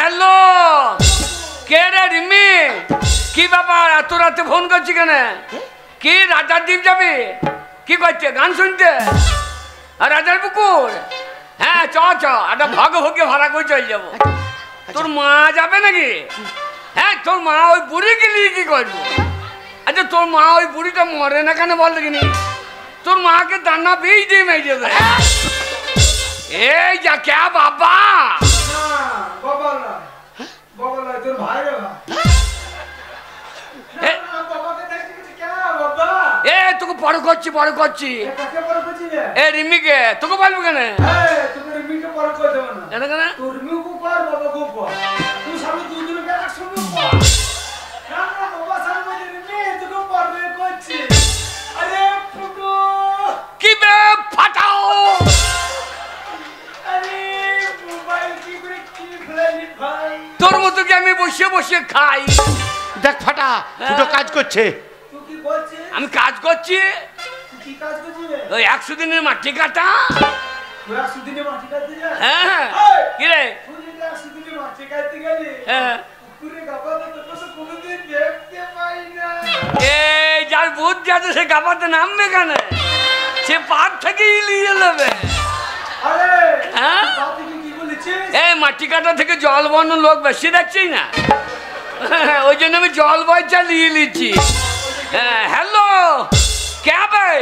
Hello, কে রে রিমি? কি ব্যাপার এত রাতে ফোন করছি কেন? কি রাজার দ্বীপ যাবি? কি করছে? গান শুনতে? আর রাজার পুকুর? হ্যাঁ চ চ, একটা ভগে ভগে ভাড়া করে চলে যাবো। তোর মা যাবে নাকি? হ্যাঁ তোর মা ওই বুড়িকে নিয়ে কি করবো? আচ্ছা তোর মা ওই বুড়িটা মরে না কেন বল দেখিনি? তোর মাকে দান্না বেশ দিয়ে মেরে দেয়। এই যা কে বাবা? এ তোকে বড় করছি বড় করছি। এ রিমিকে তোকে বলবো কেন? কি বে ফাটাও? তোর মতো কি আমি বসে বসে খাই? দেখ ফাটা দুটো কাজ করছে। আমি কাজ করছি ওই 100 দিনের মাটি কাটা। হ্যাঁ কি রে? এই যার বুধ যাতে সে গাবাতে নামবে কেন? সে পার থেকেই নিয়ে নেবে। হ্যাঁ এই মাটি কাটা থেকে জল বন্য লোক বেশি দেখছি না, ওই জন্য আমি জল বয় চালিয়ে নিচ্ছি। হ্যালো কে ভাই?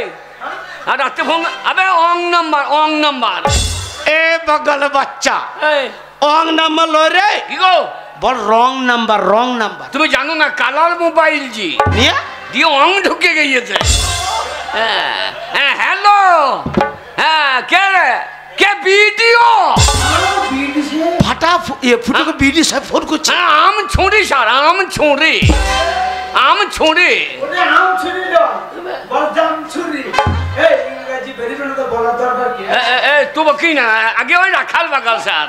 আর রাতে ফোন আবে অং নাম্বার এ বগল বাচ্চা অং নাম্বার লয় রে। কি গো? বল রং নাম্বার। তুমি জানো না কালার মোবাইল জি দিয়ে অং ঢুকে গিয়েছে। হ্যাঁ হ্যালো, হ্যাঁ কে রে? কে ভিডিও? ফাটা ফুটোকে বিডি সাহেব ফোন করছে। আম ছুঁড়ি স্যার, আম ছুঁড়ি। তো কি না আগে ওই রাখাল বাগাল স্যার।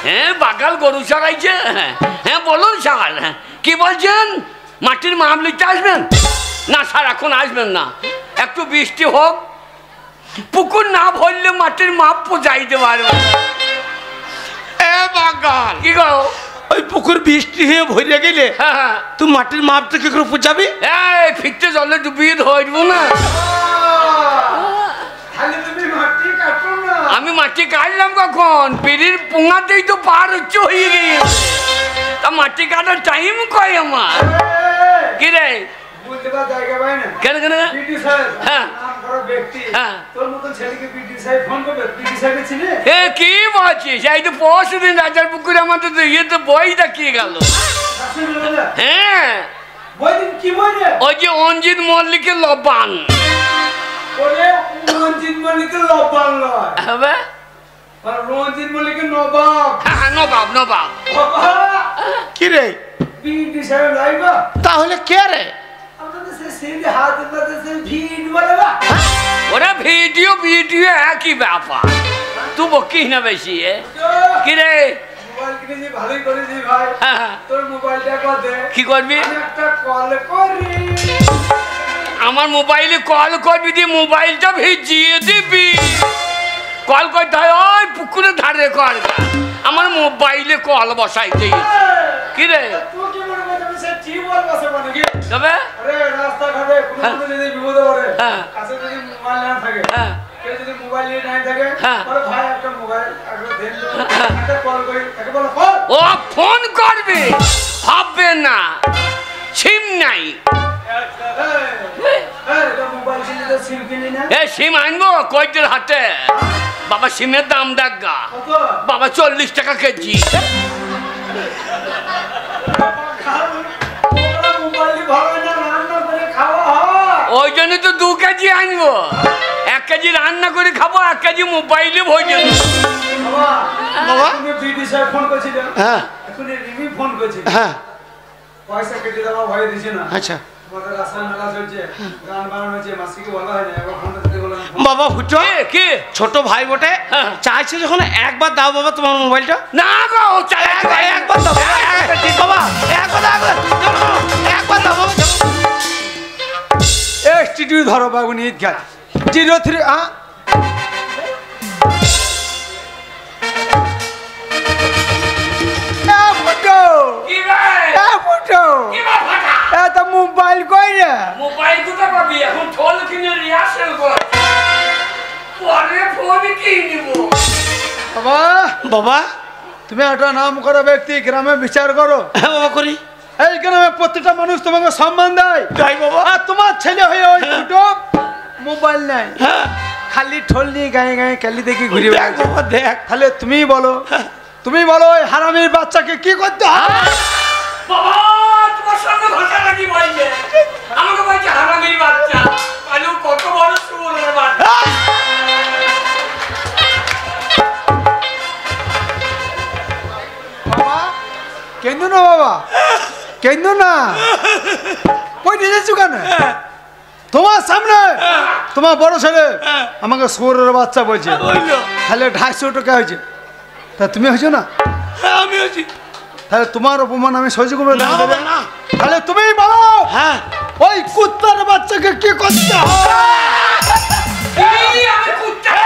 হ্যাঁ বাগাল গরু চড়াইছে। হ্যাঁ বলুন স্যার কি বলছেন? মাটির মাপ লিখতে আসবেন? না স্যার এখন আসবেন না, একটু বৃষ্টি হোক, পুকুর না ভরলে মাটির মাপ যাইতে পারবে। এ বাগাল কি গো? ওই পুকুর বৃষ্টি হয়ে ভরে গেলে তুই মাটির মাপটা কি করে বুঝাবি? এই ফিরতে জলে ডুবিয়ে ধরবো না। আমি মাটি কাটলাম কখন? পিড়ির পোঙাতেই তো পার হচ্ছে হয়ে গিয়ে, তা মাটি কাটার টাইম কয় আমার? কি রে কেন কেন? কি বলছিস? এই তো পরশু দিন রাজার পুকুরে আমাদের ইয়ে তো বই দেখিয়ে গেল। হ্যাঁ ওই যে অঞ্জিত মল্লিকের লবান। কি রে তাহলে কে রে? ওরা ভিডিও একই ব্যাপার, তুই বকিস না বেশি। কি রে কি করবি? আমার মোবাইলে কল করবি, দিয়ে মোবাইলটা ভিজিয়ে দিবি। কল করতে হয় ওই পুকুরের ধারে কর, আমার মোবাইলে কল বসাইতে। কি রে তবে ও ফোন করবে ভাববে না, সিম নাই। সিম আনবো কয়টার হাতে? বাবা সিমের দাম দেখ গা বাবা, 40 টাকা কেজি। ওই জন্য তো 2 কেজি আনবো, 1 কেজি রান্না করে খাবো, 1 কেজি মোবাইলে ভোজ। পয়সা কেটে দেওয়া ভয় দিছে না। আচ্ছা বাবা ফুটো কি ছোট ভাই বটে চাইছে যখন একবার দাও বাবা তোমার মোবাইলটা। না গো একবার দাও বাবা, একবার দাও বাবা। STD ধরো বাবু নিয়ে ঘাট 03 বাবা মোবাইল কোথা পাবি এখন ঢোল কিনে রিহার্সেল কর পরে ফোন কি নিব বাবা বাবা তুমি একটা নাম করা ব্যক্তি গ্রামে বিচার করো। হ্যাঁ বাবা করি। এই গ্রামে প্রত্যেকটা মানুষ তোমাকে সম্মান দেয় তাই বাবা। আর তোমার ছেলে হয়ে ওই দুটো মোবাইল নাই, হ্যাঁ খালি ঠোল নিয়ে গায়ে গায়ে কালি দেখি ঘুরে দেখ বেড়াচ্ছে। বাবা দেখ। তাহলে তুমিই বলো, তুমি বলো ওই হারামির বাচ্চাকে কি করতে হবে? বাবা তোমার সঙ্গে ভাষা নাকি বলছে আমাকে বলছে হারামির বাচ্চা কালু কত বড় সুরের বাচ্চা বাবা কেন না বাবা, কেন না কই নিয়ে যাচ্ছ কেন? তোমার সামনে তোমার বড় ছেলে আমাকে সুরের বাচ্চা বলছে, বললো। তাহলে 250 টাকা হয়েছে, তা তুমি হয়েছো না? হ্যাঁ আমি আছি। তাহলে তোমার অপমান আমি সহ্য করবো না না? বাবা না। তাহলে তুমি বলো হ্যাঁ ওই কুত্তার বাচ্চাকে কি করতে হবে? এই আমি কুত্তা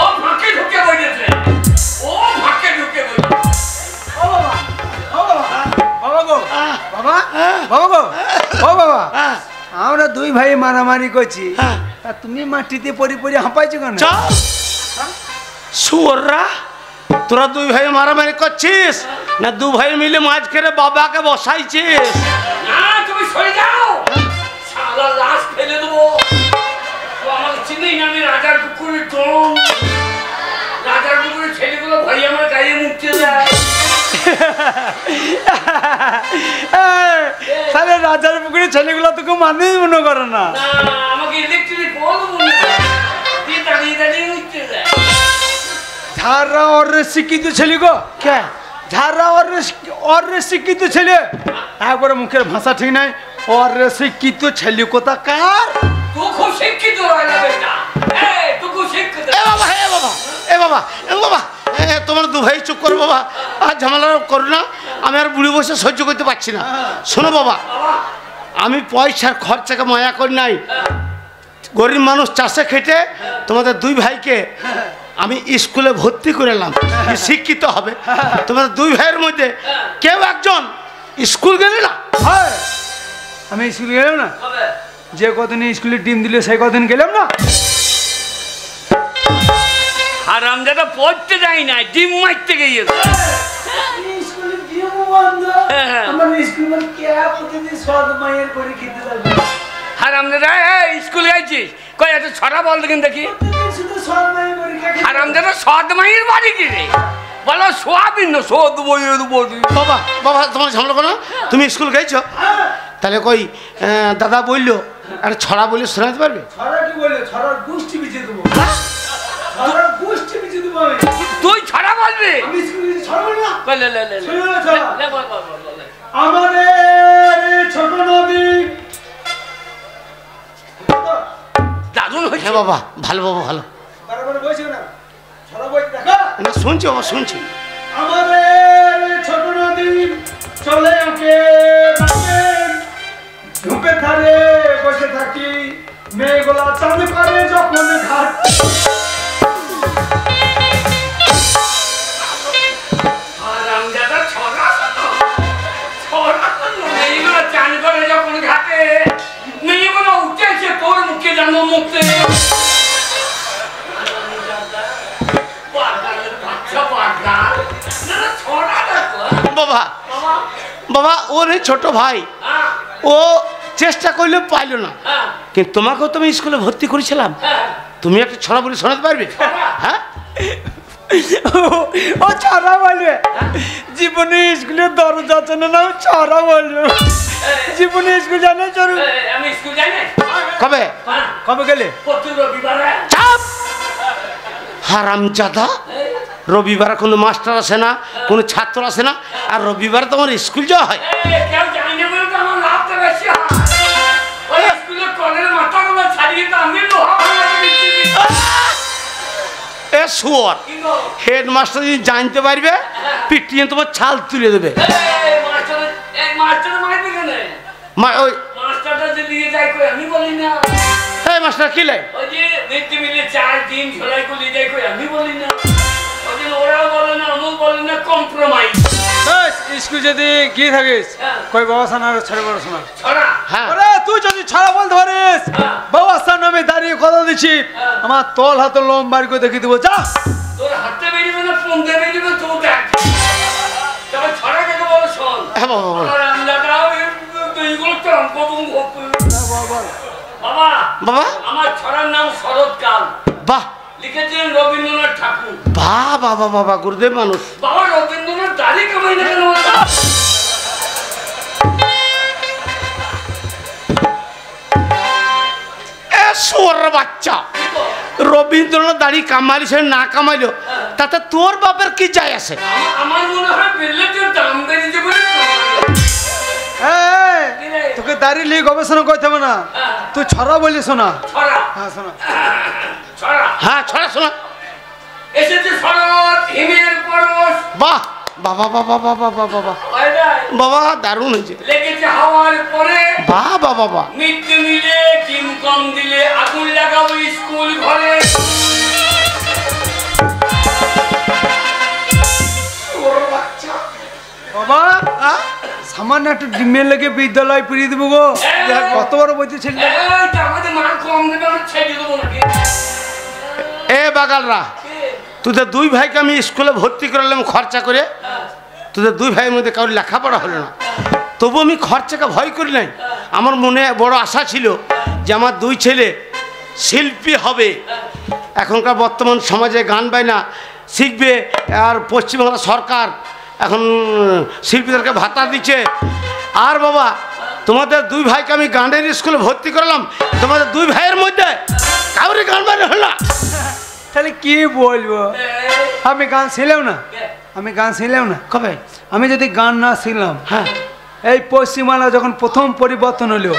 ও ফাঁকে ঢুকে বসেছে ও ফাঁকে ঢুকে বসেছে ও বাবা, ও বাবা, বাবা গো, বাবা, বাবা গো, ও বাবা, হ্যাঁ আমরা দুই ভাই মারামারি করছি, হ্যাঁ। আর তুমি মাটিতে পড়ে পড়ে হাঁপাইছো কেন? চল শুয়োররা, তোরা দুই ভাই মারামারি করছিস না দু ভাই মিলে মাঝ করে বাবাকে বসাইছিস? না তুমি সরে যাও শালা লাশ ফেলে দেবো ও আমাকে চিনেই না আমি রাজার কুকুরের ডন রাজার কুকুরের ছেলেগুলো ভাই আমার গায়ে মুখতে যায় তাহলে রাজার পুকুরের ছেলেগুলো তোকে মানুষ মনে করে না। না আমাকে ইলেকট্রিক বল মনে দিয়ে দাঁড়িয়ে দাঁড়িয়ে মুখতে যায় ঝাড়রা ওর শিক্ষিত ছেলে গো, কে? ঝাড়রা ওর শিক্ষিত ছেলে, একবারে মুখের ভাষা ঠিক নাই, ওর শিক্ষিত ছেলে কোথা কার? তুই খুব শিক্ষিত হয়ে যাবে না তুই খুব শিক্ষিত এ বাবা এ বাবা এ বাবা এ বাবা তোমার দু ভাই চুপ করো বাবা, আর ঝামেলা করো না, আমি আর বুড়ি বসে সহ্য করতে পারছি না। শোনো বাবা, আমি পয়সার খরচাকে মায়া করি নাই, গরিব মানুষ চাষে খেটে তোমাদের দুই ভাইকে আমি স্কুলে ভর্তি করলাম, শিক্ষিত হবে। তোমাদের দুই ভাইয়ের মধ্যে কেউ একজন স্কুল গেলে না? হ্যাঁ, আমি স্কুলে গেলাম না, হবে যে কদিন স্কুলে ডিম দিলে সেই কদিন গেলাম না। আর আমজাদা পড়তে যাই না ডিম মারতে গিয়েছে স্কুলে ডিম বন্ধ, হ্যাঁ। আমার স্কুলে কে প্রতিদিন সদ মায়ের করে খেতে যাবে, আর আমজাদা স্কুলে আইছিস কই এত ছড়া বল দেখেন দেখি শুধু সদ মায়ের করে খেতে। আর আমজাদা সদ মাইয়ের বাড়ি কি রে বলো সোয়াবিন না সদ বইয়ের বড়ি বাবা বাবা তোমার ঝামেলা করো না, তুমি স্কুল গেছো? তাহলে কই দাদা বললো একটা ছড়া বলে শোনাতে পারবে? ছড়া কি বলে? ছড়ার গোষ্ঠী বিছিয়ে দেবো, ছড়ার গোষ্ঠী বিছিয়ে দেবো আমি। তুই ছড়া বলবি আমি স্কুলে ছড়া বলি না। বল লে লে শুনো না ছড়া। লে বল বল বল বল আমাদের ছোট নদী, দারুণ হয়েছে হ্যাঁ বাবা ভালো বাবা ভালো। বারবার বলছি না, ছড়া বই দেখা। না শুনছি বাবা শুনছি। আমাদের ছোট নদী চলে ওকে ধূপে ধারে বসে থাকি, মেয়েগুলা চাঁদ পারে যখন ঘাট। আর আমজাদা ছড়া ছড়া মেয়েগুলো চান করে যখন ঘাটে মেয়েগুলো উঠেছে তোর মুখে জানো মুখে বাবা বাবা ওর এই ছোট ভাই ও চেষ্টা করলে পাইলো না, কিন্তু তোমাকেও তো আমি স্কুলে ভর্তি করেছিলাম, তুমি একটা ছড়া বলে শোনাতে পারবে? হ্যাঁ ও ছড়া বলবে, জীবনে স্কুলে দরজা চেনে না, ছড়া বলবে, জীবনে স্কুল জানে চলু। আমি স্কুল যাই না কবে কবে গেলে? প্রতি রবিবারে চাপ হারামজাদা, রবিবার কোনো মাস্টার আসে না, কোনো ছাত্র আসে না, আর রবিবার তোমার স্কুল যাওয়া হয়? কেউ জানি না বলে তো আমার লাভটা বেশি হয় ওই স্কুলের কলের মাথাগুলো ছাড়িয়ে তো আমি লোহা ভাঙা দিচ্ছি এ শুয়োর, হেডমাস্টার যদি জানতে পারবে পিটিয়ে তোমার ছাল তুলে দেবে। মাস্টার মারবে কেন ওই মাস্টারটা যে যায় কই আমি বলি না। এই মাস্টার কি লাই? ওই যে মিড ডে মিলে 4 ডিম ঝোলাই করে যায় কই আমি বলি না। ওই যে ওরাও বলে না, আমও বলে না, কম্প্রোমাইজ। স্কুল যদি গিয়ে থাকিস কই বাবা সানার ছেড়ে বড় শোনা ছড়া। হ্যাঁ আরে তুই যদি ছাড়া বলতে পারিস বাবা সান নামে দাঁড়িয়ে কথা দিচ্ছি আমার তল হাতে লোম বার করে দেখিয়ে দেবো যা। তোর হাতে বেরিয়ে না ফোন দিয়ে বেরিয়ে তো দেখ। তবে ছড়া কাকে বল শোন। হ্যাঁ বাবা বল। আমার আন্দাটাও এইগুলো তো অঙ্কবঙ্গ বাবা। বাবা আমার ছড়ার নাম শরৎকাল, বাহ লিখেছিলেন রবীন্দ্রনাথ ঠাকুর। বাহ বাবা বাবা গুরুদেব মানুষ। বাবা রবীন্দ্রনাথ দাড়ি কামাই না কেন? সোর বাচ্চা, রবীন্দ্রনাথ দাড়ি কামাইছে না কামাইলো তাতে তোর বাপের কি যায় আছে? আমার মনে হয় বিলেটের দাম বেড়েছে বলে তোকে দাঁড়িয়ে নিয়ে গবেষণা করতে হবে না, তুই ছড়া বলি শোনা। ছড়া। হ্যাঁ শোনা। ছড়া। হ্যাঁ ছড়া শোনা। এসেছে শরৎ হিমের পরশ। বাহ বাবা বাবা বাবা বাবা বাবা দারুণ হয়েছে। লেগেছে হাওয়ার পরে। বাহ বাবা বাবা। মিড ডে মিলে ডিম কম দিলে আগুন লাগাবো স্কুল ঘরে। বাবা সামান্য একটু ডিমের লেগে বিদ্যালয় ফিরিয়ে দেবো গো। কত বড় বলতেছিল আমাদের মা কম দেবে, আমরা ছেড়ে দেবো নাকি? এ বাগালরা, তোদের দুই ভাইকে আমি স্কুলে ভর্তি করলাম খরচা করে, তোদের দুই ভাইয়ের মধ্যে কারোর লেখাপড়া হলো না, তবু আমি খরচাকে ভয় করি নাই। আমার মনে বড় আশা ছিল যে আমার দুই ছেলে শিল্পী হবে, এখনকার বর্তমান সমাজে গান বায়না শিখবে, আর পশ্চিমবাংলা সরকার এখন শিল্পীদেরকে ভাতা দিচ্ছে। আর বাবা তোমাদের দুই ভাইকে আমি গানের স্কুলে ভর্তি করলাম, তোমাদের দুই ভাইয়ের মধ্যে কাউরে গান বায়না হলো না। তাহলে কি বলবো, আমি গান শিখলাম না, আমি গান শিখলাম না। কবে? আমি যদি গান না শিখলাম, হ্যাঁ এই পশ্চিমবাংলা যখন প্রথম পরিবর্তন হলো,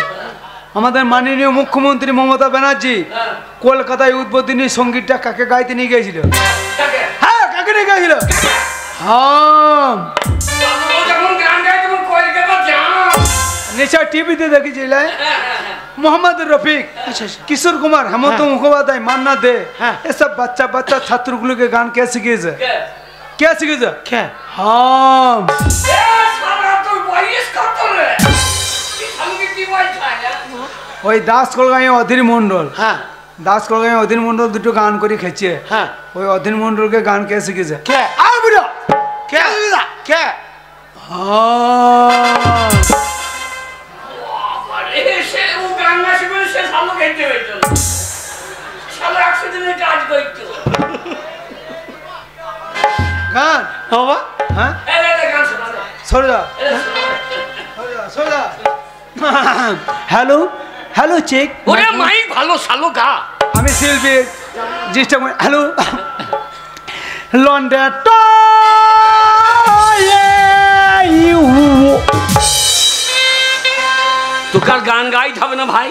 আমাদের মাননীয় মুখ্যমন্ত্রী মমতা ব্যানার্জি কলকাতায় উদ্বোধনী সঙ্গীতটা কাকে গাইতে নিয়ে গিয়েছিল? হ্যাঁ কাকে নিয়ে গিয়েছিল? হ্যাঁ নিশ্চয় টিভিতে দেখেছিল। মোহাম্মদ রফিক, কিশোর কুমার, হেমন্ত মুখোপাধ্যায়, মান্না দে, এসব বাচ্চা বাচ্চা ছাত্রগুলোকে গান কে শিখিয়েছে? কে শিখিয়েছে? হ্যাঁ ওই দাস কলগাঁয়ে অধীর মন্ডল। হ্যাঁ দাস কলগাঁয়ে অধীর মন্ডল দুটো গান করে খেয়েছে। হ্যাঁ ওই অধীর মন্ডলকে গান কে শিখেছে? কে? আর বুড়ো কে? কে? গান বাবা হ্যাঁ সরে যা সরে যা। Hello hello check. ওরে মাইক ভালো শালো গা। আমি শিল্পী জিনিসটা হ্যালো লন্ডন। তোকার গান গাইতে হবে না ভাই,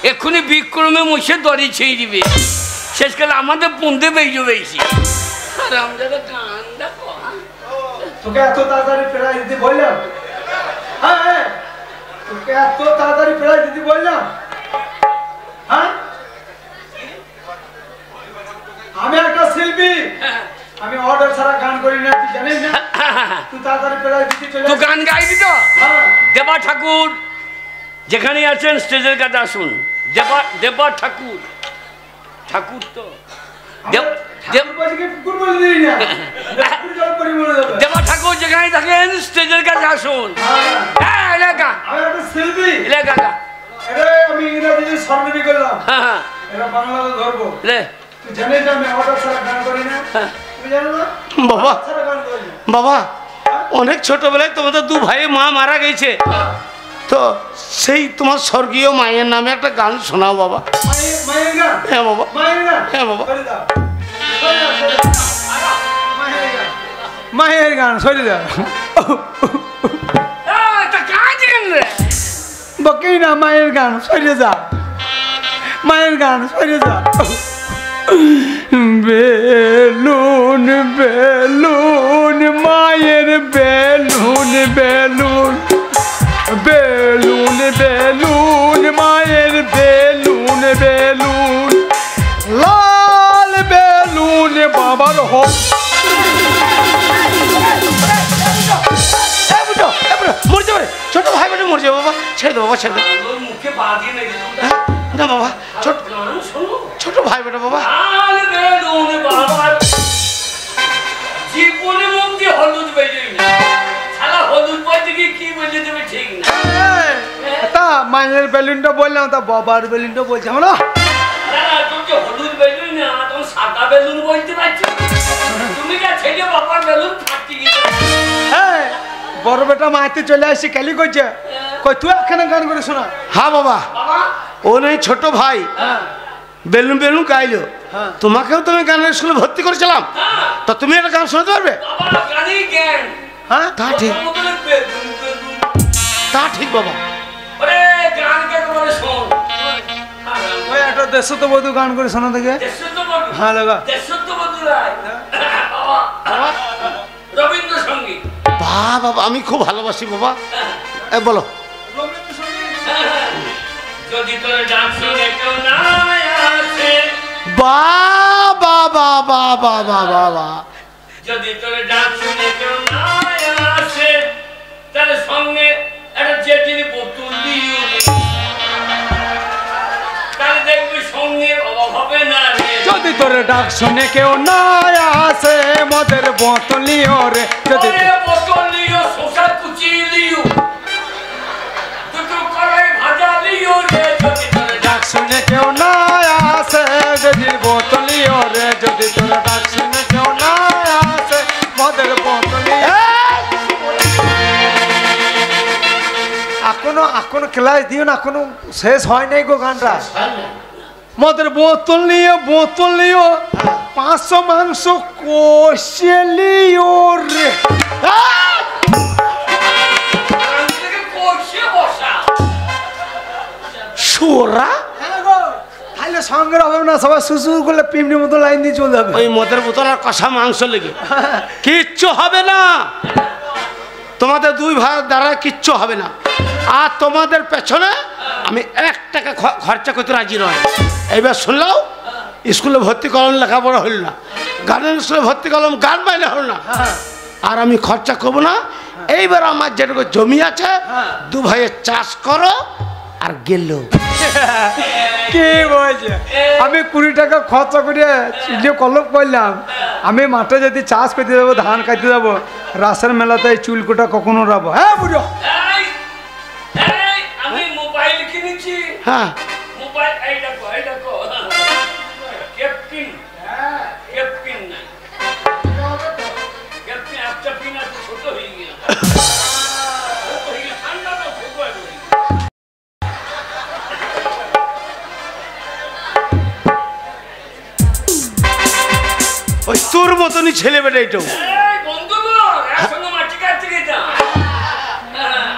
এক্ষুনি বিক্রমে মুছে দড়ি ছেড়ে দিবে, শেষকালে আমাদের পন্দে বেজে বেশি। তোকে এত তাড়াতাড়ি প্রাইজ দিতে বললাম, হ্যাঁ তোকে এত তাড়াতাড়ি প্রাইজ দিতে বললাম, হ্যাঁ আমি একটা শিল্পী, আমি অর্ডার ছাড়া গান করি না, তুই জানিস না? তুই তাড়াতাড়ি প্রাইজ দিতে চলে। তো গান গাইবি তো? হ্যাঁ দেবা ঠাকুর যেখানে আছেন স্টেজের কাছে আসুন। দেবা ঠাকুর, ঠাকুর তো দেবা ঠাকুর যেখানে থাকেন স্টেজের কাছে আসুন। এলাকা শিল্পী এলাকা আমি ইংরেজি সর্বনি করলাম, হ্যাঁ এরা বাংলাতে ধরবো। লে তুই জানিস আমি অর্ডার ছাড়া গান করি না, তুমি জানো না? বাবা ছাড়া গান করি না। বাবা অনেক ছোটবেলায় তোমাদের দু ভাই মা মারা গেছে, তো সেই তোমার স্বর্গীয় মায়ের নামে একটা গান শোনাও বাবা। মায়ের গান? হ্যাঁ বাবা। মায়ের গান? হ্যাঁ বাবা। সরে দাও, সরে দাও, মায়ের গান, মায়ের গান সরে দাও। বকেই না, মায়ের গান সরে যা, মায়ের গান সরে যা। বেলুন বেলুন মায়ের বেলুন বেলুন বেলুন বেলুন মায়ের মরে যাবে ছোট ভাই বোনে মরে যাবে বাবা ছেড়ে দে বাবা ছেড়ে দে মুখে বাঁধিয়ে নেই না বাবা ছোট ভাই বোনে বাবা জীবনে মুখ দিয়ে হলুদ বেজোই না সারা হলুদ বাজে কি বলে দেবে ঠিক না তা মায়ের বেলুনটা বললাম তা বাবার বেলুনটা বলছি আমরা তোর যে হলুদ বেলুন না তখন সাদা বেলুন বলতে পারছো তুমি যা ছেলে বাবার বেলুন ফাটি গেছে বড় বেটা মাইতে চলে আসছি কালি করছে কই তুই এখানে গান করে শোনা হ্যাঁ বাবা ও নেই ছোট ভাই বেলুন বেলুন গাইলো তোমাকেও তুমি গানের স্কুলে ভর্তি করেছিলাম তা তুমি একটা গান শোনাতে পারবে হ্যাঁ তা ঠিক বাবা ওই একটা দেশ তো বধু গান করে শোনা থেকে হ্যাঁ লাগা রবীন্দ্রসঙ্গীত বাবা আমি খুব ভালোবাসি বাবা বলো যদি তোর ডাক শুনে কেউ না আসে বাবা বাবা বাবা বাবা যদি তোর ডাক শুনে কেউ না আসে তাহলে সঙ্গে একটা জেটির বোতল দিও তাহলে দেখবি সঙ্গে অভাব হবে না রে যদি তোর ডাক শুনে কেউ না আসে মদের বোতল লিও রে যদি বোতল লিও শসা কুচি লিও দুটো কড়াই ভাজা লিও রে যদি তোর ডাক শুনে কেউ না আসে যদি বোতল লিও রে যদি তোর ডাক শুনে কেউ না আসে মদের বোতল এখনো ক্লাস দিও না এখনো শেষ হয় নাই গো গানটা মদের বোতল নিও 500 মাংস কষে লিও রে সুরা তাহলে সঙ্গে হবে না সবাই সুসুর করলে পিমনির মতো লাইন দিয়ে চলে যাবে ওই মদের বোতল আর কষা মাংস লেগে কিচ্ছু হবে না তোমাদের দুই ভাই দ্বারা কিচ্ছু হবে না আর তোমাদের পেছনে আমি 1 টাকা খরচা করতে রাজি নয় এইবার শুনলাও স্কুলে ভর্তি করলাম লেখাপড়া হল না গানের স্কুলে ভর্তি করলাম গান বাইলে হল না আর আমি খরচা করবো না এইবার আমার যেটুকু জমি আছে দু ভাইয়ের চাষ করো আর গেল কি বলছে আমি 20 টাকা খরচা করে যে কলম করলাম আমি মাঠে যদি চাষ করতে যাবো ধান কাটতে যাবো রাসের মেলাতে চুলকোটা কখনো রাবো হ্যাঁ বুঝো আমি মোবাইল কিনেছি হ্যাঁ মোবাইল এই দেখো ক্যাপ্টেন ক্যাপ্টেন না ক্যাপ্টেন একটা পিন আছে ছোট হয়ে গেল ঠান্ডা তো ছোট হয়ে গেল ওই তোর মতনই ছেলে বেটা এইটাও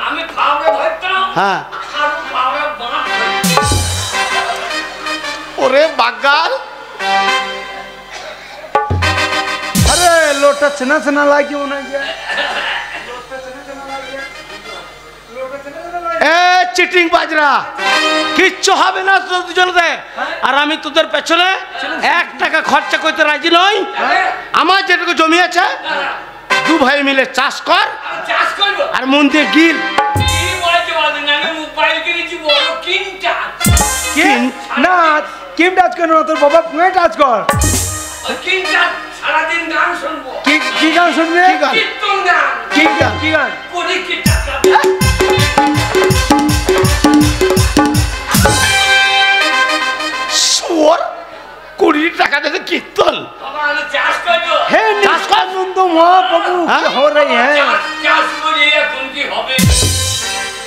আমি খাওয়া ধরতাম হ্যাঁ ওরে বাগাল আরে লোটা চেনা লাগে মনে হয় চিটিং বাজরা কিচ্ছু হবে না তোদের দুজনে আর আমি তোদের পেছনে 1 টাকা খরচা করতে রাজি নই আমার যেটুকু জমি আছে দু ভাই মিলে চাষ কর আর মন দিয়ে গিল না কিম টাচ করো না তোর বাবা পুয়ে টাচ কর সারাদিন গান শুনবো কি গান শুনবে কি গান শুয়োর 20 টাকা দিয়ে কীর্তন হে চাষ কর নন্দ মহাপ্রভু हो रही है চাষ করি এখন কি হবে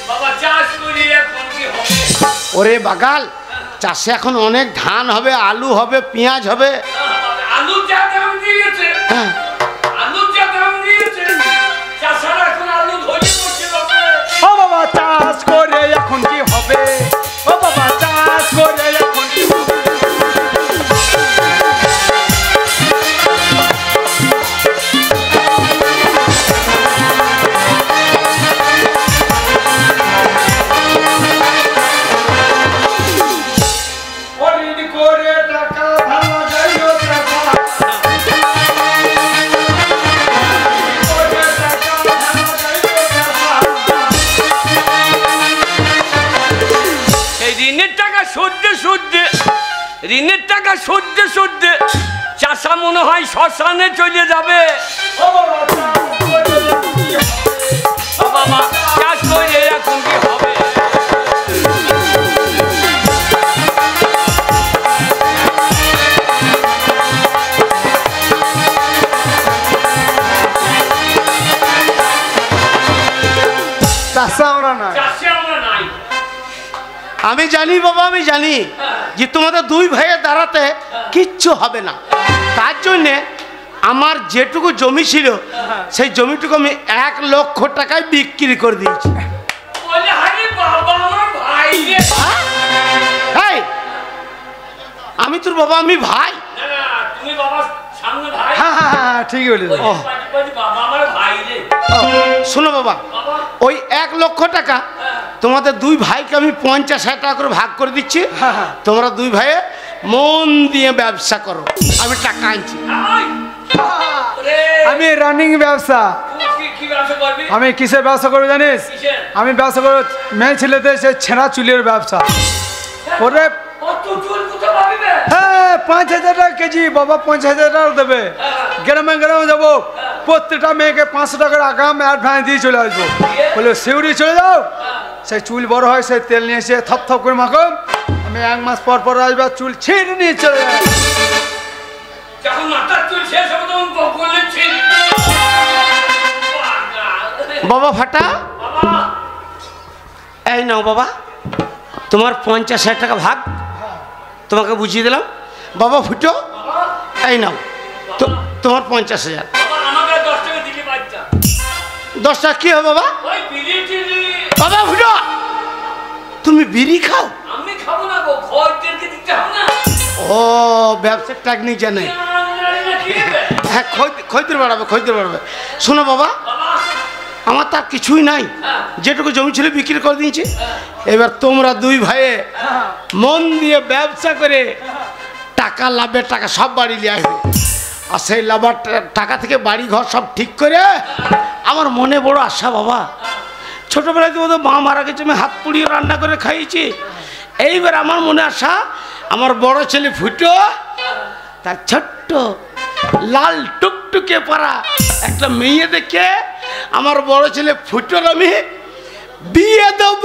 বাবা চাষ করি এখন কি হবে ওরে বাগাল চাষে এখন অনেক ধান হবে আলু হবে পেঁয়াজ হবে আলু যা দাম দিয়েছে আলু যা দাম দিয়েছে চাষারা এখন আলু ধরে বসে বাবা ও বাবা চাষ করে এখন কি হবে ও বাবা চাষ করে এখন কি হবে সদ্যে সদ্যে চাষা মনে হয় শ্মশানে চলে যাবে। ও বাবা চাষ করে এখন কি হবে? চাষা আমরা না, চাষে আমরা নাই। আমি জানি বাবা, আমি জানি যে তোমাদের দুই ভাইয়ের দাঁড়াতে কিচ্ছু হবে না। তার জন্যে আমার যেটুকু জমি ছিল সেই জমিটুকু আমি 1 লক্ষ টাকায় বিক্রি করে দিয়েছি। বলে আরে বাবা আমার ভাই রে। এই, আমি তোর বাবা, আমি ভাই। না না তুমি বাবা সামনে ভাই। হ্যাঁ হ্যাঁ হ্যাঁ ঠিকই বলেছ। বাবা আমার ভাই রে। শোনো বাবা, ওই 1 লক্ষ টাকা তোমাদের দুই ভাইকে আমি 50,000 টাকা করে ভাগ করে দিচ্ছি। তোমরা দুই ভাইয়ে মন দিয়ে ব্যবসা করো, আমি টাকা আনছি। আমি রানিং ব্যবসা। কি ব্যবসা করবি? আমি কিসের ব্যবসা করবো জানিস? কিসের? আমি ব্যবসা করবো মেয়ে ছেলেদের সে ছেঁড়া চুলের ব্যবসা। ওরে কত চুল কোথা পাবি বে? হ্যাঁ 5,000 টাকা কেজি বাবা, 50,000 টাকা দেবে। গ্রামে গ্রামে যাবো, প্রত্যেকটা মেয়েকে 500 টাকার আগাম অ্যাডভান্স দিয়ে চলে আসবো। বলে শিউরি চলে যাও, সেই চুল বড় হয় সেই তেল নিয়ে এসে থপ থপ করে মাখো। আমি 1 মাস পর পর আসবে, চুল ছিঁড়ে নিয়ে চলে যাবে। যখন মাথার চুল শেষ হবে তখন বকলে ছিল। বাবা ফাটা, বাবা এই নাও বাবা তোমার 50,000 টাকা ভাগ, তোমাকে বুঝিয়ে দিলাম। বাবা ফুটো, এই নাও তো তোমার 50,000। বাবা আমাকে 10 টাকা দিলে বাচ্চা। 10 টাকা কি হবে বাবা? ওই বিড়ি টিড়ি। বাবা ফুটো, তুমি বিড়ি খাও? আমি খাবো না গো, খরচেরকে দিতে হবে না। ও ব্যবসার টেকনিক জানে। কি বে? হ্যাঁ খৈদের বাড়াবে, খৈদের বাড়াবে। শোনো বাবা, বাবা আমার তার কিছুই নাই, যেটুকু জমি ছিল বিক্রি করে দিয়েছি। এবার তোমরা দুই ভাইয়ে মন দিয়ে ব্যবসা করে টাকা লাভের টাকা সব বাড়ি নিয়ে আসবে। আর সেই লাভের টাকা থেকে বাড়ি ঘর সব ঠিক করে আমার মনে বড় আশা বাবা। ছোটোবেলায় তোমাদের মা মারা গেছে, আমি হাত পুড়িয়ে রান্না করে খাইয়েছি। এইবার আমার মনে আশা আমার বড় ছেলে ফুটো তার ছোট্ট লাল টুকটুকে পারা একটা মেয়ে দেখে আমার বড় ছেলে ফুটোর আমি বিয়ে দেব।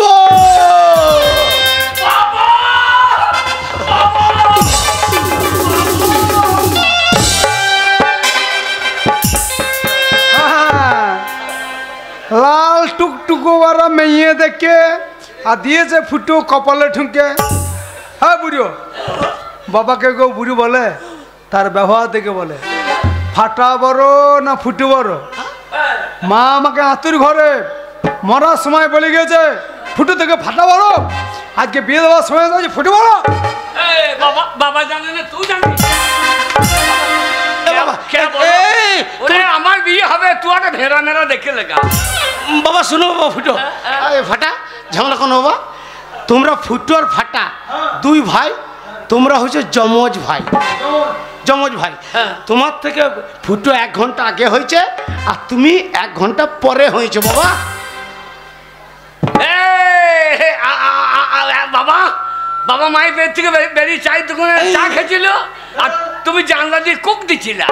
লাল টুকটুকু ওরা মেয়ে দেখে আর দিয়েছে ফুটো কপালে ঠুকে। হ্যাঁ বুড়ো, বাবাকে কেউ বুড়ো বলে? তার ব্যবহার দেখে বলে। ফাটা বড় না ফুটো বড়? মা আমাকে আতুর ঘরে মরার সময় বলে গেছে ফুটো থেকে ফাটা বড়, আজকে বিয়ে দেওয়ার সময় আছে ফুটো বড়। বাবা বাবা জানে না, তুই জানবি? আমার বিয়ে হবে, তুই একটা ভেড়া মেরা দেখে লেগা। বাবা শোনো বাবা ফুটো, ফাটা ঝামেলা কোনো বাবা, তোমরা ফুটো আর ফাটা দুই ভাই, তোমরা হচ্ছে যমজ ভাই। যমজ ভাই, তোমার থেকে ফুটো 1 ঘন্টা আগে হয়েছে আর তুমি 1 ঘন্টা পরে হয়েছে বাবা। বাবা বাবা মায়ের পেট থেকে বেরিয়ে চাই দোকানে চা খেয়েছিল আর তুমি জানলা দিয়ে কোক দিচ্ছিলা।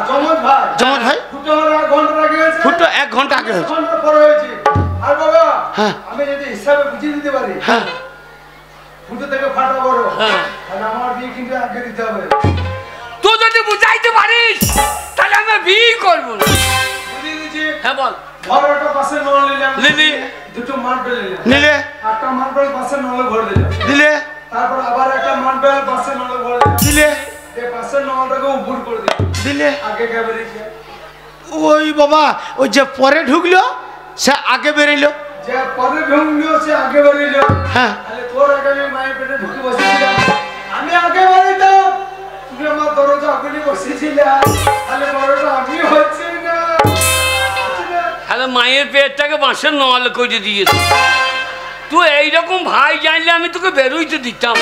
যমজ ভাই ফুটো 1 ঘন্টা আগে হয়েছে। আর বাবা হ্যাঁ আমি যদি হিসাবে বুঝিয়ে দিতে পারি, হ্যাঁ ফুটো থেকে ফাটা বড়, তাহলে আমার বিয়ে কিন্তু আগে দিতে হবে। তুই যদি বুঝাইতে পারিস তাহলে আমি বিয়ে করবো না। বুঝিয়ে দিচ্ছি। হ্যাঁ বল। বড়টা পাশে নল নিলাম, লিলি দুটো মার্বেল নিলাম, নিলে একটা মার্বেল পাশে নলে ভরে দিলাম, দিলে তারপর আবার একটা মার্বেল পাশে নলে ভরে দিলাম, দিলে এই পাশের নলটাকে উপর করে দিলাম, দিলে আগে কে বেরিয়েছে? ওই বাবা ওই যে পরে ঢুকলো সে আগে বেরোলো। যে পরে ঢুকলো সে আগে বেরিয়েলো। হ্যাঁ তাহলে তোর আগে আমি মায়ের পেটে ঢুকে বসেছিলাম, আমি আগে বেরিয়েতাম, তুমি আমার দরজা আগুনে বসেছিলাম, তাহলে বড়টা আমি হচ্ছে না। তাহলে মায়ের পেটটাকে বাঁশের নল করে দিয়েছে। তুই এইরকম ভাই জানলে আমি তোকে বেরোইতে দিতাম।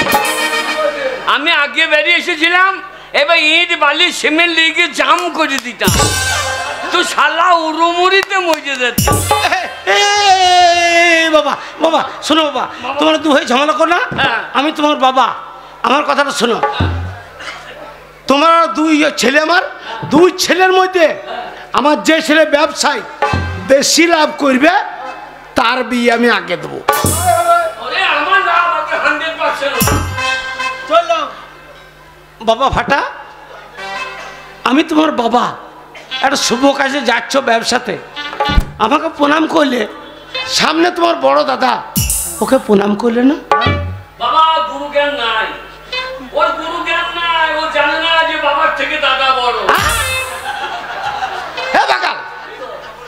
আমি আগে বেরিয়ে এসেছিলাম, এবার ইট বালি সিমেন্ট লিগে জাম করে দিতাম। তুই শালা উড়ুমুড়িতে মজে যেত। এ বাবা বাবা শোনো বাবা, তোমার দু ভাই ঝামেলা করো না। আমি তোমার বাবা, আমার কথাটা শোনো। তোমার দুই ছেলে, আমার দুই ছেলের মধ্যে আমার যে ছেলে ব্যবসায় বেশি লাভ করবে তার বিয়ে আমি আগে দেবো। বাবা ফাটা, আমি তোমার বাবা, একটা শুভ কাজে যাচ্ছ ব্যবসাতে, আমাকে প্রণাম করলে, সামনে তোমার বড় দাদা, ওকে প্রণাম করলে না? বাবা গুরু জ্ঞান নাই, ওর গুরু জ্ঞান নাই, ও জানে না যে বাবার থেকে দাদা বড়। হ্যাঁ বাকাল,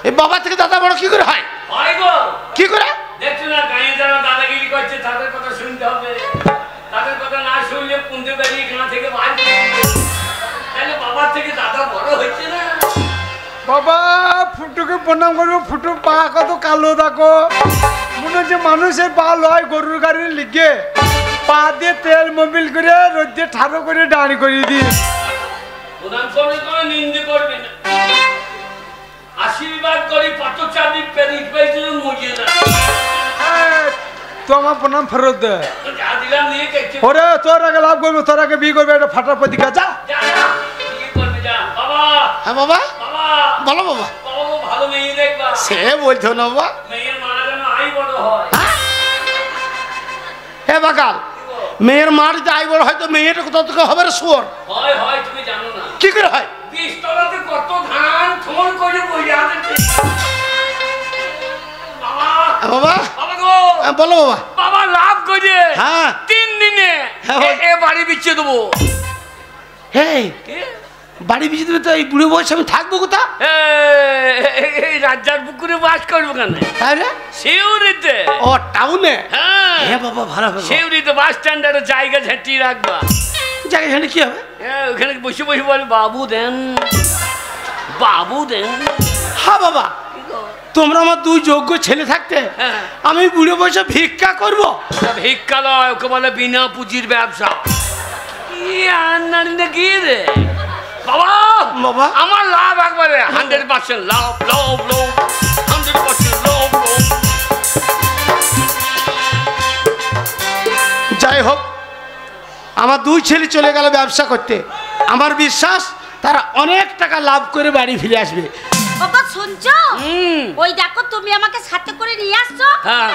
এই বাবা থেকে দাদা বড় কি করে হয়? হয় গো। কি করে? দেখছো না গায়ে যারা দাদাগিরি করছে তাদের কথা শুনতে হবে, তাদের কথা না শুনলে পুঁতে বেরিয়ে গাঁ থেকে বাইরে তাহলে বাবার থেকে দাদা বড় হচ্ছে না। বাবা ফুটুকে প্রণাম করবো, ফুটু পা কত কালো দেখো, মনে হচ্ছে মানুষের পা লয় গরুর গাড়ির লিগে, পা দিয়ে তেল মোবিল করে রোদ্রে ঠাড়ো করে দাঁড়ি করিয়ে দিয়ে। প্রধান করে করে নিন্দে করবি না, আশীর্বাদ করি পাথর চাবি পেরিক পেয়েছিল মজিয়ে না। তো আমার প্রণাম ফেরত দে। যা দিলাম নিয়ে দেখছি। ওরে তোর আগে লাভ করবো, তোর আগে বিয়ে করবে, এটা ফাটার প্রতিকা যা। কি করবি যা। বাবা। হ্যাঁ বাবা। বাবা। বলো বাবা। বাবা ভালো মেয়ে দেখবা। সে বলছো না বাবা। মেয়ের মারা যেন আই বড় হয়। হ্যাঁ বাকাল, মেয়ের মার যদি আই বড় হয় তো মেয়েটা কোথাও থেকে হবে রে শুয়োর? হয় হয় তুমি জানো না। কি করে হয়? বীজতলাতে কত ধান থমর করে বইয়া আছে। বাবা। বাবা। বাবা গো। বলো বাবা। বাবা লাভ করে। হ্যাঁ। 3 দিনে এ বাড়ি বিচ্ছে দেবো। হেই, বাড়ি বিচে দেবে তো এই বুড়ো বয়সে আমি থাকবো কোথা? এই রাজার পুকুরে বাস করবো কেন? তাহলে শিউরিতে। ও টাউনে? হ্যাঁ বাবা ভালো হবে। শিউরিতে বাস স্ট্যান্ডে জায়গা ঝাঁটিয়ে রাখবা। জায়গা ঝাঁটি কি হবে? ওখানে বসে বসে বলে বাবু দেন, বাবু দেন। হ্যাঁ বাবা, তোমরা আমার দুই যোগ্য ছেলে থাকতে আমি বুড়ো বয়সে ভিক্ষা করবো? ভিক্ষা লয়, ওকে বলে বিনা পুঁজির ব্যবসা। কি রে বাবা? বাবা আমার লাভ একবারে 100% লাভ, লাভ, লাভ, 100% লাভ, লাভ। যাই হোক, আমার দুই ছেলে চলে গেল ব্যবসা করতে, আমার বিশ্বাস তারা অনেক টাকা লাভ করে বাড়ি ফিরে আসবে। বাবা শুনছো? ওই দেখো তুমি আমাকে সাথে করে নিয়ে আসছো,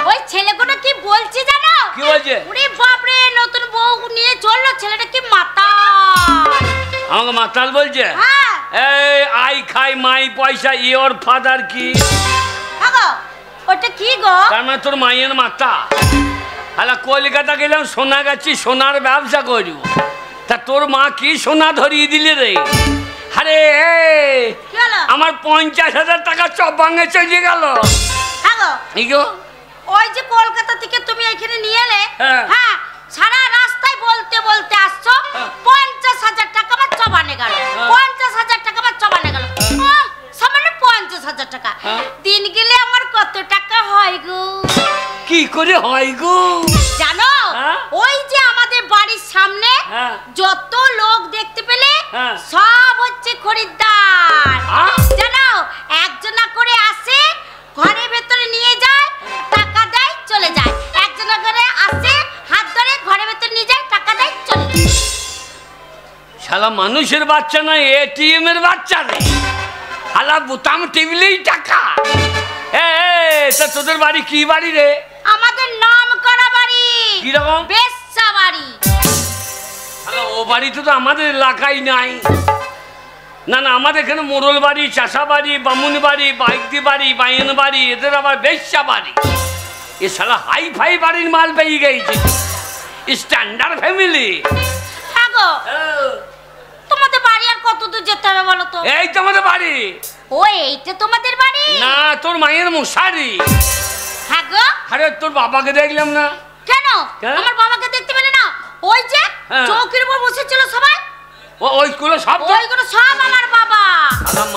ওই ছেলেগুলো কি বলছে জানো? কি বলছে? ওরে বাপ রে, নতুন বউ নিয়ে চললো, ছেলেটা কি মাতাল। আমাকে মাতাল বলছে? হ্যাঁ। এই আই খাই মাই পয়সা, ইওর ফাদার কি? গো ওটা কি গো? তার মানে তোর মায়ের মাতা। আলা কলকাতা গেলাম, সোনা গাছি, সোনার ব্যবসা করব। তা তোর মা কি সোনা ধরিয়ে দিলে রে? আরে আমার 50,000 টাকা চপ ভাঙে চলে গেল। ওই যে কলকাতা থেকে তুমি এখানে নিয়ে এলে, হ্যাঁ সারা রাস্তায় বলতে বলতে আসছো 50,000 টাকা আমার চবানে গেল, 50,000 টাকা আমার চবানে গেল। সামান্য 50,000 টাকা। দিন গেলে আমার কত টাকা হয় গো? কি করে হয় গো জানো? ওই যে আমাদের বাড়ির সামনে যত লোক দেখতে পেলে সব হচ্ছে খরিদ্দার। জানো, একজনা করে আসে, ঘরের ভেতরে নিয়ে যায়, টাকা দেয়, চলে যায়। একজনা করে আসে, হাত ধরে ঘরের ভেতরে নিয়ে যায়, টাকা দেয়, চলে যায়। শালা মানুষের বাচ্চা না, এটিএম এর বাচ্চা রে। শালা বোতাম টেবিলেই টাকা। তা তোদের বাড়ি কি বাড়ি রে? আমাদের নাম করা বাড়ি। কিরকম? বেশ্যা বাড়ি। ও বাড়ি তো আমাদের এলাকায় নাই। না না, আমাদের এখানে মোড়ল বাড়ি, চাষা বাড়ি, বামুন বাড়ি, বাইকদি বাড়ি, বাইন বাড়ি, এদের আবার বেশ্যা বাড়ি। এ শালা হাই ফাই বাড়ির মাল পেয়ে গেছে, স্ট্যান্ডার্ড ফ্যামিলি। তোমাদের বাড়ি আর কত দূর যেতে হবে বলো তো? এই তো আমাদের বাড়ি। ও এইটা তোমাদের বাড়ি? না, তোর মায়ের মশারি। হ্যাঁ গো। আরে তোর বাবাকে দেখলাম না। কেন? আমার বাবাকে দেখতে পেলে না? ওই যে চৌকির উপর বসেছিল সবাই, ওইগুলো সব আমার বাবা।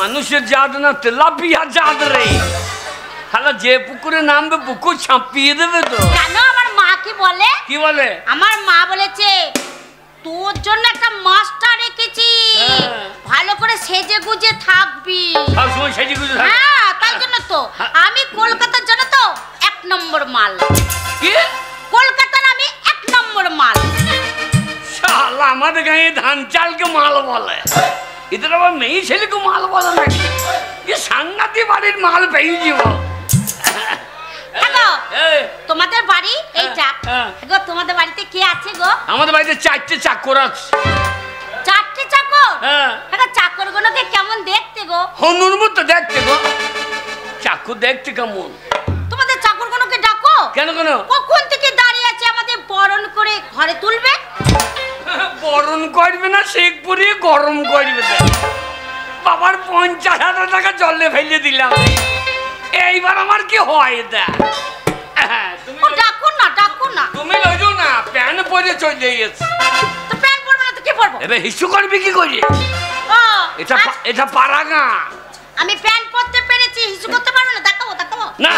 মানুষের জাত না, তেলাপিয়া জাত রে। তাহলে যে পুকুরে নামবে পুকুর ছাপিয়ে দেবে তো। জানো আমার মা কি বলে? কি বলে? আমার মা বলেছে তোর জন্য একটা মাস্টার রেখেছি, ভালো করে সেজে গুজে থাকবি। সব সময় সেজে গুজে থাকবি? হ্যাঁ, তাই জন্য তো আমি কলকাতার জন্য নম্বর মাল। কি কলকাতার আমি 1 নম্বর মাল। শালা আমাদের গায়ে ধান চালকে মাল বলে, এদের আবার মেয়ে ছেলেকে মাল বলে নাকি? এ সাংঘাতিক বাড়ির মাল পেয়েছি। তোমাদের বাড়ি এইটা? গো তোমাদের বাড়িতে কে আছে গো? আমাদের বাড়িতে 4টে চাকর আছে। 4টে চাকর? হ্যাঁ। চাকর গুলোকে কেমন দেখতে গো? হনুর মতো দেখতে গো। চাকর দেখতে কেমন? তোমাদের চাকর গুলোকে ডাকো। কেন কেন? কখন থেকে দাঁড়িয়ে আছে আমাদের বরণ করে ঘরে তুলবে? বরণ করবে না, শেখ পরিয়ে গরম করবে। বাবার 50,000 টাকা জলে ফেলে দিলাম, এইবার আমার কি হয়? ডাকো না, ডাকো না। তুমি লইছো না, প্যান পরে চলে গেছে। তো প্যান পরবে না তো কি পরবো? এবার হিসু করবি কি করে? এটা পারাগা। আমি প্যান পরতে পেরেছি, হিসু করতে পারবো না। দেখাবো, দেখাবো না,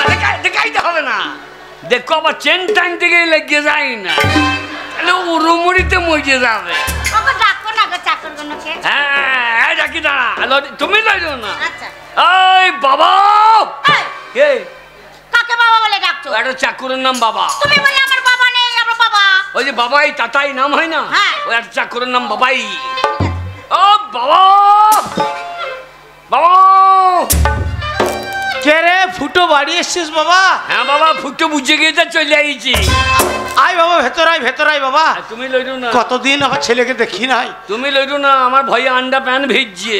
দেখাইতে হবে না। দেখো আবার চেন টাইম থেকে লেগে যায় না, তাহলে উড়ুমুড়িতে মজে যাবে। ডাকো না গো চাকর গুলোকে। হ্যাঁ, ডাকি দাঁড়া। তুমি লইছো না? আচ্ছা। এই বাবা। কে? কাকে বাবা বলে ডাকছো? একটা চাকরের নাম বাবা। তুমি বলে আমার বাবা নেই, আমার বাবা। ওই যে বাবাই তাতাই নাম হয় না? হ্যাঁ। ওই একটা চাকরের নাম বাবাই। ও বাবা, বাবা। কে রে ফুটো বাড়ি এসছিস বাবা? হ্যাঁ বাবা, ফুটো বুঝে গিয়ে চলে আইছি। আয় বাবা, ভেতরাই ভেতরাই বাবা। তুমি লইরো না। কতদিন আমার ছেলেকে দেখি নাই। তুমি লইরো না, আমার ভয়ে আন্ডা প্যান ভিজছে।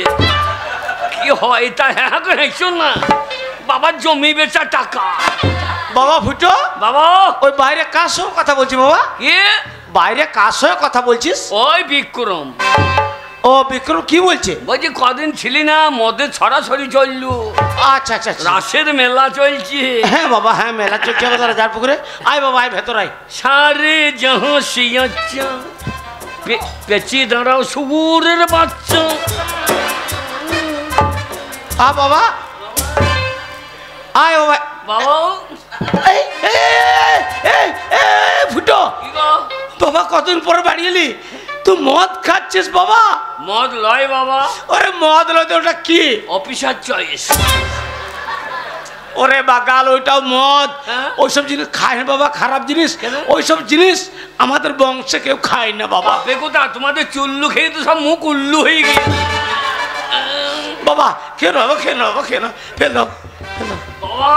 কি হয় তা? হ্যাঁ করে শোন না, বাবার জমি বেচা টাকা। বাবা ফুটো, বাবা ওই বাইরে কার সঙ্গে কথা বলছি বাবা? কি বাইরে কার সঙ্গে কথা বলছিস? ওই বিক্রম। ও বিক্রম কি বলছে? বলছি কদিন ছিলি না, মদে ছড়াছড়ি চললো। আচ্ছা আচ্ছা, রাসের মেলা চলছে। হ্যাঁ বাবা, হ্যাঁ মেলা চলছে আমাদের রাজার পুকুরে। আয় বাবা, আয় ভেতরাই। সারে যাহা সিয়াচ্ছা পেঁচি দাঁড়াও সুরের বাচ্চা। বাবা আয় বাবা। বাবা ফুটো, বাবা কতদিন পরে বাড়ি এলি? তুই মদ খাচ্ছিস বাবা? মদ লয় বাবা। ওরে মদ লয় তো ওটা কি? Officer choice. ওরে বাগাল, ওইটাও মদ। হ্যাঁ? ওইসব জিনিস খায় না বাবা, খারাপ জিনিস। ওইসব জিনিস আমাদের বংশে কেউ খায় না বাবা। বেকুতা, তোমাদের চুল্লু খেয়ে তো সব মুখ উল্লু হয়ে গিয়ে। বাবা খেয়ে নেবো, খেয়ে নেবো, খেয়ে নেবো, ফেল দাও, ফেল দাও। বাবা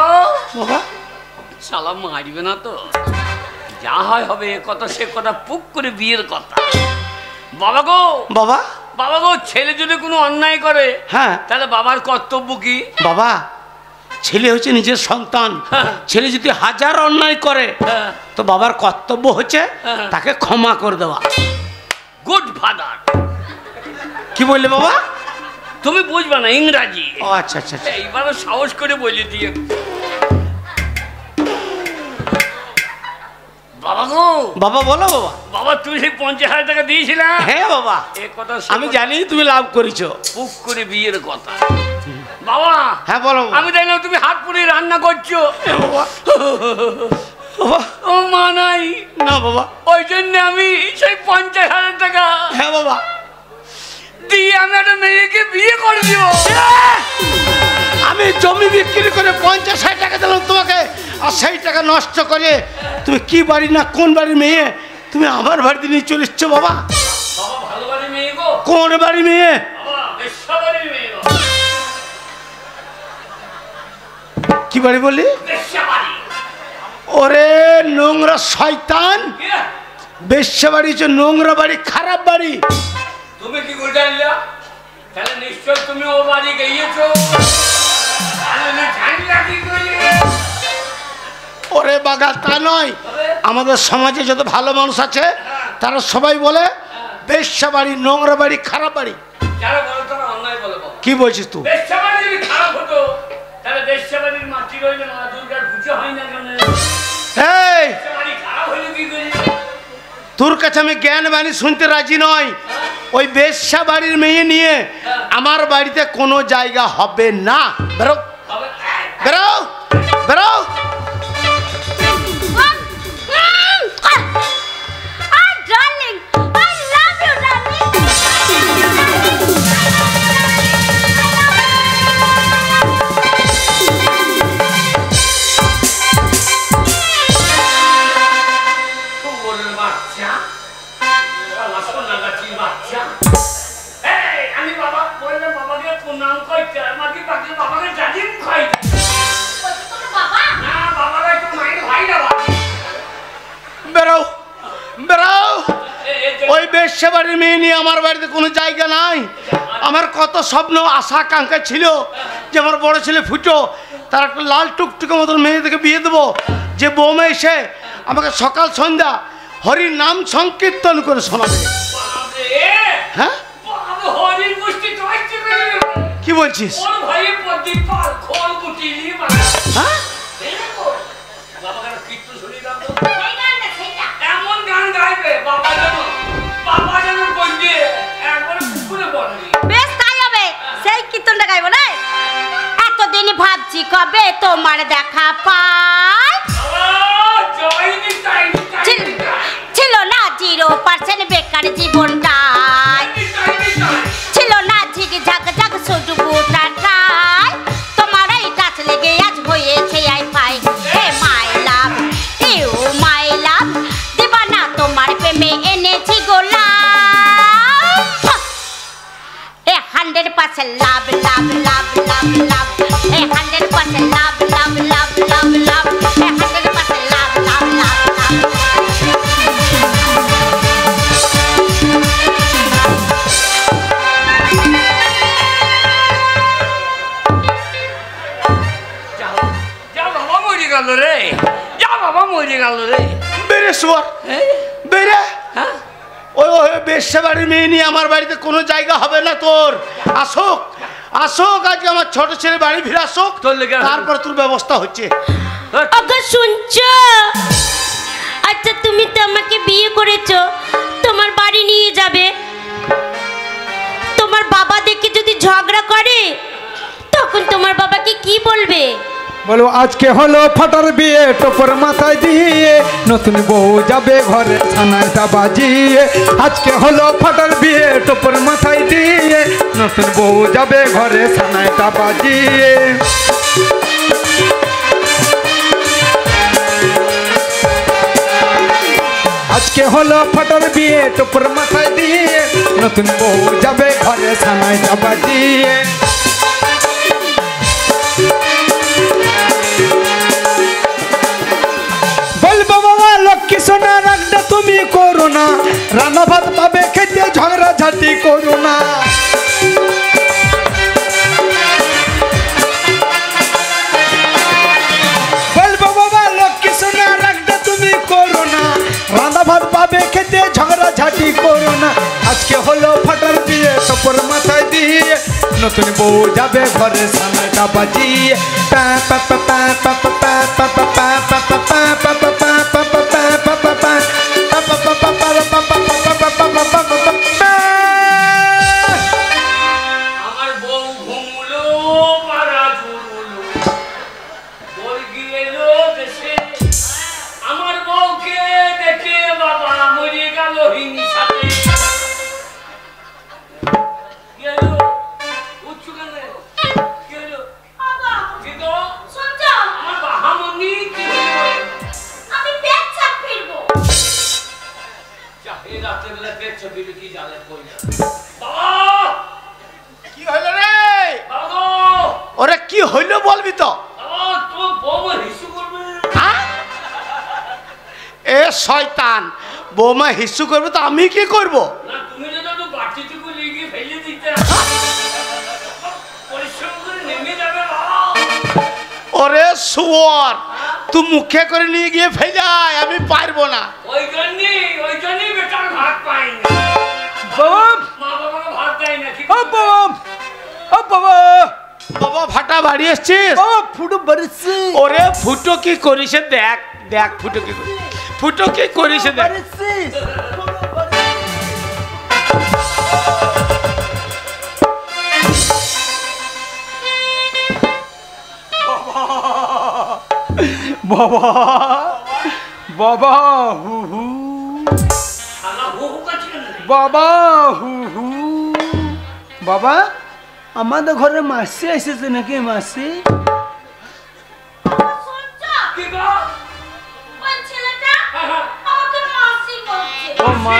বাবা শালা মারবে না তো? যা হয় হবে, এ কথা সে কথা, পুক করে বিয়ের কথা। বাবা গো, বাবা, বাবা গো, ছেলে যদি কোনো অন্যায় করে, হ্যাঁ তাহলে বাবার কর্তব্য কি? বাবা, ছেলে হচ্ছে নিজের সন্তান। ছেলে যদি 1000 অন্যায় করে, তো বাবার কর্তব্য হচ্ছে তাকে ক্ষমা করে দেওয়া। Good father. কি বললে বাবা? তুমি বুঝবা না ইংরাজি। ও আচ্ছা আচ্ছা, এইবার সাহস করে বলে দিয়ে। বাবা গো। বাবা বলো বাবা। বাবা তুমি সেই 50,000 টাকা দিয়েছিলা? হ্যাঁ বাবা, এ কথা আমি জানি তুমি লাভ করেছো। পুক করে বিয়ের কথা। বাবা হ্যাঁ বলো। আমি দেখলাম তুমি হাত পুড়ে রান্না করছো। বাবা, বাবা ও মা নাই না বাবা, ওই জন্য আমি সেই 50,000 টাকা হ্যাঁ বাবা দিয়ে আমি একটা মেয়েকে বিয়ে করে দিব। আমি জমি বিক্রি করে 50,000 টাকা দিলাম তোমাকে, আর সেই টাকা নষ্ট করে তুমি কি বাড়ি না কোন বাড়ির মেয়ে তুমি আমার বাড়িতে নিয়ে চলে এসছো বাবা? বাবা ভালো বাড়ির মেয়ে গো। কোন বাড়ি মেয়ে? বাবা বেশ্যা বাড়ির মেয়ে গো। কি বাড়ি বললি? বেশ্যা বাড়ি। ওরে নোংরা শয়তান, কি? বেশ্যা বাড়ি হচ্ছে নোংরা বাড়ি, খারাপ বাড়ি। তুমি কি করে জানলা? তাহলে নিশ্চয় তুমি ও বাড়ি গিয়েছো। তাহলে জানলা কি করে? ওরে বাগা, তা নয়। আমাদের সমাজে যত ভালো মানুষ আছে তারা সবাই বলে বেশ্যা বাড়ি, নোংরা বাড়ি, খারাপ বাড়ি। যারা বলো তারা অন্যায় বলে। কি বলছিস তুই? বেশ্যা বাড়ি যদি খারাপ হতো, তাহলে বেশ্যা বাড়ির মাটি রইলে মা দুর্গার পুজো হয় না কেন? এই বেশ্যা বাড়ি খারাপ হইলো কি করে? তোর কাছে আমি জ্ঞান বাণী শুনতে রাজি নই। ওই বেশ্যা বাড়ির মেয়ে নিয়ে আমার বাড়িতে কোনো জায়গা হবে না। বেরো, বেরো, বেরো। Darling, I love you, darling. বেশ্যা বাড়ির মেয়ে নিয়ে আমার বাড়িতে কোনো জায়গা নাই। আমার কত স্বপ্ন আশা আকাঙ্ক্ষা ছিল যে আমার বড় ছেলে ফুটো, তার একটা লাল টুকটুকে মতন মেয়ে থেকে বিয়ে দেবো, যে বৌমা এসে আমাকে সকাল সন্ধ্যা হরির নাম সংকীর্তন করে শোনাবে। হ্যাঁ কি বলছিস? হ্যাঁ বেশ তাই হবে, সেই কীর্তনটা গাইবো না। এতদিন ভাবছি কবে তোমার দেখা পাই, ছিল না 0% বেকার জীবনটাই, ছিল না ঝিক ঝাক ঝাক শুধু বুটাটাই, তোমার এই টাচ লেগে আজ হয়েছে আই ফাই। Hey my love, you my love, দিবানা তোমার প্রেমে এনেছি গোলাপ। 100% লাভ লাভ লাভ লাভ লাভ, 100% লাভ লাভ লাভ লাভ লাভ, 100% লাভ লাভ লাভ লাভ। রে যা বাবা মরে গেল রে। বেরে শুয়ার বেরে, ওই বেশ্যা বাড়ির মেয়ে নিয়ে আমার বাড়িতে কোনো জায়গা হবে না তোর। আসুক আসুক, আজকে আমার ছোট ছেলে বাড়ি ফিরে আসুক, তারপর তোর ব্যবস্থা হচ্ছে। ওগো শুনছো? আচ্ছা তুমি তো আমাকে বিয়ে করেছো, তোমার বাড়ি নিয়ে যাবে, তোমার বাবা দেখে যদি ঝগড়া করে তখন তোমার বাবাকে কি বলবে? বলো আজকে হলো ফাটার বিয়ে, টোপর মাথায় দিয়ে নতুন বউ যাবে ঘরে ছানাটা বাজিয়ে। আজকে হলো ফাটার বিয়ে, টোপর মাথায় দিয়ে নতুন বউ যাবে ঘরে ছানাটা বাজিয়ে। আজকে হলো ফাটার বিয়ে, টোপর মাথায় দিয়ে নতুন বউ যাবে ঘরে ছানাটা বাজিয়ে। লক্ষ্মী সোনা রাখটা তুমি করো না, রান্না ভাত পাবে খেতে ঝগড়া ঝাঁটি করো না। বলবো বাবা লক্ষ্মী সোনা রাখটা তুমি করো না, রান্না ভাত পাবে খেতে ঝগড়া ঝাঁটি করো না। আজকে হলো ফাটার বিয়ে, টোপর মাথায় দিয়ে নতুন বউ যাবে ঘরে সামনেটা বাজিয়ে। পা পা পা পা পা পা পা পা পা পা পা পা পা পা। আমার বউ ঘুমলো পাড়া ঝুরলো, বর্গি এলো দেশে, আমার বউকে দেখে বাবা মরে গেল হিংসাতে। কি হলো? উচ্চু কেন? কি হলো? কি গো? আমার বাহামনি কি হলো? আমি পেট চাপ ফিরবো। চাকরি রাতে বেলা পেট ছবিলে কি জানে কই না। বাবা কি হইল রে? বাবা ওরে কি হইল বলবি তো? বাবা তো বউমা হিসু করবে। এ শয়তান, বৌমা হিসু করবে তো আমি কি করব? না তুমি যদি একটু বাটিটুকু লিগি ফেলে দিতে, পরিশ্রম করে নেমে যাবে বাবা। ওরে শুয়োর, তুই মুখে করে নিয়ে গিয়ে ফেলে আয়, আমি পারবো না। ওই জন্যই বেটার ভাত পাই না। মা বাবাকে ভাত দেয় না। কি বাবা বাবা ফাটা বাড়ি এসছিস? ফুটো বাড়িছে। ওরে ফুটো কি করিস দেখ, দেখ ফুটো কি করিস, ফুটো কি করিস দেখ। বাবা বাবা হু হু, শালা হু হু করছে কেন? বাবা হু হু। বাবা আমাদের ঘরে মাসি এসেছে নাকি? মাসি শুনছো? কি গো? ওই ছেলেটা আমাকে মাসি বলছে। ও মা,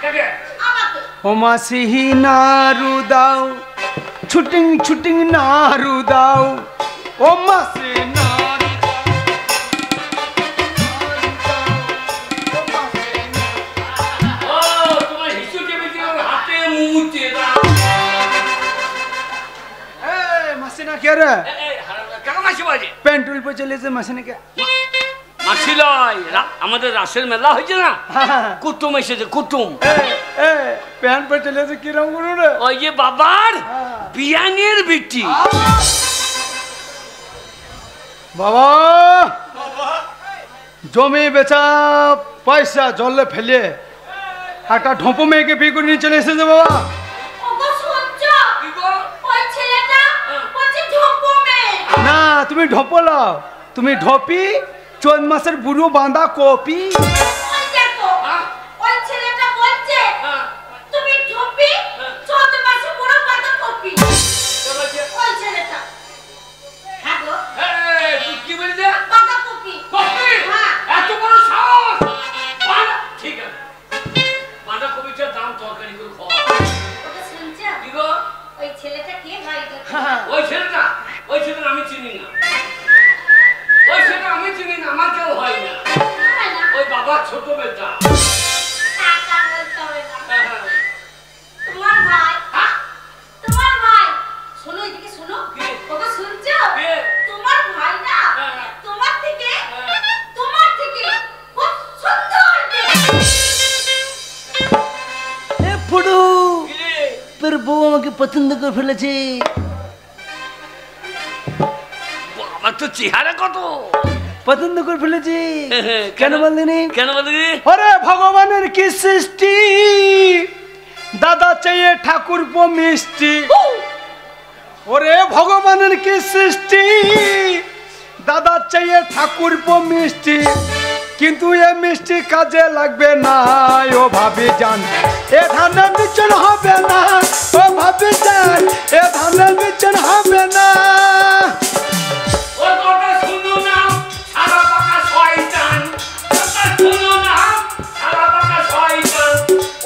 কাকে? আমাকে। ও মাসি নাড়ু দাও, ছুটিং ছুটিং নাড়ু দাও, ও মাসি নাড়ু ও তোমার হিসু কে রে কাকা মাসি বাজে পেন্টুল পে চলে এসে মাসিনে কে মাসি লয় আমাদের রাসের মেলা হয়েছে না, কুতুম এসেছে কুতুম। প্যান্ট পে চলে এসে কিরম করু রে ওই যে বাবার বিয়ানের বিটি। বাবা জমি বেচা পয়সা জলে ফেলে একটা ঢোপো মেয়েকে বিয়ে করে নিয়ে চলে এসেছে বাবা। ওগো সূর্য, ওই ছেলেটা বলছে ঢোপো মেয়ে। না তুমি ঢোপো লাও, তুমি ঢোপি 14 মাসের বুড়ো বাঁধা কপি। ওই দেখো, ওই ছেলেটা বলছে তুমি ঢোপি 14 মাসে বড় বাঁধা কপি। ওই ছেলেটা হ্যাঁ গো, তুই কি বললি? বাঁধা কপি। কপি? হ্যাঁ। এত বড় সাহস! ঠিক আছে, বাঁধা কপিটার দাম তরকারি করে খাওয়া। ওটা শুনছো? কি গো? ওই ছেলেটা কে ভাই গো? ওই ছেলেটা আমি চিনি না, ওই ছেলেটা আমি চিনি না, আমার কেউ হয় না। হয় না? ওই বাবার ছোট বেটা। টাকা বলতে হবে না। তোমার ভাই, তোমার ভাই। শোনো এদিকে শোনো। কি? ওগো শুনছো? কে? তোমার ভাই না হ্যাঁ। তোমার থেকে খুব সুন্দর দেখতে। এ ফুডু কি রে? তোর বউ আমাকে পছন্দ করে ফেলেছে। বাবার তো চেহারা কত পছন্দ করে ফেলেছে। কেন কেন বললি? কেন বললি? ওরে ভগবানের কি সৃষ্টি, দাদা চাইয়ে ঠাকুর পো মিষ্টি। ওরে ভগবানের কি সৃষ্টি, দাদা চাইয়ে ঠাকুর পো মিষ্টি, কিন্তু এ মিষ্টি কাজে লাগবে না। ও ভাবি জান এ ধানের বিচন হবে না, ও ভাবি জান এ ধানের বিচন হবে না। ওর কথা শুনো না, সারা পাকা শয়তান। কথা শুনো না, সারা পাকা শয়তান।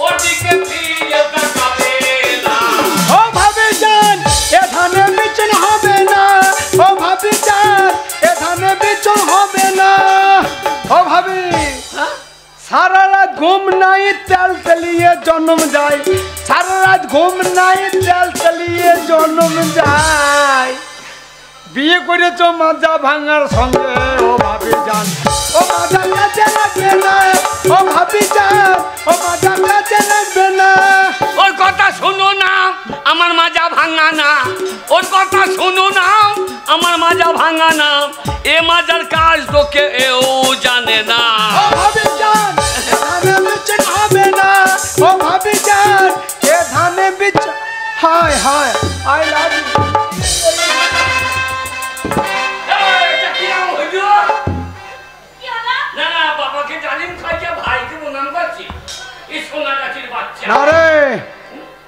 ওর দিকে ফিরে তাকাবে না। ও ভাবি জান এ ধানের বিচন হবে না, ও ভাবি জান এ ধানের বিচন হবে না। ও ভাবি সারা রাত ঘুম নাই তেল তেলিয়ে জন্ম যায়, সারা রাত ঘুম নাই তেল তেলিয়ে জন্ম যায়। বিয়ে করেছ মাজা ভাঙার সঙ্গে, ও ভাবি জান ও মাজা কাজে লাগবে না, ও ভাবি জান ও মাজা কাজে লাগবে না। ওর কথা শুনো না, আমার মাজা ভাঙা না। ওর কথা শুনো না, আমার মাজা ভাঙা না। এ মাজার কাজ তোকে এও জানে না। ও ভাবি জান এ ধানে বিচন হবে না, ও ভাবি জান এ ধানে বিচন। হায় হায় আই লাভ ইউ। এটা কি নাম হইল? কি হলো? না না, বাবাকে জালিম খাইছে, ভাইকে প্রণাম করছি। এই সোনা গাছের বাচ্চা। না রে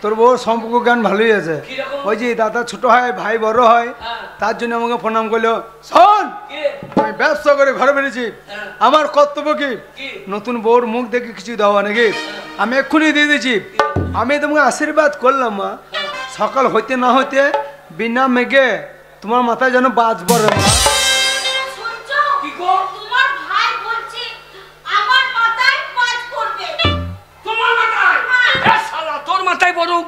তোর বউ সম্পর্ক জ্ঞান ভালোই আছে। কিরকম? ওই যে দাদা ছোট হয় ভাই বড় হয়, হ্যাঁ। তার জন্য আমাকে প্রণাম করলো। শোন কে? আমি ব্যবসা করে ঘরে বেরিয়েছি, হ্যাঁ। আমার কর্তব্য কি কি? নতুন বউর মুখ দেখে কিছু দেওয়া নাকি? আমি এক্ষুনি দিয়ে দিচ্ছি। আমি তোমাকে আশীর্বাদ করলাম মা, সকাল হইতে না হইতে বিনা মেঘে তোমার মাথায় যেন বাজ পড়ে মা। শুনছো? কি গো? তোমার ভাই বলছে আমার মাথায় বাজ পড়বে। তোমার মাথায়? এ শালা, তোর মাথায় পড়ুক,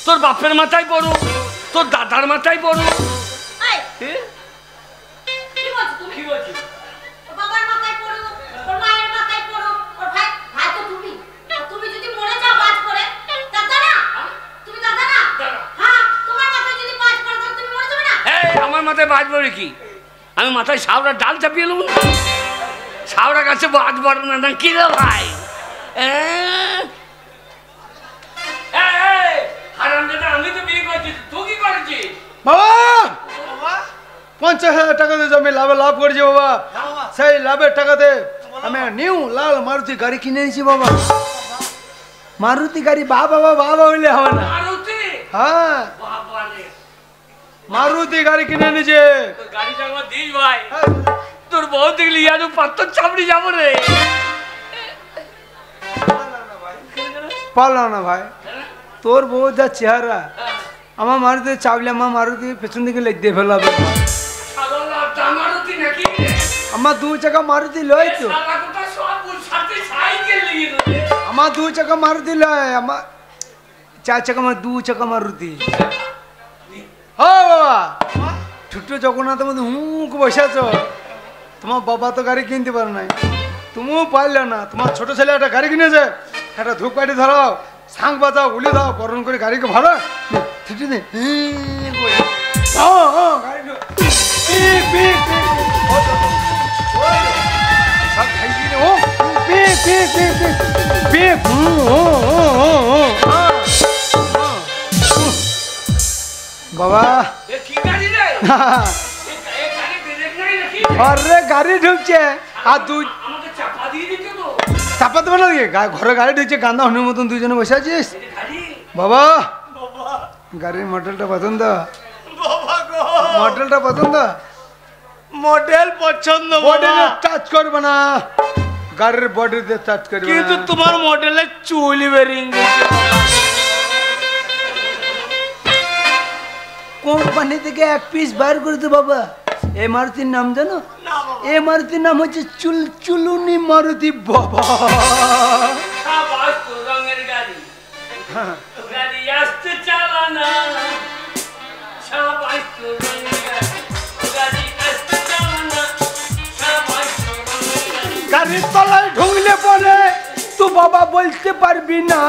তোর বাপের মাথায় পড়ুক, তোর দাদার মাথায় পড়ুক। এই, এ? কি বলছো তুমি? কি বলছিস? ওর বাবার মাথায় পড়ো, ওর মায়ের মাথায় পড়ো, ওর ভাই ভাই তো তুমি। আর তুমি যদি মরে যাও বাজ পড়ে, দাদা না? তুমি দাদা না? দাদা। হ্যাঁ, তোমার মাথায় যদি বাজ পড়ে তাহলে তুমি মরে যাবে না? এই, আমার মাথায় বাজ পড়ে কি? আমি মাথায় শাওড়া ডাল চাপিয়ে নেব না? শাওড়া গাছে বাজ পড়ে না কি রে ভাই? হারামজাদা, আমি তো বিয়ে করছি, তুই কি করেছিস? বাবা 50,000 টাকা দিয়ে জমি লাভ করেছি বাবা। সেই লাভের টাকাতে আমি নিউ লাল মারুতি গাড়ি কিনে নিয়েছি বাবা। মারুতি গাড়ি বাবা হইলে হবে না। মারুতি? হ্যাঁ বাবা রে, মারুতি গাড়ি কিনে নিয়েছে। তোর গাড়িটা আমার দিস ভাই। তোর বউ দেখলি আজ পাত্তর চাপড়ি যাবো রে। পারলাম না ভাই, তোর বউ যা চেহারা, আমার মারুতি চাপলে আমার মারুতি পেছন দিকে লেগ দিয়ে ফেলাবে। শালা, মারুতি নাকি? আমার 2 চাকা মারুতি লয় তো, শালা কোথা সব ওর সাথে সাইকেল নিয়ে নেবে। আমার 2 চাকা মারুতি লয়, আমার 4 চাকা 2 চাকা মারুতি। ও বাবা ছোট্ট জগন্নাথের মধ্যে হুঁক বসে আছো। তোমার বাবা তো গাড়ি কিনতে পারে নাই, তুমিও পারলে না। তোমার ছোট ছেলে একটা গাড়ি কিনেছে, একটা ধূপকাঠি ধরাও, শাঁখ বাজাও, গুলি দাও, বরণ করে গাড়িকে ভাড়া ছুটি দে। বাবা আরে গাড়ি ঢুকছে আর দুই চাপা দেবে না, ঘরে গাড়ি ঢুকছে, গান্দা হনের মতন দুইজনে বসে আছিস। বাবা গাড়ির মডেলটা পছন্দ? মডেলটা পছন্দ? মডেল পছন্দ বডিতে টাচ করবে না, গাড়ির বডিতে টাচ করবে। কিন্তু তোমার মডেলের চুল বেরিয়ে গেছে। কোম্পানি থেকে এক পিস বাইর করে দে বাবা। এই মারুতির নাম জানো? এই মারুতির নাম হচ্ছে চুলুনি মারুতি। বাবা গাড়ির তলায় ঢুকলে পরে তুই বাবা বলতে পারবি না।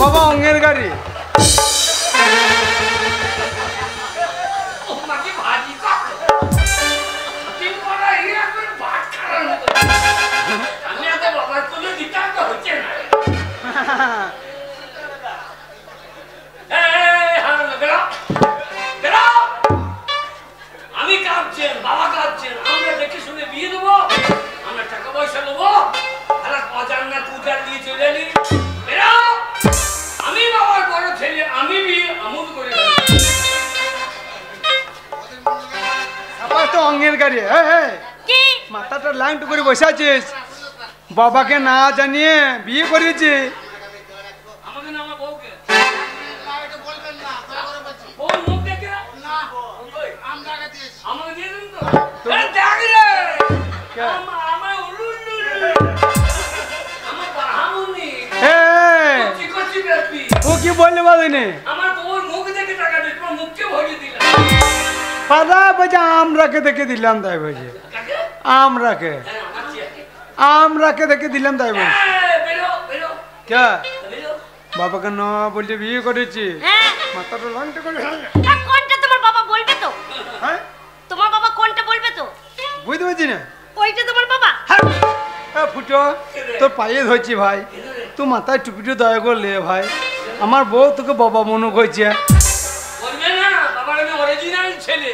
বাবা অঙ্গের গাড়ি। আমি কাঁদছেন, বাবা কাঁদছেন, আমরা দেখে শুনে বিয়ে দেবো, আমরা টাকা পয়সা নেবো, অজান না পূজার দিয়ে চলে এলি। আমি বাবার বড় ছেলে, আমি বিয়ে আমুদ করে তো অঙ্গের গাড়ি। মাথাটা লাইন করে বসে আছিস, বাবাকে না জানিয়ে বিয়ে করেছি। আমাকে না আমার বউকে আমাকে দিয়ে দিন তো। দেখ রে আমার উলুল্লু আমার বাহামুনি ও কি বললে বলিনি? আমার বউর মুখ দেখে টাকা দিই, তোমার মুখকে ভরিয়ে দিলাম। পাদা বলছে আমরাকে দেখে দিলাম তাই বলছে। আমরাকে আমরাকে দেখে দিলাম তাই বলছে। কে বাবাকে না বলছে বিয়ে করেছি। মাথাটা লাংটা করে কোনটা তোমার বাবা বলবে তো? হ্যাঁ তোমার বাবা কোনটা বলবে তো? বুঝতে পারছি না। ওইটা তোমার বাবা? ফুটো তোর পায়ে ধরছি ভাই, তুই মাথায় টুপিটা দয়া করলে ভাই। আমার বউ তোকে বাবা মনে করছে। বলবে না বাবার আমি অরিজিনাল ছেলে।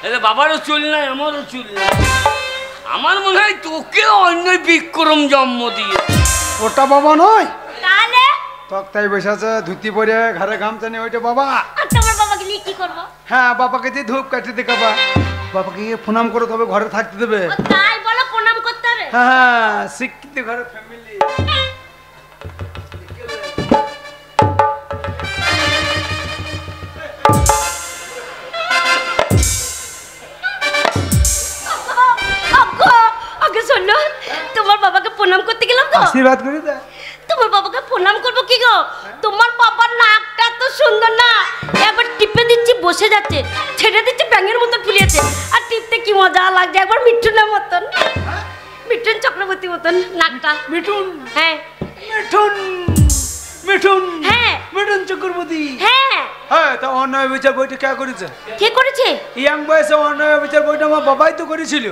এলে বাবারও চুল নাই, আমারও চুল নাই। আমার মনে হয় তোকে অন্য বিক্রম জন্ম দিয়ে। ওটা বাবা নয় তাহলে তক্তায় বসে আছে ধুতি পরে ঘরে গামছা নিয়ে, ওইটা বাবা। আর তোমার বাবাকে নিয়ে কি করবো? হ্যাঁ বাবাকে দিয়ে ধূপ কাটি দেখাবা, বাবাকে গিয়ে প্রণাম করে তবে ঘরে থাকতে দেবে। তাই বলো প্রণাম করতে হবে? হ্যাঁ শিক্ষিত ঘরের ফ্যামিলি। আগে শোনো, তোমার বাবাকে প্রণাম করতে গেলাম তো, আশীর্বাদ করে দে। তোমার বাবাকে প্রণাম করবো কি গো? তোমার বাবার নাকটা তো সুন্দর না, একবার টিপে দিচ্ছি বসে যাচ্ছে, ছেড়ে দিচ্ছি ব্যাঙের মতন ফুলিয়েছে, আর টিপতে কি মজা লাগছে, একবার মিঠুনের মতন, মিঠুন চক্রবর্তী মতন নাকটা। মিঠুন? হ্যাঁ মিঠুন মিঠুন হ্যাঁ মিঠুন চক্রবর্তী। হ্যাঁ হ্যাঁ তা অন্যায় বিচার বইটা কে করেছে? কে করেছে? ইয়াং বয়সে অন্যায় বিচার বইটা আমার বাবাই তো করেছিল।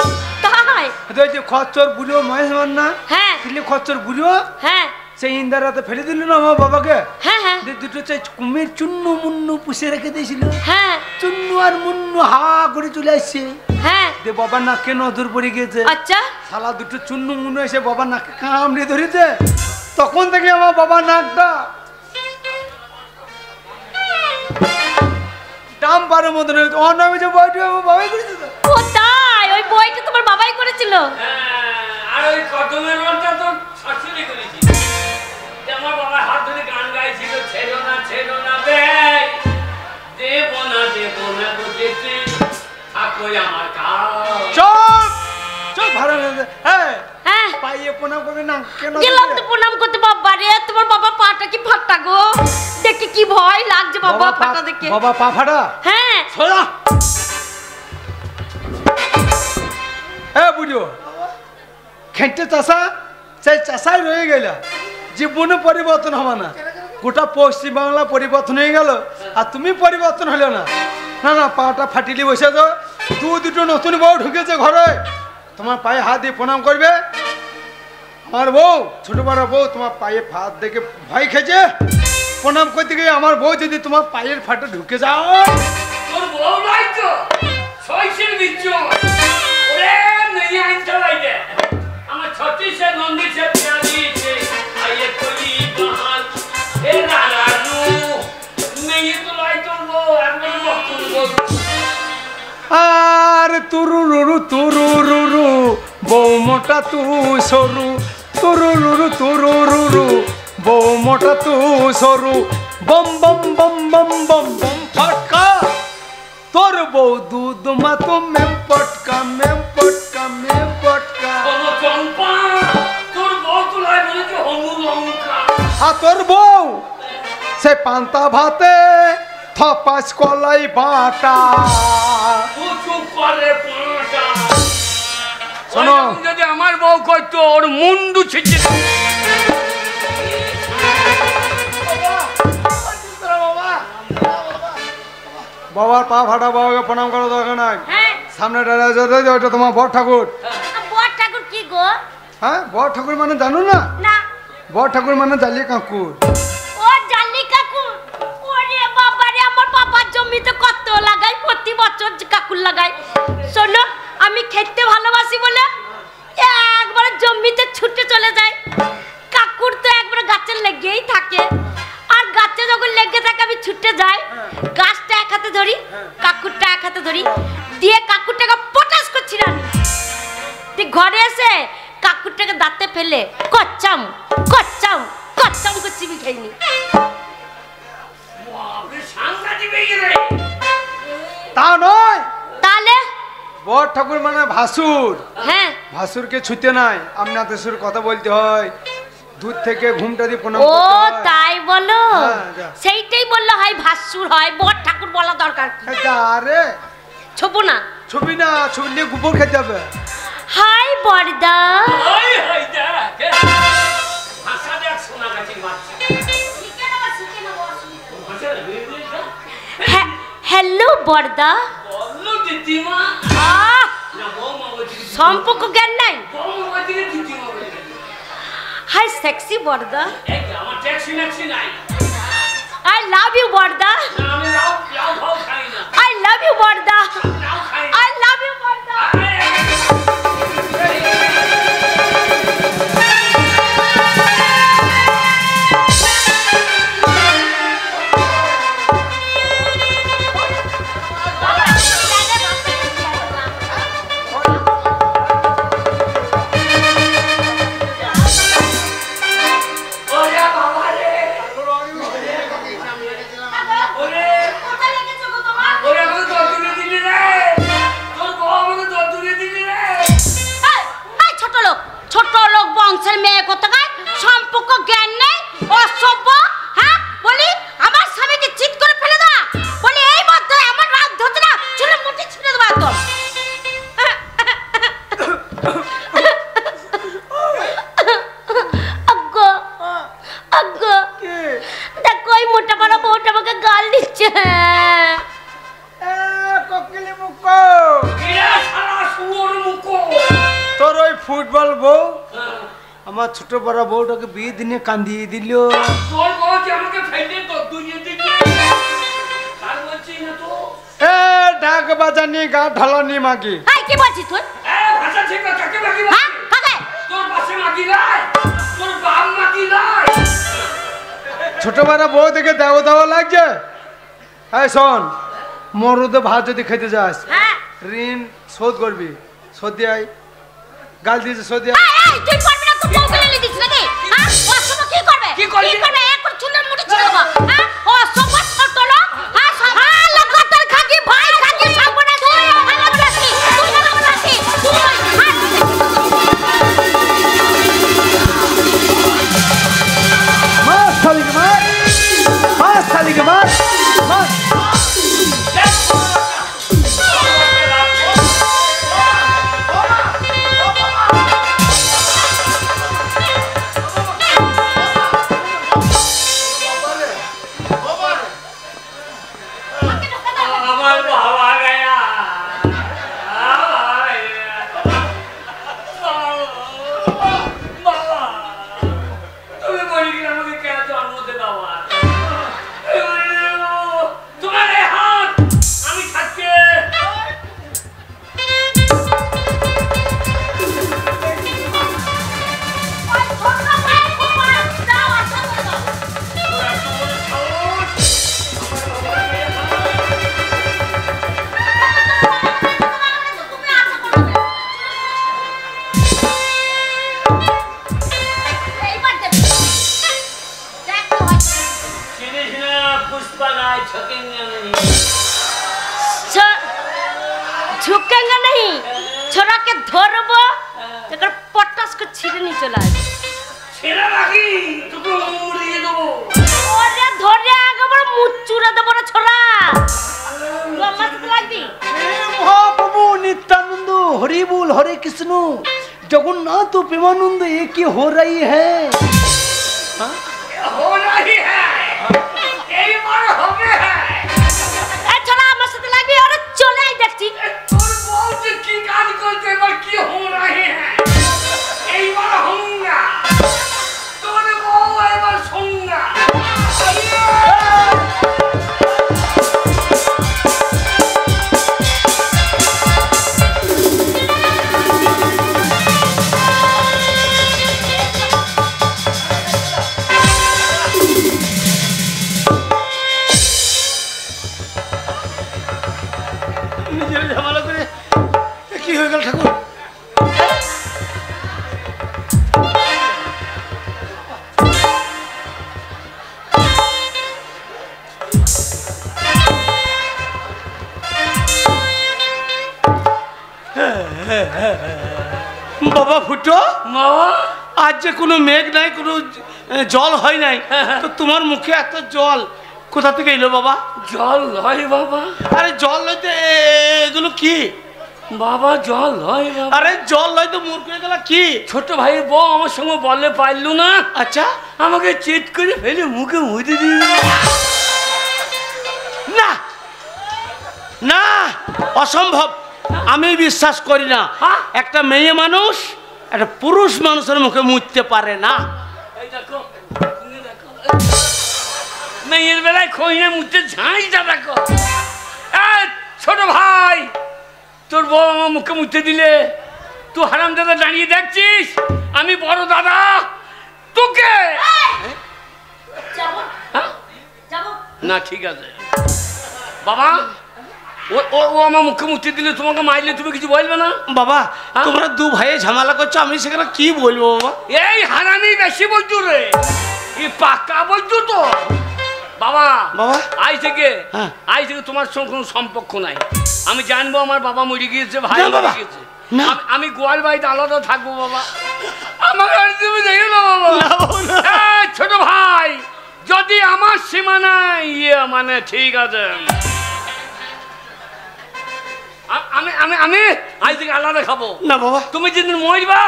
তাই হয়? ওই যে খচ্চর বুড়ো মহেশ মান্না, হ্যাঁ দিল্লি খচ্চর বুড়ো, হ্যাঁ সেই ইন্দারাতে ফেলে দিল না আমার বাবাকে। হ্যাঁ হ্যাঁ দুটো চাই কুমির চুন্নু মুন্নু পুষে রেখে দিয়েছিল। হ্যাঁ চুন্নু আর মুন্নু হা করে চলে আসছে। হ্যাঁ দে বাবার নাকে নজর পড়ে গেছে। আচ্ছা শালা দুটো চুন্নু মুন্নু এসে বাবার নাকে কামড়ে ধরেছে। তখন থেকে আমার বাবার নাকটা ডাম্পারের মতন হয়েছে। ওর নামে যে বইটা আমার বাবাই করেছে তো। ও তাই, ওই বইটা তোমার বাবাই করেছিল? আর ওই কদমের রোলটা তো শাশুড়ি করেছি। আমার বাবার হাত ধরে গান গাইছিল, ছেড়ো না বেই, দেব না বুঝেছি থাকো আমার কাজ। চুপ চুপ ভালো হয়েছে। হ্যাঁ হ্যাঁ পাইয়ে প্রণাম করবে না কেন? গেলাম তো প্রণাম করতে। বাবা রে, তোমার বাবা পাটা কি ফাটা গো, দেখে কি ভয় লাগছে বাবা ফাটা দেখে। বাবা পা ফাটা? হ্যাঁ সোজা। হ্যাঁ বুঝো, খেটে চাষা সেই চাষাই রয়ে গেল, জীবনে পরিবর্তন হবে না। গোটা পশ্চিমবাংলা পরিবর্তন হয়ে গেল আর তুমি পরিবর্তন হলো না। না না, পাটা ফাটিলি বসে যাও। দুটো নতুন বউ ঢুকেছে ঘরে, তোমার পায়ে হাত দিয়ে প্রণাম করবে। আমার বউ, ছোট বড় বউ, তোমার পায়ে ফাট দেখে ভয় খেয়েছে। প্রণাম করতে গিয়ে আমার বউ যদি তোমার পায়ের ফাটে ঢুকে যাও। তোর বউ নাই তো ছয়শের বিচ্ছু ওরে নেই আইন চালাই দে। আমার ছত্রিশে নন্দিছে পিয়ারিছে আইয়ে কলি বাহার এ নারানু নেই তো লাই তোর বউ একবার বক্তব্য বল। আর তুরুরুরু বউ মোটা তু সরু, তুরুরুরু বউ মোটা তু সরু, বম বম বম বম বম বম ফটকা। তোর বউ দুধ মাতো মেম পটকা মেম পটকা মেম পটকা। কোনো চম্পা তোর বউ তো লাই বলেছে হনু লঙ্কা। আর তোর বউ সে পান্তা ভাতে থপাস কলাই বাটা। উঁচু করে পাঁটা। শোনো, যদি আমার বউ কইতো ওর মুন্ডু ছিঁচে বাবার পা ফাটা, বাবাকে প্রণাম করার দরকার নাই। হ্যাঁ সামনে ওটা তোমার বর ঠাকুর। বড় ঠাকুর কি গো? হ্যাঁ, বর ঠাকুর মানে জানো না? না। বর ঠাকুর মানে জালি কাকুর। ও জালি কাকু, ওরে বাবা রে, আমার বাবার জমিতে কত লাগাই, প্রতি বছর কাকুর লাগাই। শোনো, আমি খেতে ভালোবাসি বলে একবার জমিতে ছুটে চলে যায়। কাকুর তো একবার গাছে লেগেই থাকে, আর গাছে যখন লেগে থাকে আমি ছুটে যাই, গাছটা এক হাতে ধরি, কাকুরটা এক হাতে ধরি, দিয়ে কাকুরটাকে পটাশ করছি না। ঘরে এসে কাকুরটাকে দাঁতে ফেলে কচ্চাম কচ্চাম কচ্চাম করছি, খাইনি। তা নয়, তাহলে বর ঠাকুর মানে ভাসুর। হ্যাঁ, ভাসুরকে ছুতে নাই, আপনাদের সুর কথা বলতে হয়, দুধ থেকে ঘুমটা দিয়ে প্রণাম ও করতে হয়। তাই বলো? হ্যাঁ, যা। সেইটাই বললো হয় ভাসুর হয়, বর ঠাকুর বলা দরকার কি? আরে ছবো না, ছবি না, ছবি নিয়ে গোবর খেতে হবে। হাই বর্দা। হ্যালো বর্দা। সম্পর্ক জ্ঞান নাই। Hi sexy Borda. I love you Borda. I love you Borda. I love you Borda. Football বউ আমার ছোট বড় বউটাকে বিয়ে দিনে কান্দিয়ে দিল। তোর বউ যে আমাকে ফেলে তো দুনিয়া দিকে আর বলছিস না তো এ ঢাক বাজানি গা ঢালানি মাগি। এই কি বলছিস তুই? এ ভাষা ঠিক না কাকে মাগি হ্যাঁ কাকে? তোর পাশে মাগি নাই তোর বাপ মাগি নাই ছোট বড় বউ দেখে দেওয়া দেওয়া লাগছে। এই শোন, মরুদে ভাত যদি খেতে যাস হ্যাঁ ঋণ শোধ করবি, শোধ দিয়ে আয়। গাল দিয়েছে শোধ দিয়ে আয়। এই তুই পারবি না, তুই বউকে নিয়ে দিছিস নাকি? হ্যাঁ ও সব কি করবে? কি করবি? কি করবে? এক করে চুলের মুঠি ছিঁড়ে দেবো। হ্যাঁ ও সব ছোট লোক। হ্যাঁ হ্যাঁ লকটার খাকি ভাই খাকি সামনে তুই আমার রাখি তুই আমার রাখি তুই মার শালিকে মার, মার শালিকে মার, মার। আমার বাবা গয়া বাবা তুমি বলি কি আমাকে কেন জন্ম দে বাবা তোমার এই হাত আমি থাকতে पुष्पा राय झुकेंगे नहीं झुकेंगे नहीं छोरा के धरबो एकर पटास के छिड़े नहीं चला ছেড়ে রাখি তোকে মুড়িয়ে দেবো ओरे धरे आगे बड़ मुचुरा दे बड़ छोरा गम्मा से लागबी মহাপ্রভু নিত্যানন্দ হরি बोल हरे कृष्ण जगन्नाथ प्रेमानंद एक ही हो रही है। हो रही है এই বার হবে ए छोरा আমার সাথে লাগবি ওরে চলে আই দেখছি তোর বউ যে কি কাজ করতে এবার কি हो रही है এই বার হোঙ্গা তোর বউ এবার সঙ্গা নিজের ঝামেলা করে কি হয়ে গেল ঠাকুর? বাবা ফুটো, বাবা আজ যে কোনো মেঘ নাই, কোনো জল হয় নাই, তো তোমার মুখে এত জল কোথা থেকে এলো বাবা? জল হয় বাবা আরে জল নয়তো এগুলো কি? বাবা জল হয় বাবা আরে জল নয়তো মূর্খ হয়ে গেল কি? ছোট ভাই বউ আমার সঙ্গে বললে পারলু না আচ্ছা আমাকে চিট করে ফেলে মুখে মুড়ে দিল না না, অসম্ভব, আমি বিশ্বাস করি না। হ্যাঁ? একটা মেয়ে মানুষ একটা পুরুষ মানুষের মুখে মুছতে পারে না। এই দেখো তুমি দেখো মেয়ের বেলায় খইনে মুখে ঝাঁইটা দেখো এই ছোট ভাই তোর বউ আমার মুখে মুছতে দিলে তুই হারাম দাদা দাঁড়িয়ে দেখছিস আমি বড় দাদা তোকে যাব হ্যাঁ? যাব না ঠিক আছে বাবা ও ও ও আমার মুখে মুছতে দিলে তোমাকে মারলে তুমি কিছু বলবে না বাবা হ্যাঁ? তোমরা দু ভাইয়ে ঝামেলা করছো, আমি সেখানে কি বলবো বাবা? এই হারামি বেশি বলতো রে এই পাক্কা বলতো তো বাবা বাবা? আজ থেকে তোমার সঙ্গে কোনো সম্পর্ক নাই। আমি জানবো আমার বাবা মরে গিয়েছে, ভাই না বাবা, মরে গিয়েছে, না। আমি গোয়াল বাড়িতে আলাদা থাকবো বাবা। আমাকে আর তুমি দেখে না বাবা। এই ছোট ভাই যদি আমার সীমানা ইয়ে মানে ঠিক আছে আমি আমি আমি আজ থেকে আলাদা খাবো না বাবা, তুমি যেদিন মরবা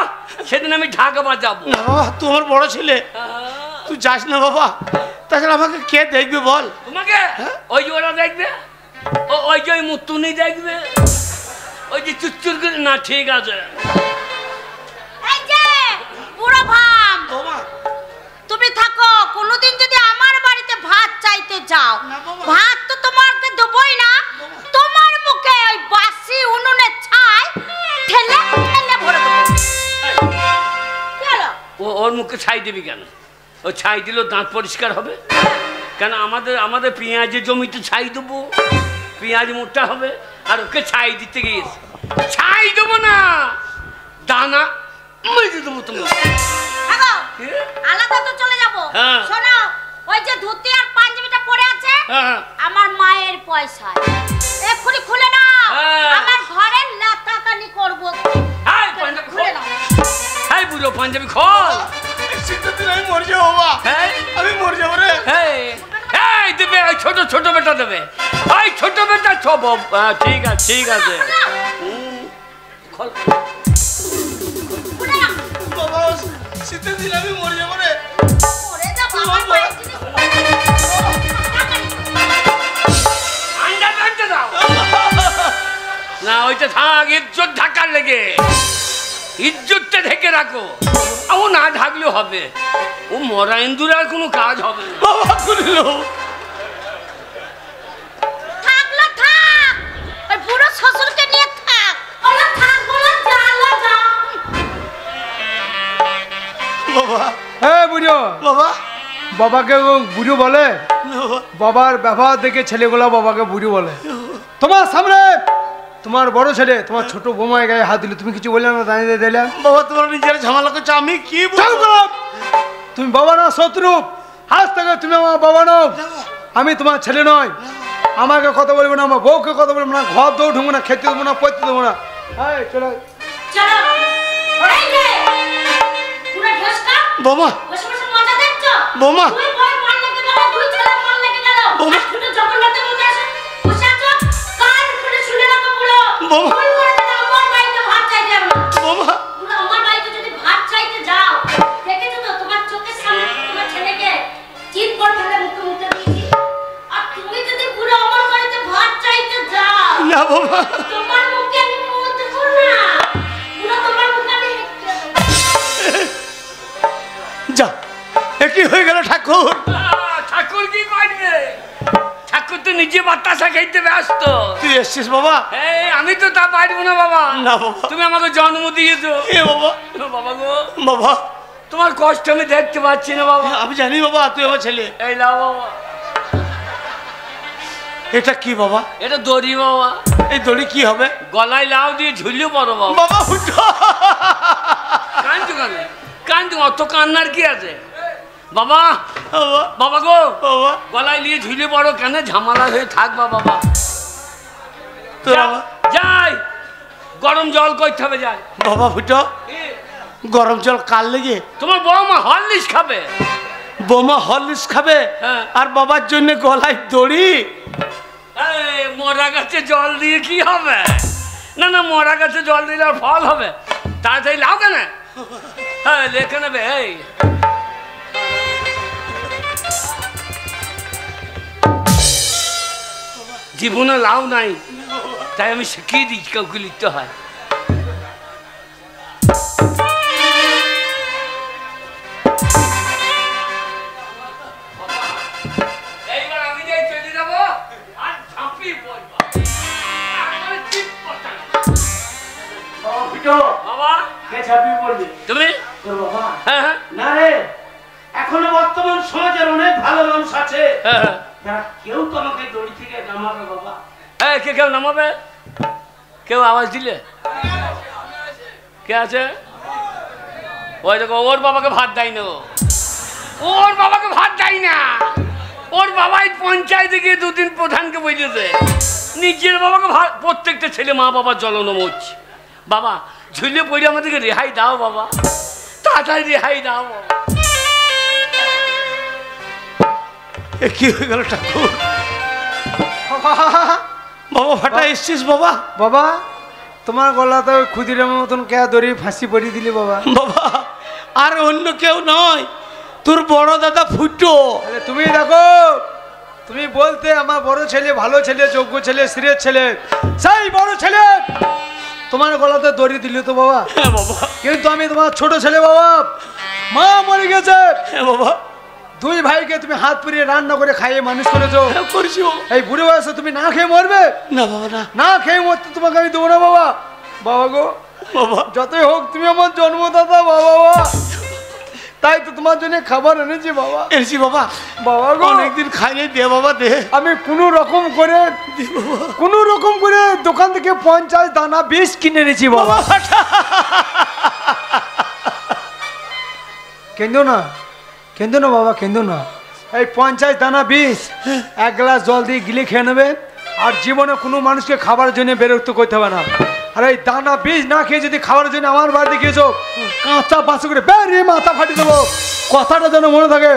সেদিন আমি ঢাকা বাজাবো। না বাবা, তোমার বড় ছেলে, তুই যাস না বাবা। তাছাড়া আমাকে কে দেখবে বল? তোমাকে ওই যে ওরা দেখবে, ওই যে ওই মুতুনি দেখবে, ওই যে চুচ্চুর করে না ঠিক আছে ওকে ছাই দিবি কেন? ও ছাই দিলেও দাঁত পরিষ্কার হবে কেন? আমাদের পেঁয়াজের জমিতে ছাই দেবো, পেঁয়াজ মোটা হবে, আর ওকে ছাই দিতে গিয়েছে। ছাই দেবো না, দানা মেরে দেবো তোমার। আলাদা তো চলে যাবো। হ্যাঁ। শোনো, ওই যে ধুতি আর পাঞ্জাবিটা পরে আছে, হ্যাঁ। আমার মায়ের পয়সা, এক্ষুনি খুলে না। হ্যাঁ। আমার ঘরের লাতাকানি করবো। হাই পাঞ্জাবি খুলে খোল, নাও। হাই বুড়ো পাঞ্জাবি খোল। শীতের দিন আমি মরে যাবো বাবা, হ্যাঁ আমি মরে যাবো রে। এই দেবে, ওই ছোট ছোট বেটা দেবে, ওই ছোট বেটা ঠিক আছে ঠিক আছে। খোল। খুলে নাও। বাবা শীতের দিন আমি মরে যাবো রে। মরে যা, বাবার মায়ের জিনিস। আন্ডা টানতে দাও না, ওইটা থাক, ইজ্জত ঢাকার লেগে, ইজ্জতটা ঢেকে রাখো। ও না ঢাকলেও হবে, ও মরা ইন্দুর আর কোনো কাজ হবে না। বাবা খুলিল। থাকলো থাক, ওই বুড়ো শ্বশুরকে নিয়ে থাক। ওরা থাক বলে জানলা যা। বাবা হ্যাঁ বুড়ো, বাবা বাবাকে ও বুড়ো বলে? না বাবা, বাবার ব্যবহার দেখে ছেলেগুলো বাবাকে বুড়ো বলে। তোমার সামনে তোমার বড় ছেলে তোমার ছোট বোমায় গায়ে হাত দিল, তুমি কিছু বললে না? দাঁড়িয়ে দিলে বাবা তোমার নিজের ঝামেলা করছো, আমি কি বলবো? তুমি বাবা না শত্রু, আজ থেকে তুমি আমার বাবা নও, আমি তোমার ছেলে নয়। আমাকে কথা বলবো না, আমার বউকে কথা বলবো না, ঘর দৌড় ঢুকবো না, খেতে দেবো না, পড়তে দেবো না। হ্যাঁ চলো চলো। এই যে পুরো ঢেসটা বোমা বসে বসে মজা দেখছো? বোমা দুই বই মান লেগে গেল, দুই ছেলে মান লেগে গেল। বোমা। আর দুটো জগন্নাথের মধ্যে আসে বসে আছো, কান খুলে শুনে রাখো পুরো। বোমা। ভুল করে দিলে আমার বাড়িতে ভাত চাইতে যাবে না। বোমা পুরো আমার বাড়িতে যদি ভাত চাইতে যাও, দেখেছো তো তোমার চোখের সামনে তোমার ছেলেকে চিৎ করে ফেলে মুখে মুখে দিয়েছি। আর তুমি যদি পুরো আমার বাড়িতে ভাত চাইতে যাও, না বাবা, তোমার মুখে আমি মুখ দেবো না, পুরো তোমার মুখে আমি হেঁটে দেবো। যা কি হয়ে গেল ঠাকুর? ঠাকুর কি করবে? ঠাকুর তো নিজে বাতাসা খাইতে ব্যস্ত। তুই এসছিস বাবা? এই আমি তো তা পারবো না বাবা। না বাবা। তুমি আমাকে জন্ম দিয়েছো। এ বাবা, বাবা গো, বাবা তোমার কষ্ট আমি দেখতে পাচ্ছি না বাবা। আমি জানি বাবা তুই আমার ছেলে। এই লাও বাবা। এটা কি বাবা? এটা দড়ি বাবা। এই দড়ি কি হবে? গলায় লাউ দিয়ে ঝুলিয়ে পড়ো বাবা। বাবা উঠো। কান্দু কেন? কান্দু, অত কান্নার কি আছে বাবা? বাবা বাবা গো, বাবা গলায় নিয়ে ঝুলিয়ে পড়ো কেন? ঝামেলা হয়ে থাকবা বাবা। তো বাবা যাই, গরম জল করতে হবে, যাই। বাবা ফুটো, গরম জল কার লেগে? তোমার বৌমা হরলিক্স খাবে। বোমা হরলিক্স খাবে? হ্যাঁ। আর বাবার জন্য গলায় দড়ি? এই মরা গাছে জল দিয়ে কি হবে? না না, মরা গাছে জল দিলে আর ফল হবে। তাড়াতাড়ি লাও কেন? হ্যাঁ লেখে নেবে। এই জীবনে লাউ নাই, তাই আমি শিখিয়ে দিচ্ছি কাউকে লিখতে হয়। এইবার আমি যাই চলে যাবো আর ঝাঁপিয়ে পড়বো। তারপরে চিৎ করতে হবে। বাবা ফুটো, বাবা কে ঝাঁপিয়ে পড়বি? তুমি? তোর বাবা? হ্যাঁ হ্যাঁ না রে, এখনো বর্তমান সমাজের অনেক ভালো মানুষ আছে, হ্যাঁ হ্যাঁ। যারা কেউ তো আমাকে দড়ি থেকে নামাবে বাবা। এই কে কেউ নামাবে? কেউ আওয়াজ দিলে? কে আছে? ওই দেখো, ওর বাবাকে ভাত দেয় না, ওর বাবাকে ভাত দেয় না। ওর বাবাই পঞ্চায়েতে গিয়ে দুদিন প্রধানকে বলেছে নিজের বাবাকে ভাত। প্রত্যেকটা ছেলে মা বাবার জ্বলনো মরছে। বাবা ঝুলিয়ে পড়ে আমাদেরকে রেহাই দাও বাবা, তাড়াতাড়ি রেহাই দাও বাবা। এ কি হয়ে গেল ঠাকুর? বাবা ফাটা এসছিস বাবা? বাবা তোমার গলাতে ওই ক্ষুদিরাম মতন কে দড়ি ফাঁসি পড়িয়ে দিলি বাবা? বাবা আর অন্য কেউ নয়, তোর বড় দাদা ফুটো। তাহলে তুমি দেখো, তুমি বলতে আমার বড় ছেলে, ভালো ছেলে, যোগ্য ছেলে, শ্রেয়ের ছেলে, সেই বড় ছেলে তোমার গলাতে দড়ি দিল তো বাবা। হ্যাঁ বাবা। কিন্তু আমি তোমার ছোট ছেলে বাবা, মা মরে গেছে, হ্যাঁ বাবা। দুই ভাইকে তুমি হাত পুড়িয়ে রান্না করে খাইয়ে মানুষ করেছো। হ্যাঁ করেছি বাবা। এই বুড়ো বয়সে তুমি না খেয়ে মরবে? না বাবা না। না খেয়ে মরতে তোমাকে আমি দেবো না বাবা। বাবা গো, বাবা যতই হোক তুমি আমার জন্মদাতা বাবা। বাবা তাই তো তোমার জন্য খাবার এনেছি বাবা। এনেছি বাবা। বাবা গো, অনেকদিন খাইনি, দে বাবা দে। আমি কোনো রকম করে দোকান থেকে 50 দানা বিষ কিনে এনেছি বাবা। কেঁদো না বাবা, কেঁদো না। এই 50 দানা বিষ 1 গ্লাস জল দিয়ে গিলে খেয়ে নেবে, আর জীবনে কোনো মানুষকে খাবার জন্য বিরক্ত করতে হবে না। আর এই দানা বীজ না খেয়ে যদি খাওয়ার জন্য আমার বাড়িতে গিয়েছো, কাঁচা বাসে করে বেরিয়ে মাথা ফাটিয়ে দেবো, কথাটা যেন মনে থাকে।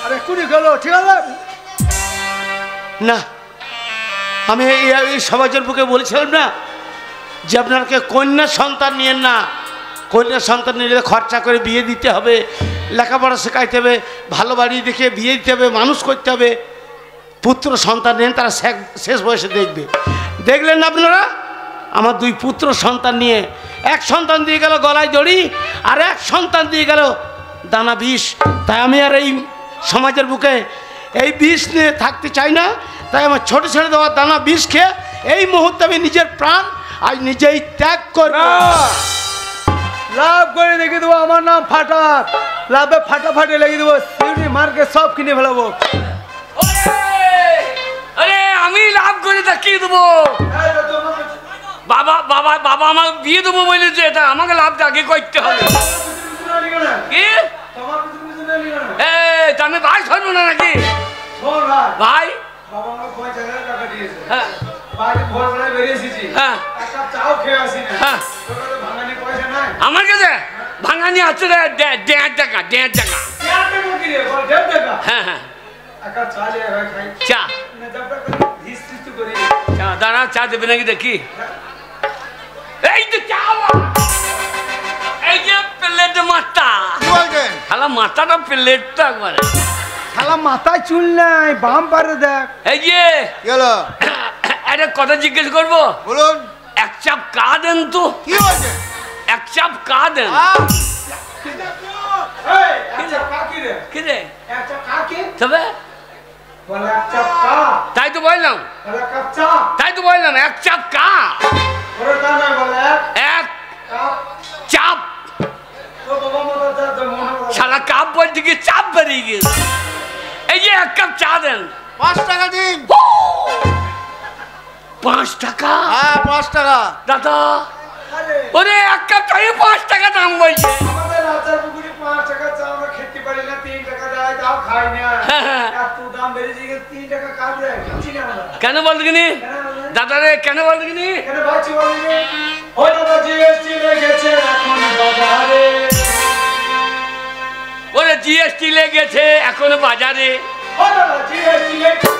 আরে কুড়ি গেল, ঠিক আছে না? আমি এই সমাজের বুকে বলেছিলাম না যে আপনাকে কন্যা সন্তান নিয়েন না। কন্যা সন্তান নিলে খরচা করে বিয়ে দিতে হবে, লেখাপড়া শেখাইতে হবে, ভালো বাড়ি দেখে বিয়ে দিতে হবে, মানুষ করতে হবে। পুত্র সন্তান নেন, তারা শেষ বয়সে দেখবে। দেখলেন না আপনারা? আমার 2 পুত্র সন্তান নিয়ে, 1 সন্তান দিয়ে গেল গলায় দড়ি, আর 1 সন্তান দিয়ে গেল দানা বিষ। তাই আমি আর এই সমাজের বুকে এই বিষ নিয়ে থাকতে চাই না। তাই আমার ছোট ছেড়ে দেওয়া দানা বিষ খেয়ে এই মুহূর্তে আমি নিজের প্রাণ আজ নিজেই ত্যাগ করব। লাভ করে দেখে দেবো, আমার নাম ফাটা, লাভে ফাটাফাটি লেগে দেবো, মার্কে সব কিনে ফেলাবো। আরে আমি লাভ করে দেখিয়ে দেবো। বাবা বাবা বাবা আমার বিয়ে দেবো বলেছে, এটা আমাকে লাভটা আগে করতে হবে। কি আমি ভাই ধরবো না নাকি? ভাই আমার কাছে ভাঙানি আছে রে, 1.5 টাকা, 1.5 টাকা। হ্যাঁ হ্যাঁ, চা দাঁড়া, চা দেবে নাকি দেখি। এই তো চা, এই যে প্লেট মাথা, খালা মাথাটা প্লেটটা একবারে, খালা মাথায় চুল নাই, বাম পারে দেখ। এই যে একটা কথা জিজ্ঞেস করবো, বলুন। 1 চাপ কা দেন তো। কি হয়েছে? 1 চাপ কা দেন। কি রে তবে? তাই তো বললাম, 1 চাপ কা, 1 চাপ। শালা কাপ বলতে কি চাপ বেরিয়ে গেছে। এই যে 1 কাপ চা দেন। 5 টাকা দিন। 5 টাকা? হ্যাঁ 5 টাকা দাদা। ওরে 1 কাপ চায়ে 5 টাকা দাম বলছে। আমাদের রাজার পুকুরে 5 টাকা চা আমরা খেতে পারি না, 3 টাকা দেয়, তাও খাই না। এত দাম বেড়ে গেছে, 3 টাকা কাজ দেয়, খাচ্ছি না আমরা। কেন বলদিনি দাদা রে, কেন বলদিনি? কেন ভাবছি বলিনি? ওই দাদা জিএসটি লেগেছে এখন বাজারে। ওরে জিএসটি লেগেছে এখন বাজারে। ওই দাদা জিএসটি লেগেছে।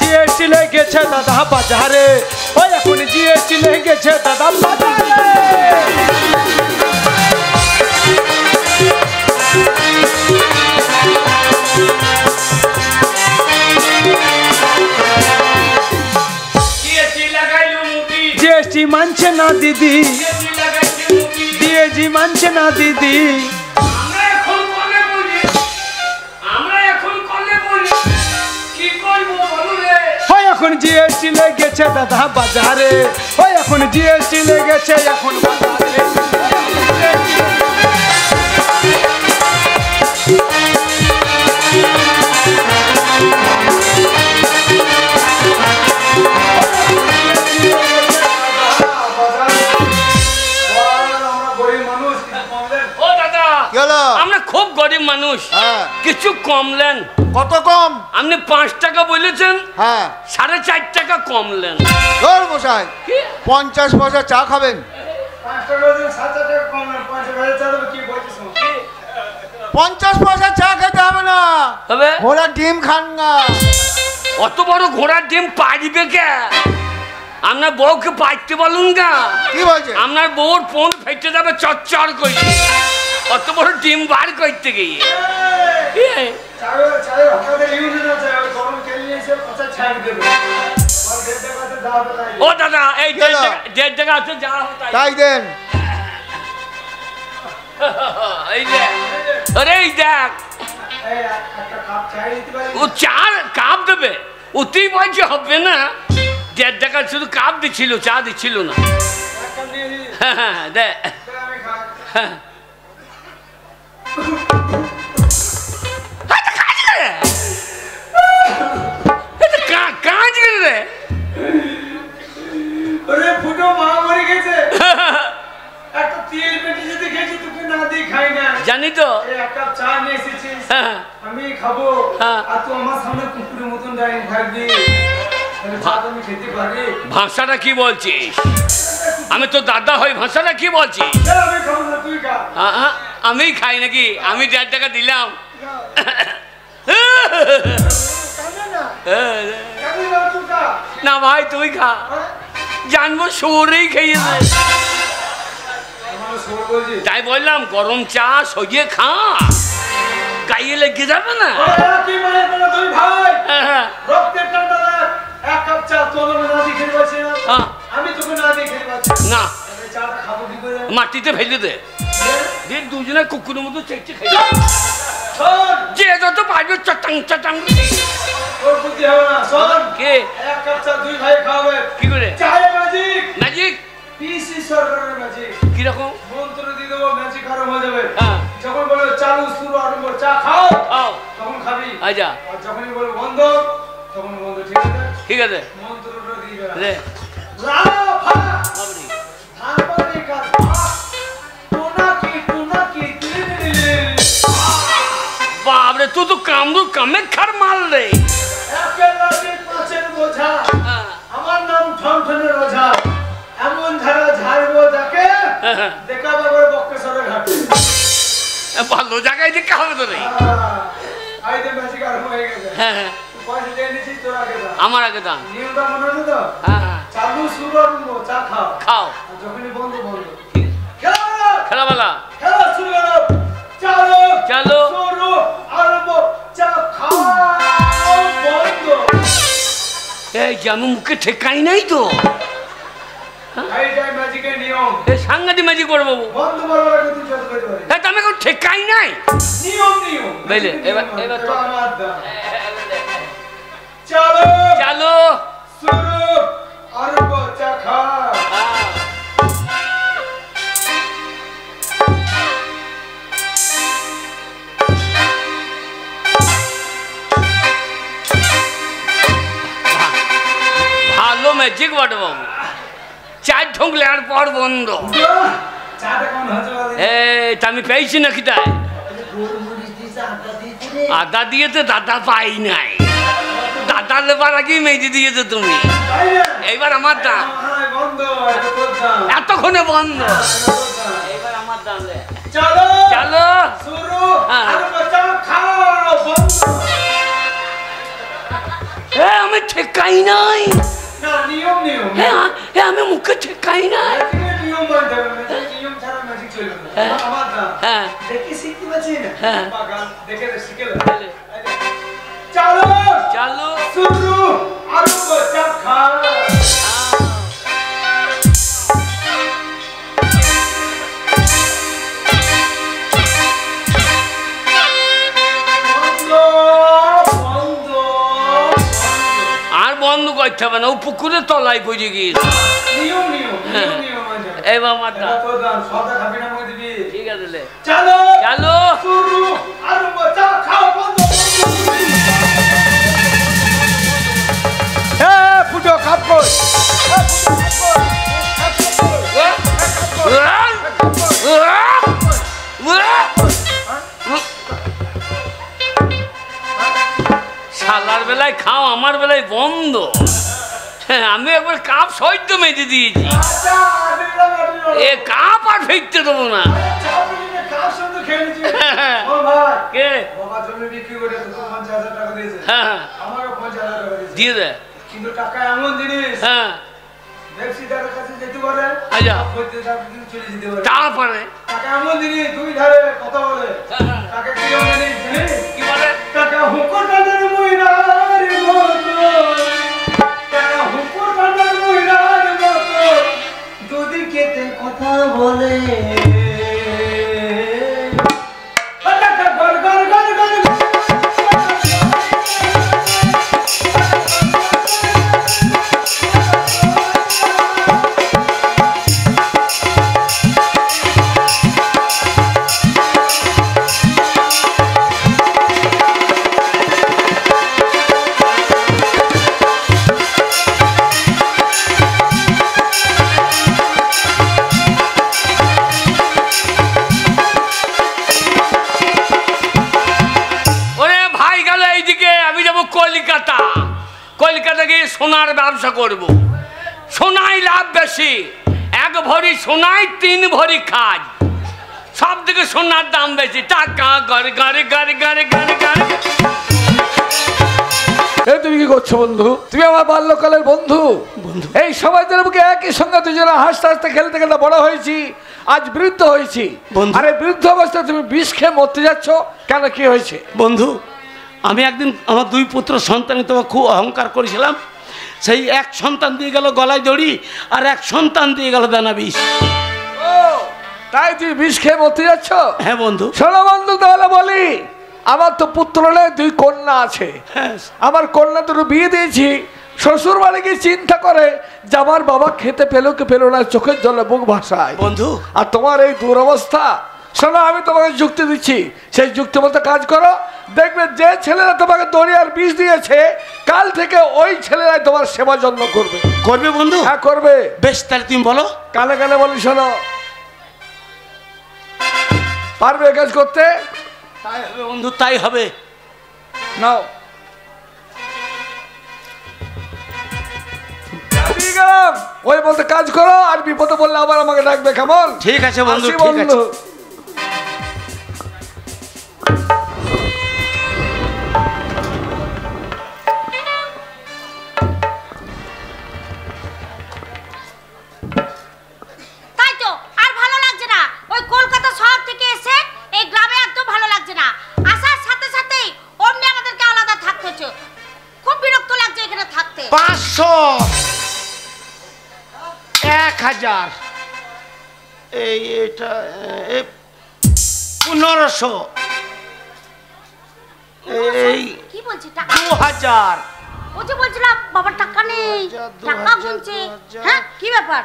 জিএসটি লেগেছে দাদা বাজারে, ওই এখন জিএসটি লেগেছে দাদা বাজারে। জিএসটি মানছে না দিদি, জিএসটি মানছে না দিদি। এখন জিএসটি লেগেছে দাদা বাজারে, ওই এখন জিএসটি লেগেছে এখন বাজারে। আমরা খুব গরিব মানুষ, কিছু কমলেন। কত কম? আপনি 5 টাকা বলেছেন, হ্যাঁ 4.5 টাকা কমলেন। তোর মশাই 50 পয়সা চা খাবেন? 50 পয়সা চা খেতে হবে না, ঘোড়ার ডিম খান না। অত বড় ঘোড়ার ডিম পাইবে কে? আপনার বউকে পাইতে বলুন না। কি বলছে? আপনার বউর ফোন ফেটে যাবে চচ্চর করে, অত বড় ডিম বার করতে গিয়ে। ও দাদা এই যে জায়গা আছে যা তাই দেন। এই যে আরে এই দেখ ও চার কাপ দেবে অতি বয়সে হবে না দেড় টাকা শুধু কাপ দিচ্ছিল চা দিচ্ছিল না দে কাজ রে ফুটো মা মরে গেছে একটা তেল পেটে যদি খেয়েছি তোকে না দিয়ে খাই না জানি তো এক কাপ চা নিয়ে এসেছিস আমি খাবো আর তুই আমার সামনে কুকুরের মতন দাঁড়িয়ে থাকবি ভাষাটা কি বলছিস আমি তো দাদা হই ভাষাটা কি বলছিস আমি খাই নাকি আমি 1.5 টাকা দিলাম না ভাই তুই খা জানবো সরেই খেয়েছে তাই বললাম গরম চা সরিয়ে খা গাইয়ে লেগে যাবে না না মাটিতে ফেলে দে দুজনে কুকুরের মতো চেকচে খেয়ে যে যত পারবে চটাং চটাং কে কি করে ম্যাজিক কিরকম মন্ত্র দিয়ে দেবো ম্যাজিক আরম্ভ হয়ে যাবে যখন বলে চালু শুরু আরম্ভ চা খাও তখন খাবি আচ্ছা আর যখনই বলে বন্ধ তখন বন্ধ ঠিক আছে মন্ত্রটা দিয়ে দে বাবরে তুই তো কামে খার মাল রে আমার নাম ঠনঠনের ওঝা এমন ধারা ঝাড়বো যাকে দেখাবো করে বক্রেশ্বরের ঘাটে ভালো জায়গায় দেখা হবে তো রে আইতে ম্যাজিক আরম্ভ হয়ে গেছে পয়সা দিয়ে নিছিস তোর আগে দাও আমার আগে দাও নিয়মটা মনে আছে তো চালু শুরু আরম্ভ চা খাও খাও যখনই বন্ধ বন্ধ খেলাবেলা খেলা শুরু করো চালু চালু শুরু আরম্ভ চা খাও বন্ধ এই জানু মুখে ঠেকাই নাই তো ম্যাজিকের নিয়ম সাংঘাতিক ম্যাজিক করে বাবু বন্ধ করবার আগে তুই যত করতে পারিস আমি এখন ঠেকাই নাই নিয়ম বুঝলে এবার তো চলো চালু শুরু আরম্ভ চা খাও ভালো ম্যাজিক বটে বাবু চার ঢুকলে আর পর বন্ধ আমি পেয়েছি নাকি তাই আদা দিয়েছে দাদা পাই নাই দাদা লেবার আগেই মেজে দিয়েছে তুমি এইবার আমার দাম এতক্ষণে বন্ধ এইবার আমার দাম চলো চলো শুরু আরম্ভ চা খাও বন্ধ আমি ঠেকাই নাই না নিয়ম আমি মুখে ঠেকাই নাই নিয়ম বলতে হবে নিয়ম ছাড়া ম্যাজিক চলবে না আমার না দেখি শিখতে পাচ্ছি না বাগান দেখে শিখে চলো চলো শুরু আরম্ভ চা খাও বন্ধ করতে হবে না ও পুকুরের তলায় পড়ে গিয়েছে এবার মাথা ঠিক আছে চলো চলো শুরু আরম্ভ চা খাও বন্ধ ফুটো কাপ কই শালার বেলায় খাও আমার বেলায় বন্ধ আমি একবার কাপ সহ্য মেজে দিয়েছি এ কাপ আর ফেলতে দেবো না দিয়ে দে কিন্তু টাকা এমন জিনিস হ্যাঁ ব্যবসায়ীদের কাছে যেতে পারে আচ্ছা চলে যেতে পারে তারপরে টাকা এমন জিনিস দুই ধারে কথা বলে টাকা কি জানিস কি বলে টাকা হুকুর কাদের মইনার মতো টাকা হুকুর কাদের বলে কলকাতা গিয়ে সোনার ব্যবসা করব। সোনায় লাভ বেশি, 1 ভরি সোনায় 3 ভরি কাজ, সব থেকে সোনার দাম বেশি। টাকা গড় গড় গড় গড় গড় গড়। এই তুমি কি করছো বন্ধু? তুমি আমার বাল্যকালের বন্ধু। এই সমাজের বুকে একই সঙ্গে দুজনে হাসতে হাসতে খেলতে খেলতে বড় হয়েছি, আজ বৃদ্ধ হয়েছি। আরে বৃদ্ধ অবস্থায় তুমি বিষ খেয়ে মরতে যাচ্ছ কেন? কি হয়েছে বন্ধু? আমি একদিন আমার 2 পুত্র সন্তানে তোমার খুব অহংকার করেছিলাম, সেই এক সন্তান দিয়ে গেল গলায় দড়ি, আর এক সন্তান দিয়ে গেল দানা বিষ। ও তাই তুমি বিষ খেয়ে মরতে যাচ্ছ? হ্যাঁ বন্ধু। শোনো বন্ধু, তাহলে বলি, আমার তো পুত্র নেই, 2 কন্যা আছে। আমার কন্যা দুটো বিয়ে দিয়েছি। শ্বশুর বাড়ি গিয়ে চিন্তা করে যে আমার বাবা খেতে পেলো কি পেলো না, চোখের জলে বুক ভাসায় বন্ধু। আর তোমার এই দুরবস্থা। শোনো, আমি তোমাকে যুক্তি দিচ্ছি, সেই যুক্তি মতো কাজ করো। দেখবে যে ছেলেরা তোমাকে দড়ি আর বিষ দিয়েছে, কাল থেকে ওই ছেলেরাই তোমার সেবা যত্ন করবে। করবে বন্ধু? হ্যাঁ করবে। বেশ, তাহলে তুমি বলো। কানে কানে বলি, শোনো, পারবে কাজ করতে? তাই হবে বন্ধু, তাই হবে। নাও গেলাম, ওই মতো কাজ করো, আর বিপদে বললে আবার আমাকে ডাকবে, কেমন? ঠিক আছে বন্ধু, আসি ঠিক আছে। তাই তো আর ভালো লাগছে না। ওই কলকাতা শহর থেকে এসে এই গ্রামে একদম ভালো লাগছে না। আসার সাথে সাথেই অমনি আমাদেরকে আলাদা থাকতে হচ্ছে। খুব বিরক্ত লাগছে এখানে থাকতে। 500, 1000, এটা 1500, কি বলছি? টাকা 2000। ও যে বলছিলাম বাবার টাকা নেই, টাকা গুনছে। হ্যাঁ কি ব্যাপার?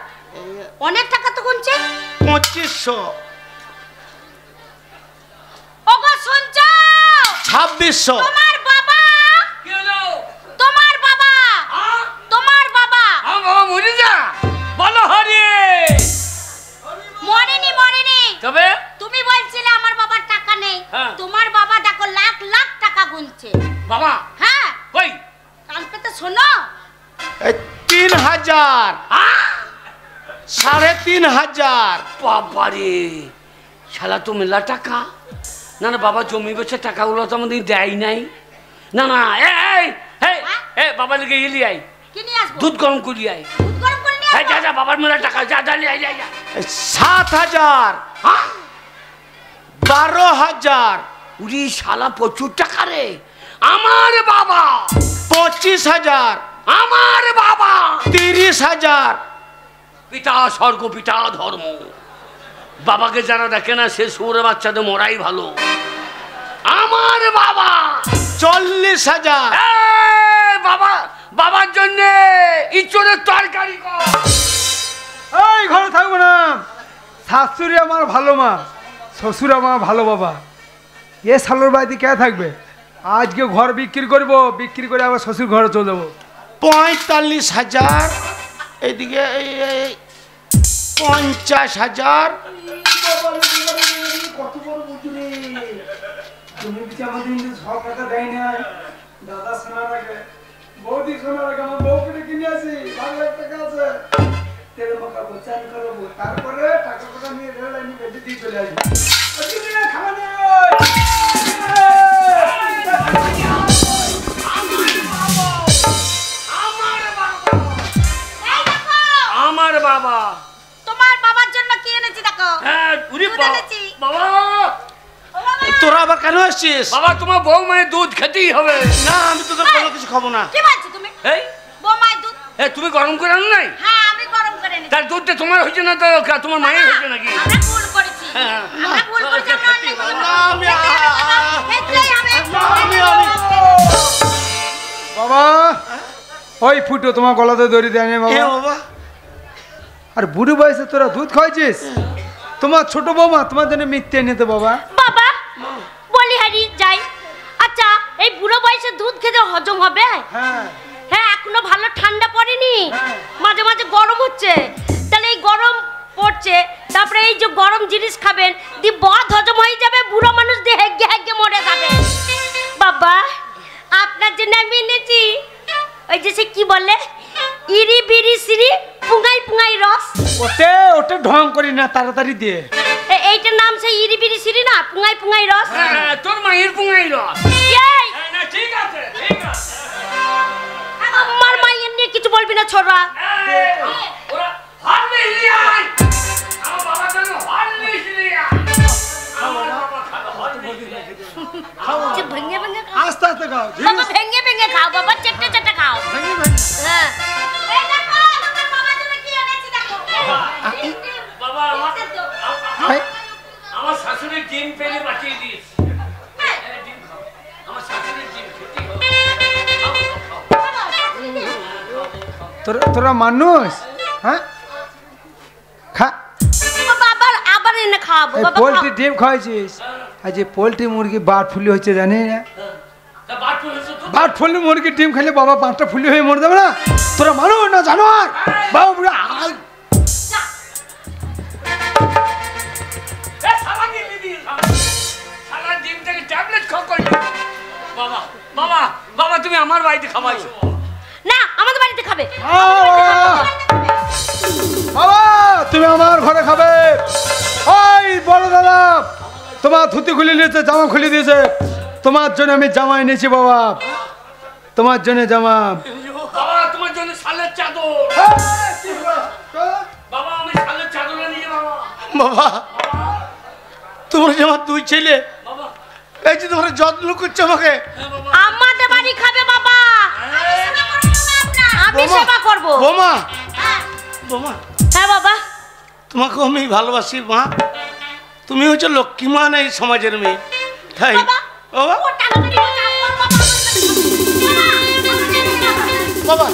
অনেক টাকা তো গুনছে। 2500, ওগো শুনছো? 2600। তোমার বাবা, কি হলো? তোমার বাবা, তোমার বাবা বাবা মরে যা বলো। হরি মরেনি, মরেনি। তবে তুমি বলছিলে আমার বাবার টাকা নেই। হ্যাঁ। তোমার বাবা দেখো লাখ লাখ টাকা গুনছে। বাবা হ্যাঁ কই? কান পেতে শোনো। 3000, 3500। বাবারে, শালা তো মেলা টাকা। না না বাবা, জমি বেচে টাকাগুলো তো আমাদের দেয় নাই। না না, এই বাবা লিখে ইলি আই, কি নিয়ে আসবো? দুধ গরম করি আই। দুধ গরম করে নিয়ে হ্যাঁ আসবো? যা যা, বাবার মেলা টাকা, যা যা লিয়ে আই, যা যা। 7000, 12000। উরি শালা প্রচুর টাকা রে। আমার বাবা 25000, আমার বাবা 30000। পিতা স্বর্গ, পিতা ধর্ম। বাবাকে যারা দেখে না সে শুয়োরের বাচ্চাদের মরাই ভালো। আমার বাবা 40000। বাবা, বাবার জন্য ইঁচড়ের তরকারি কর। এই ঘরে থাকবো না। শাশুড়ি আমার ভালো মা, শ্বশুর আমার ভালো বাবা। এ সালোর বাড়িতে কে থাকবে? আজকে ঘর বিক্রি করব, বিক্রি করে আবার শ্বশুর ঘরে চলে যাবো। 45000। এদিকে 50000। কত বড় বুঝুনি, তুমি কি আমাদের সব টাকা দেয় না? দাদা শোনার আগে, বৌদি শোনার আগে আমার বউকে কিনে আসি, 1 লাখ টাকা আছে। তেল মাখাবো, চান করবো, তারপরে টাকা টাকা নিয়ে রেল লাইনে বেঁধে দিয়ে চলে আসবো। খাওয়া নেই। আমার বাবা, তোমার বাবার জন্য কি এনেছি দেখো। হ্যাঁ উরি দুধ বাবা। এনেছি। বাবা, ও বাবা, তোরা আবার কেন আসছিস? বাবা তোমার বউ মানে দুধ খেতেই হবে। না, আমি তোদের কোনো কিছু খাবো না। কি বলছো তুমি? এই বোমায় দুধ? তুমি গরম করে আনো নাই? হ্যাঁ আমি গরম করে এনেছি। তার দুধটা তোমার হয়েছে না, তো তোমার মায়ের হয়েছে নাকি? আমরা ভুল করেছি, হ্যাঁ। আমরা ভুল করেছি, আমরা অন্যায় করেছি। বাবা ওই ফুটো তোমার গলাতে দড়ি দেয় না এ বাবা। বাবা আর বুড়ো বয়সে তোরা দুধ খাইছিস? তোমার ছোট বৌমা তোমার জন্য মিথ্যে নিতে বাবা। বাবা বলি হারি যাই। আচ্ছা এই বুড়ো বয়সে দুধ খেতে হজম হবে? হ্যাঁ হ্যাঁ এখনো ভালো ঠান্ডা পড়েনি, মাঝে মাঝে গরম হচ্ছে, তাহলে এই গরম পড়ছে, তারপরে এই যে গরম জিনিস খাবেন দি বদ হজম হয়ে যাবে, বুড়ো মানুষ দিয়ে হেগে হেগে মরে যাবে। বাবা আপনার জন্য আমি এনেছি ওই যে সে কি বলে ইরি বিরি সিরি পুঙ্গাই পুঙ্গাই রস। ওটা ঢং করি না, তাড়াতাড়ি দিয়ে। এইটার নাম সেই ইরি বিরি সিরি না, পুঙ্গাই পুঙ্গাই রস। হ্যাঁ, তোর মায়ের পুঙ্গাইল। এই না ঠিক আছে, ঠিক আছে। আমার মায়ের নিয়ে কিছু বলবি না ছোড়া। ওরা হারলিস নিয়ে আয়। আমার বাবার জন্য হারলিস নিয়ে আয়। আমার বাবা খাবে হারলিস। যে ভেঙে ভেঙে খাও আস্তে আস্তে খাও। বাবা, ভেঙে ভেঙে খাও বাবা, চেটে চেটে খাও। হ্যাঁ এই দেখো তোমার বাবার জন্য কি এনেছি দেখো। বাবা আমার শাশুড়ির ডিম পেলে বাঁচিয়ে দিস। ডিম খাও, আমার শাশুড়ির ডিম খেতে হবে। তোরা মানুষ হ্যাঁ খা। বাবা আবার এনে খাওয়াবো এই বাবা। পোলট্রি ডিম খাইছিস? আর যে পোলট্রি মুরগি বার্ড ফ্লু হচ্ছে জানি না? তা বাট পড়েছো তো? বার্ড ফ্লু মুরগির ডিম খেলে বাবা 5টা ফুলি হয়ে মরে যাবে না? তোরা মানুষ না জানোয়ার? বাবা বুড়া এ সারা ডিম দিয়ে খাও। সারা ডিম থেকে ট্যাবলেট খাও কই। বাবা বাবা বাবা তুমি আমার বাড়িতে খাওয়াইছো। না আমাদের বাড়িতে খাবে। বাবা তুমি আমার ঘরে খাবে। ওই বড় দাদা তোমার ধুতি খুলে নিয়েছে, জামা খুলে দিয়েছে, তোমার জন্য আমি জামা এনেছি বাবা, তোমার জন্য জামা। বাবা তোমার জন্য শালের চাদর। বাবা আমি শালের চাদর নিয়ে বাবা। বাবা তোমার যে আমার দুই ছেলে, বাবা এই যে তোমরা যত্ন করছো আমাকে। হ্যাঁ বাবা। আমাদের বাড়ি খাবে বাবা, আমি বোমা, সেবা করব। বোমা বোমা হ্যাঁ বাবা তোমাকে আমি ভালোবাসি মা। তুমি হচ্ছে লক্ষ্মীমান এই সমাজের মেয়ে, তাই বাবা বাবা ও টানাটানি করছে, আমার বাবা। বাবা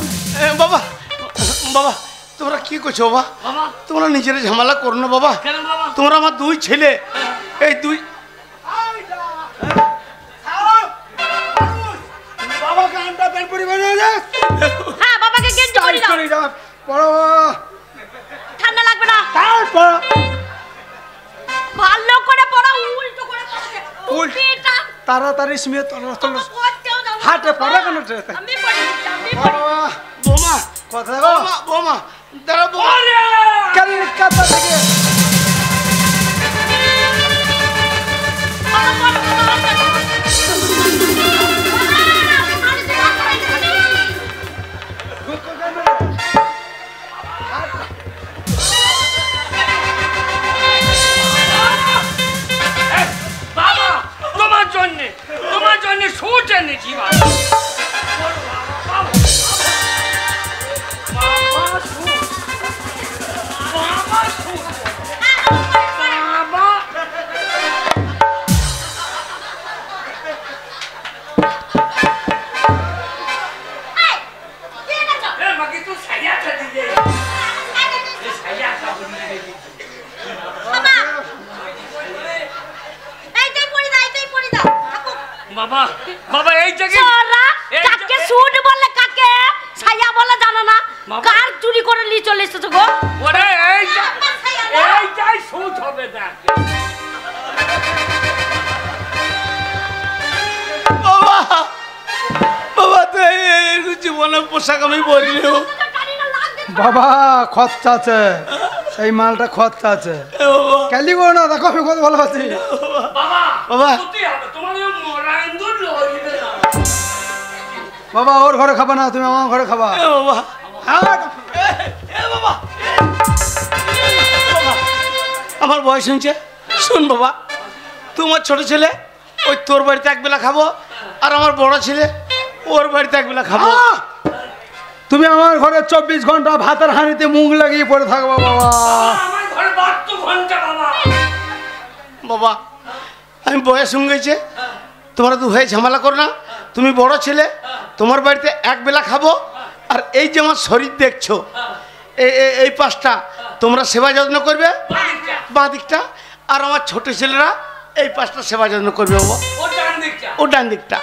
বাবা বাবা তোমরা কি করছো বাবা? বাবা তোমরা নিজের ঝামেলা করো না বাবা। কেন বাবা? তোমরা আমার দুই ছেলে, এই দুই বাবাকে আন্ডা প্যান্ট পরি হ্যাঁ বাবাকে গেঞ্জি পরি দাও, ঠান্ডা লাগবে না। ভালো করে পড়া, উল্টো করে পড়ছে। টুপিটা তাড়াতাড়ি শুয়ে পড়তেও দাও না। হাটে পড়া কেন? আমি পড়ি দিচ্ছি, আমি পড়ি। বোমা কথা বোমা বোমা দাঁড়া বোমা। কলকাতা থেকে বাবা, পড়ো, বাবা, পড়ো। বাবা তোমার জন্য সুচ এনেছি বাবা। বাবা সুচ, বাবা সুচ, বাবা এই, কে এনেছো? এ মাকে তুই সাইয়াটা দিয়ে এ সাইয়াটা দিয়ে বাবা, এইটাই পড়ি দাও, এইটাই পড়ি দাও। থাকুক। বাবা বাবা এই জায়গায় চোরা, এই কাকে যে- সুট বলে কাকে ছায়া বলে জানো না? বাবা। কার চুরি করে নিয়ে চলে এসেছো গো? ওরে আমার ছায়া না। এইটাই সুচ হবে দেখ। বাবা বাবা তো এই জীবনের পোশাক আমি বললেও জানি না, লাগবে। বাবা খরচা আছে, এই মালটা খরচা আছে। বাবা ক্যালি করো না, দেখো আমি কত ভালো আছি। বাবা বাবা। সত্যি হবে তোমার ওই মরাইন্দুর লইবে না। বাবা ওর ঘরে খাবা না, তুমি আমার ঘরে খাবা। এ বাবা বাবা বাবা আমার বয়স হয়েছে। শোন বাবা, তোমার ছোট ছেলে ওই তোর বাড়িতে একবেলা খাবো, আর আমার বড় ছেলে ওর বাড়িতে একবেলা খাবো। তুমি আমার ঘরে 24 ঘন্টা ভাতের হাঁড়িতে মুখ লাগিয়ে পড়ে থাকবো বাবা। আমার ঘরে 72 ঘন্টা বাবা। বাবা আমি বয়স হয়ে গেছে, তোমরা দু ভাই ঝামেলা করো না। তুমি বড় ছেলে, তোমার বাড়িতে এক বেলা খাবো। আর এই যে আমার শরীর দেখছো, এই পাশটা তোমরা সেবা যত্ন করবে বাঁ দিকটা, আর আমার ছোট ছেলেরা এই পাশটা সেবা যত্ন করবে বাবা। ও ডান দিকটা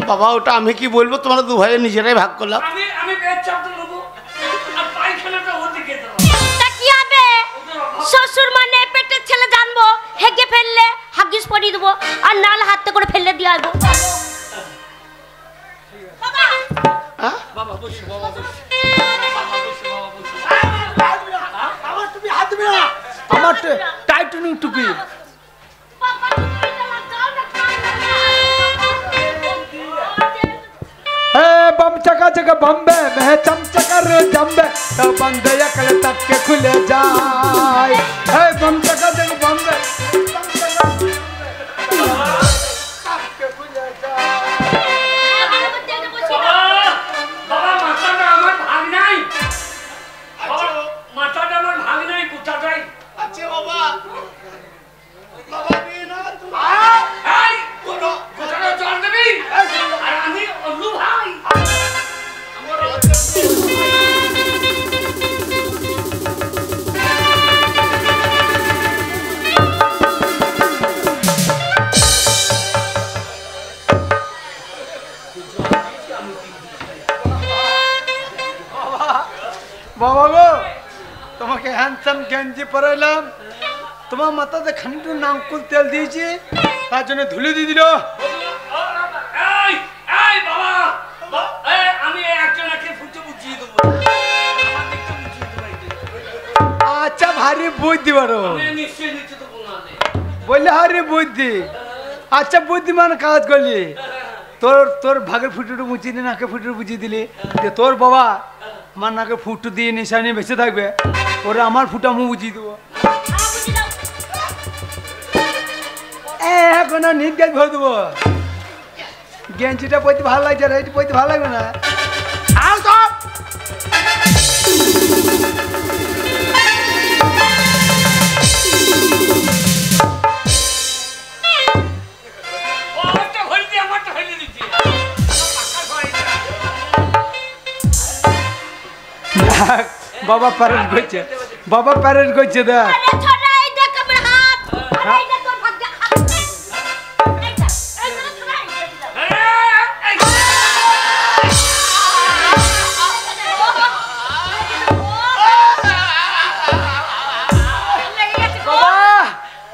বাবা। ওটা আমি কি বলবো, তোমরা দু ভাইয়ের নিজেরাই ভাগ করলাম। শ্বশুর মানে পেটের ছেলে জানবো, হেগে ফেললে হাগিস পরিয়ে দেবো, আর নাল হাতে করে ফেললে দিয়ে আসবো। আমার টাইটানিং টুপি। बम चका चका बम्बे में चमचकर जम्बे तो बंदे अकल तक के खुले जाए। बम चका चका बम्बे বাবা গো, তোমাকে হ্যান্ডসাম গেঞ্জি পরাইলাম, তোমার মাথাতে খানিকটু নারকেল তেল দিয়েছি, তার জন্য ধুলে দিয়ে দিল। আচ্ছা ভারী বুদ্ধি বারো বললে, হারি বুদ্ধি। আচ্ছা বুদ্ধিমান কাজ করলি, তোর ভাগের ফুটুটু মুচিয়ে দিলি, নাকে ফুটুটু বুঝিয়ে দিলি যে তোর বাবা আমার নাকে ফুটু দিয়ে নেশা নিয়ে বেঁচে থাকবে, ওরা আমার ফুটা মুখ বুঝিয়ে দেবো। এখন নিট গাছ ভরে দেবো। গেঞ্জিটা পইতে ভালো লাগছে, আর এইটা পইতে ভালো লাগবে না। বাবা প্যারেন্ট করছে, বাবা প্যারেন্ট করছে দেখ।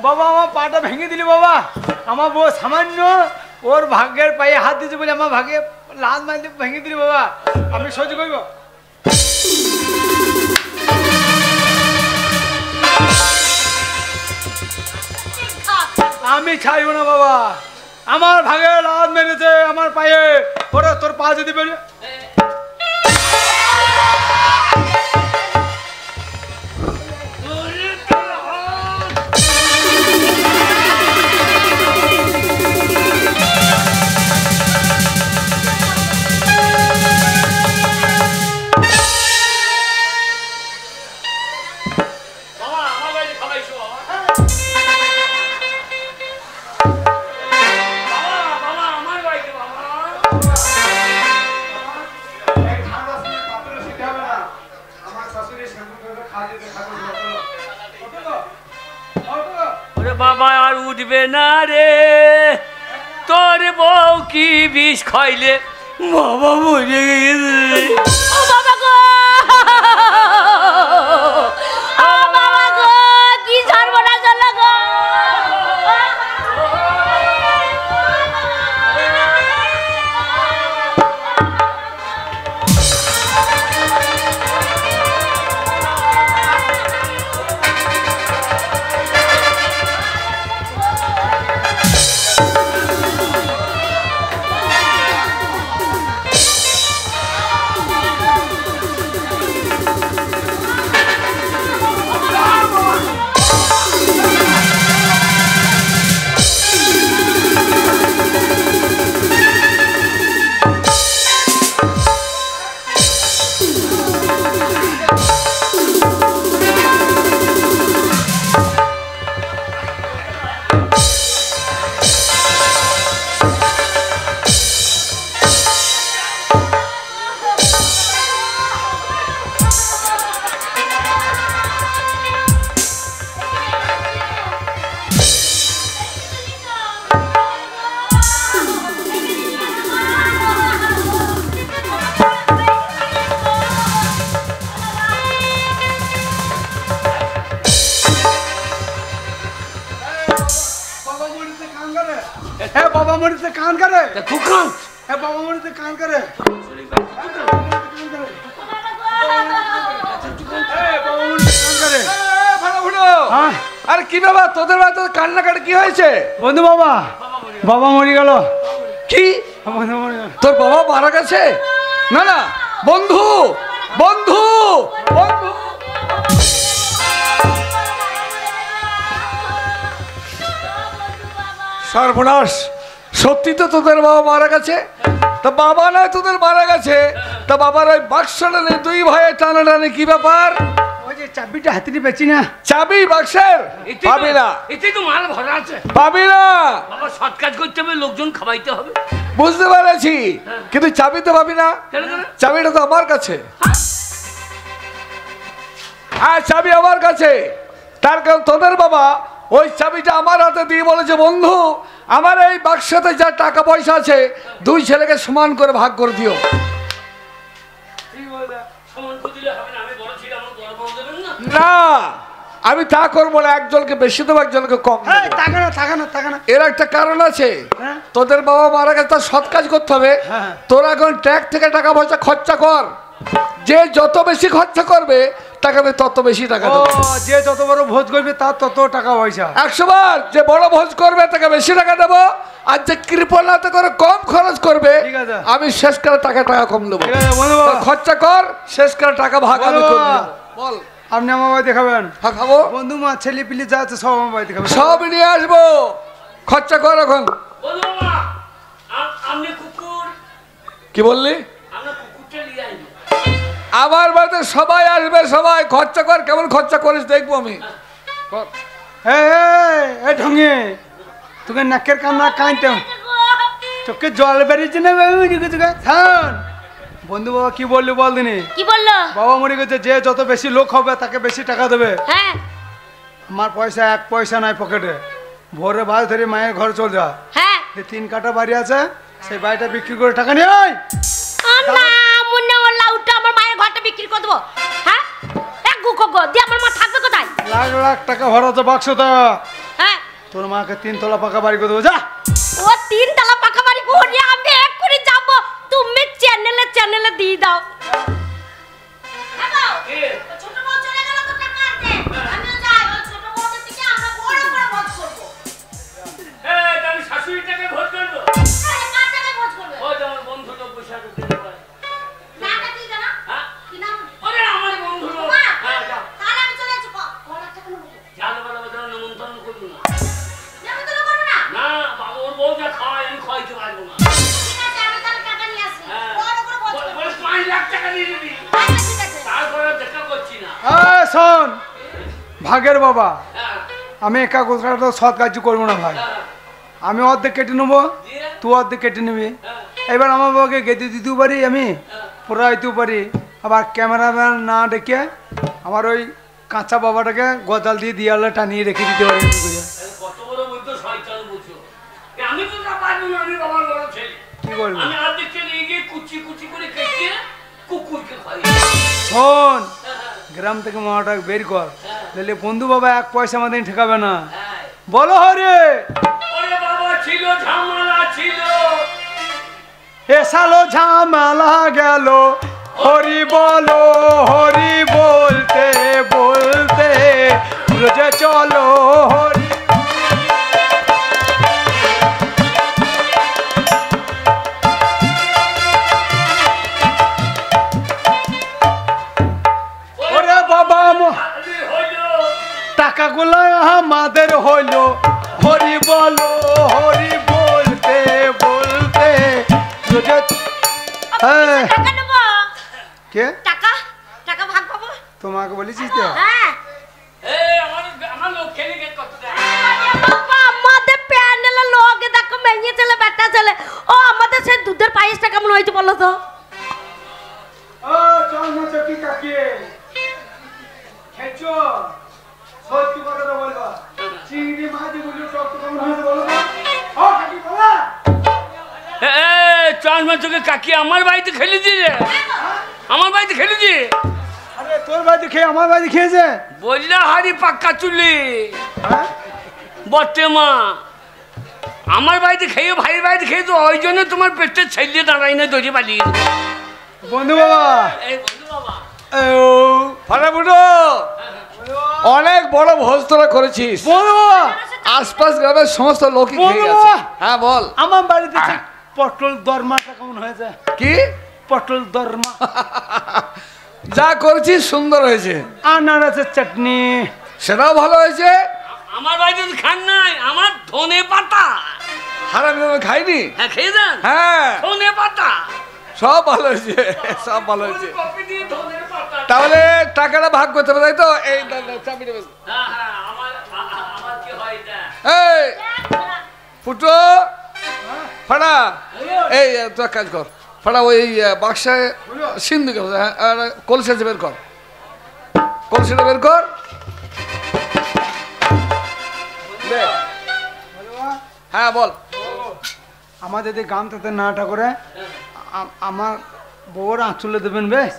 বাবা আমার পাটা ভেঙে দিলি বাবা। আমার বউ সামান্য ওর ভাগ্যের পায়ে হাত দিয়েছে বলে আমার ভাগ্যে লাল মাইতে ভেঙে দিলি বাবা। আমি সহ্য করব? আমি ছাইব না বাবা। আমার ভাগে লাল মেরেছে আমার পায়ে, ওরা তোর পা যদি বেরিয়ে বাবা আর উঠবে না রে, তোর বউ কি বিষ খাইলে বাবা মরে গেছে। ও বাবা গো, ও বাবা গো, কি সর্বনাশ হলো গো। হ্যাঁ বাবা মরিতে কান করে খুব কান। হ্যাঁ বাবা মরিতে কান করে আরে কি বাবা তোদের বাড়িতে কান্নাকাটি কি হয়েছে? বন্ধু বাবা বাবা মরে গেল। কি তোর বাবা মারা গেছে? না না বন্ধু বন্ধু বন্ধু সর্বনাশ, সত্যি তো তোদের বাবা মারা গেছে? তা বাবা নয় তোদের মারা গেছে, তা বাবার ওই বাক্সটা নিয়ে দুই ভাইয়ে টানাটানি কি ব্যাপার? ওই যে চাবিটা হাতে নিয়ে বেচি না। চাবি বাক্সের পাবি না, এতেই তো মাল ভরা আছে। পাবি না বাবা সৎ কাজ করতে হবে, লোকজন খাওয়াইতে হবে। বুঝতে পেরেছি, কিন্তু চাবি তো পাবি না। কেন কেন? চাবিটা তো আমার কাছে। হ্যাঁ চাবি আমার কাছে, তার কারণ তোদের বাবা ওই চাবিটা আমার হাতে দিয়ে বলেছে, বন্ধু আমার এই বাক্সতে যা টাকা পয়সা আছে দুই ছেলেকে সমান করে ভাগ করে দিও। না আমি তা করবো না, একজনকে বেশি দেবো একজনকে কম দেবো। এর একটা কারণ আছে, তোদের বাবা মারা গেছে তার সৎ কাজ করতে হবে। তোরা এখন ট্যাক্স থেকে টাকা পয়সা খরচা কর, যে যত বেশি খরচা করবে তাকে আমি তত বেশি টাকা দেবো। যে যত বড় ভোজ করবে তার তত টাকা পয়সা। 100 বার যে বড় ভোজ করবে তাকে বেশি টাকা দেবো, আর যে কৃপণাতে করে কম খরচ করবে আমি শেষকালে টাকা কম দেবো। খরচা কর, শেষকালে টাকা ভাগ আমি করে দেবো। বল আপনি আমার বাড়িতে খাবেন? হ্যাঁ খাবো। বন্ধু মা ছেলে পিলি যা আছে সব আমার বাড়িতে খাবেন। সব নিয়ে আসবো, খরচা কর এখন। কি বললি? আমার বাড়িতে সবাই আসবে, সবাই খরচা কর, কেমন খরচা করিস দেখবো আমি। ঢঙ্গে তোকে নাকের কান্না কাঁদতে চোখে জল বেরিয়েছে না বন্ধু বাবা কি বললি বল দিনি? কি বললো? বাবা মরে গেছে, যে যত বেশি লোক হবে তাকে বেশি টাকা দেবে। হ্যাঁ আমার পয়সা এক পয়সা নাই পকেটে, ভোরে বাস ধরে মায়ের ঘরে চল যা। হ্যাঁ 3 কাঠা বাড়ি আছে, সেই বাড়িটা বিক্রি করে টাকা নিয়ে আয়। আমার মায়ের ঘরটা বিক্রি করে দেবো। হ্যাঁ এক গুকো দিয়ে আমার মা থাকবে কোথায়? লাখ লাখ টাকা ভরা তো বাক্সটা। হ্যাঁ তোর মাকে 3 তলা পাকা বাড়ি করে দেবো যা। ও 3 তলা পাকা বাড়ি করে আমি এক করে যাব, তুমি চ্যানেলে দিয়ে দাও। ছোট বউ চলে গেল তো টাকা আনতে, আমিও যাই। ওই ছোট বউদের থেকে আমরা বড় বড় ভোজ করব। আমি শাশুড়ি টাকে ভোজ করবো। আরে কার টাকায় ভোজ করবে? ও যেমন বন্ধু লোক বসে আছে দিতে পারে। না কাটি জানা? হ্যাঁ? কি নাম? ওরে আমার বন্ধু লোক। হ্যাঁ যাও। তাহলে আমি চলে যাচ্ছি। কত টাকা নেবো? জানো বলো যেন নিমন্ত্রণ করবো না। নেমন্তন্ন করো না? না বাবা ওর বউ যা খাওয়ায় আমি খাওয়াইতে পারবো না। ঠিক আছে আমি তাহলে টাকা নিয়ে আসি। হ্যাঁ। বড় করে ভোজ করব। বলে 5 লাখ টাকা দিয়ে দিবি। আচ্ছা ঠিক আছে। তারপরে দেখা করছি না। শোন ভাগের বাবা, হ্যাঁ। আমি একা কোথাও সৎ কাজ করবো না ভাই। আমি অর্ধেক কেটে নেবো, তুই অর্ধেক কেটে নিবি। এবার আমার বাবাকে গেঁথে দিতেও পারি, আমি পোড়াইতেও পারি। আবার ক্যামেরাম্যান না ডেকে আমার ওই কাঁচা বাবাটাকে গজাল দিয়ে দিয়ালে টানিয়ে রেখে দিতে পারি। কত বড় বুদ্ধ শয়তান বুঝো। আমি তো না পারবো না, আমি বাবার বড় ছেলে। কি করবি? আমি আর্ধেকটা নিয়ে গিয়ে কুচি কুচি করে কেটে কুকুরকে খাই। শোন গ্রাম থেকে মামাটা বের কর, তাহলে বন্ধু বাবা এক পয়সা আমাদের ঠেকাবে না। বলো হরে। ওরে বাবা ছিল ঝামেলা ছিল, এসালো ঝামেলা গেল, হরি বলো হরি বলতে বলতে রোজে চলো হরি। ওরে বাবা টাকাগুলো আমাদের হইলো, হরি বলো হরি বলতে বলতে রোজে। টাকা নেব। কে টাকা টাকা ভাগ পাবো। তোমাকে বলেছিস তো? হ্যাঁ আমার লোক খেলে কত দেয়। বাবা আমাদের প্যানেলে লোক দেখো, মেয়ে ছেলে বেটা ছেলে। ও আমাদের সেই দুধের পায়েসটা কেমন হয়েছে বলো তো? ও চল না চকি কাকি খেচো সত্যি কথা তো বলবা। চিংড়ি মাছ বলি সব তো কেমন হয়েছে বলো তো? ও কাকি বলা। চার মাস তোকে কাকি আমার বাড়িতে খেলেছি রে, আমার বাড়িতে খেলেছি। আরে তোর বাড়িতে খেয়ে আমার বাড়িতে খেয়েছে? বললে হাড়ি পাক্কা চুলি হ্যাঁ বটে মা। আমার বাড়িতে খেয়ে ভাইয়ের বাড়িতে খেয়ে তো ওই জন্য তোমার পেটে ছেলে দাঁড়াই না দড়ি পালিয়ে বন্ধু বাবা এই বন্ধু বাবা ফাটাফুটো অনেক বড় ভোজ তোরা করেছিস বন্ধু বাবা আশপাশ গ্রামের সমস্ত লোকই খেয়ে গেছে। হ্যাঁ বল। আমার বাড়িতে পটল দরমাটা কেমন হয়েছে? কি পটল দরমা? যা করেছিস সুন্দর হয়েছে। আনারসের চাটনি সেটাও ভালো হয়েছে। আমার বাড়িতে তো খান নাই, আমার ধনে পাতা। হারামি আমি খাইনি। হ্যাঁ খেয়ে দেন। হ্যাঁ ধনে পাতা সব ভালো হয়েছে, সব ভালো হয়েছে। কপি দিয়ে ধনে পাতা। তাহলে টাকাটা ভাগ করতে হবে তাই তো? এই চাবিটা বেশ। হ্যাঁ হ্যাঁ আমার কি হয় এটা? এই ফুটো ফাটা, এই তুই এক কাজ কর ফাটা, ওই বাক্সায় সিন্ধু কলসি বের কর, কলসিটা বের কর। হ্যাঁ বল। আমার যদি গামটাতে নাটা করে আমার বউর আঁচলে দেবেন বেশ।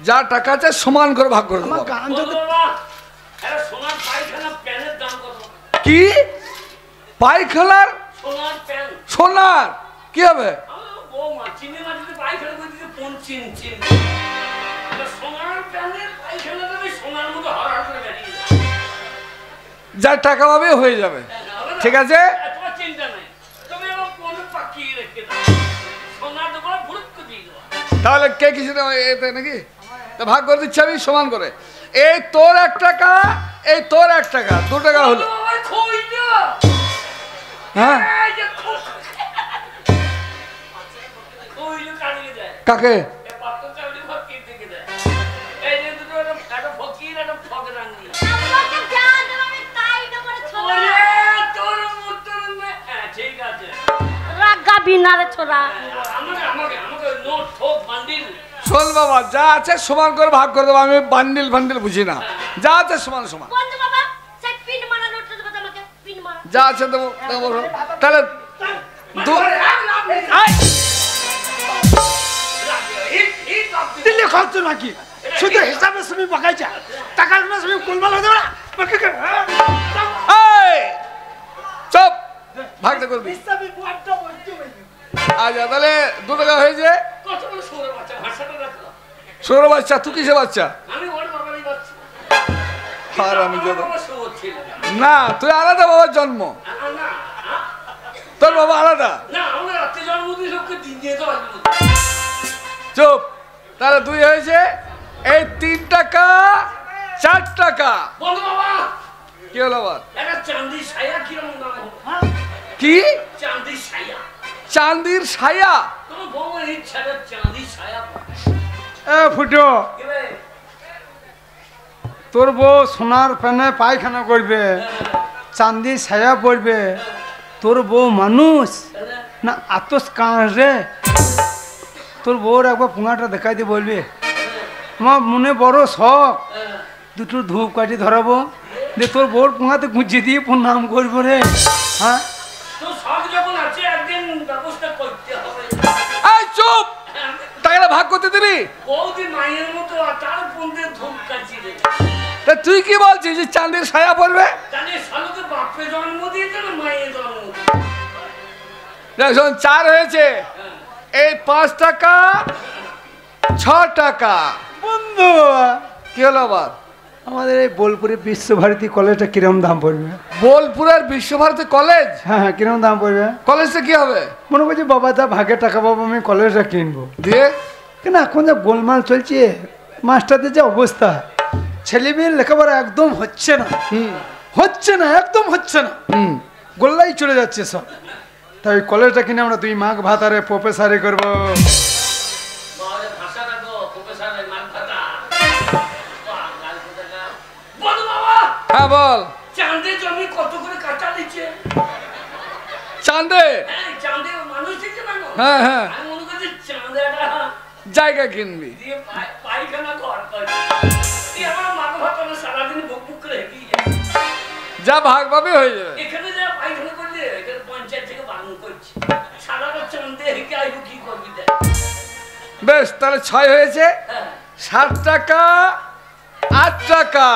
যা টাকা আছে সমান করে ভাগ করে দেবো। আমার গামটাতে সোনার পায়খানা প্যানের দাম কত? কি পায়খানার? সোনার প্যান। সোনার কি হবে? ও মা চিনি মাটিতে পায়খানা করে দিতে কোন চিন চিন। সোনার প্যানের পায়খানা দেবে সোনার মতো হরহর করে বেরিয়ে যাবে। যা টাকা পাবে হয়ে যাবে, ঠিক আছে? তোমার চিন্তা নাই, তুমি আমার কোন পাকিয়ে রেখে দাও, সোনা দেবো ভুরুক্ক দিয়ে দেবো। তাহলে কে কিছু না এতে নাকি? তা ভাগ করে দিচ্ছি আমি সমান করে। এই তোর 1 টাকা, এই তোর 1 টাকা, 2 টাকা হলো। হ্যাঁ কাকে? শোন বাবা, যা আছে সমান করে ভাগ করে দেবো। আমি বান্ডিল বান্ডিল বুঝি না, যা আছে সমান সমান। যা আছে দেবো দেবো। তাহলে দিল্লি খরচ নাকি শুধু হিসাবে তুমি বাকাইছা টাকার না তুমি কোলমাল হয়ে যাবে না। চপ ভাগটা করবি। আচ্ছা তাহলে 2 টাকা হয়েছে। সৌর বাচ্চা, তুই কিসে বাচ্চা? আর আমি না, তুই আলাদা বাবার জন্ম, তোর বাবা আলাদা। চুপ। তাহলে 2 হয়েছে। এই 3 টাকা 4 টাকা। কি হলো আবার? কি চাঁদির ছায়া? ফুটো তোর বউ সোনার প্যানে পায়খানা করবে, চাঁদি ছায়া পড়বে, তোর বউ মানুষ না আতস কাঁস রে? তোর বউর একবার পুঙাটা দেখাই দিয়ে বলবে আমার মনে বড় শখ, 2টো ধূপ কাঠি ধরাবো যে তোর বউর পুঙাতে গুঁজিয়ে দিয়ে প্রণাম করবো রে। হ্যাঁ চুপ। টাকাটা ভাগ করতে দিবি? তুই কি বলছিস যে চাঁদের ছায়া পড়বে? শোন, 4 হয়েছে। এই 5 টাকা 6 টাকা। বন্ধু কি হলো আবার? আমাদের এই বোলপুরে বিশ্বভারতী কলেজটা কিরম দাম পড়বে? বোলপুরের বিশ্বভারতী কলেজ? হ্যাঁ হ্যাঁ কিরম দাম পড়বে? কলেজটা কি হবে? মনে করছি বাবা তা ভাগে টাকা পাবো, আমি কলেজটা কিনবো। দিয়ে কেন এখন যা গোলমাল চলছে, মাস্টারদের যে অবস্থা, ছেলে মেয়ের লেখাপড়া একদম হচ্ছে না, হচ্ছে না, একদম হচ্ছে না, গোল্লাই চলে যাচ্ছে সব। তাই কলেজটা কিনে আমরা 2 মাঘ ভাতারে প্রফেসারি করবো। হ্যাঁ বল। চাঁদে জমি কত করে কাটা দিচ্ছে? চাঁদে? চাঁদে মানুষ দিচ্ছে না। হ্যাঁ হ্যাঁ, আমি মনে করছি চাঁদেটা জায়গা কিনবি দিয়ে পায়খানা ঘর করবি। আমার মাথা ভাতা সারাদিন বুক বুক করে হেঁটে যা ভাগ পাবে হয়ে যাবে। এখানে যা পায়খানা করলে এখানে পঞ্চায়েত থেকে বারণ করছে, সারাটা চাঁদে হেঁটে আইবো কি করবি? বেশ, তাহলে 6 হয়েছে। 7 টাকা 8 টাকা।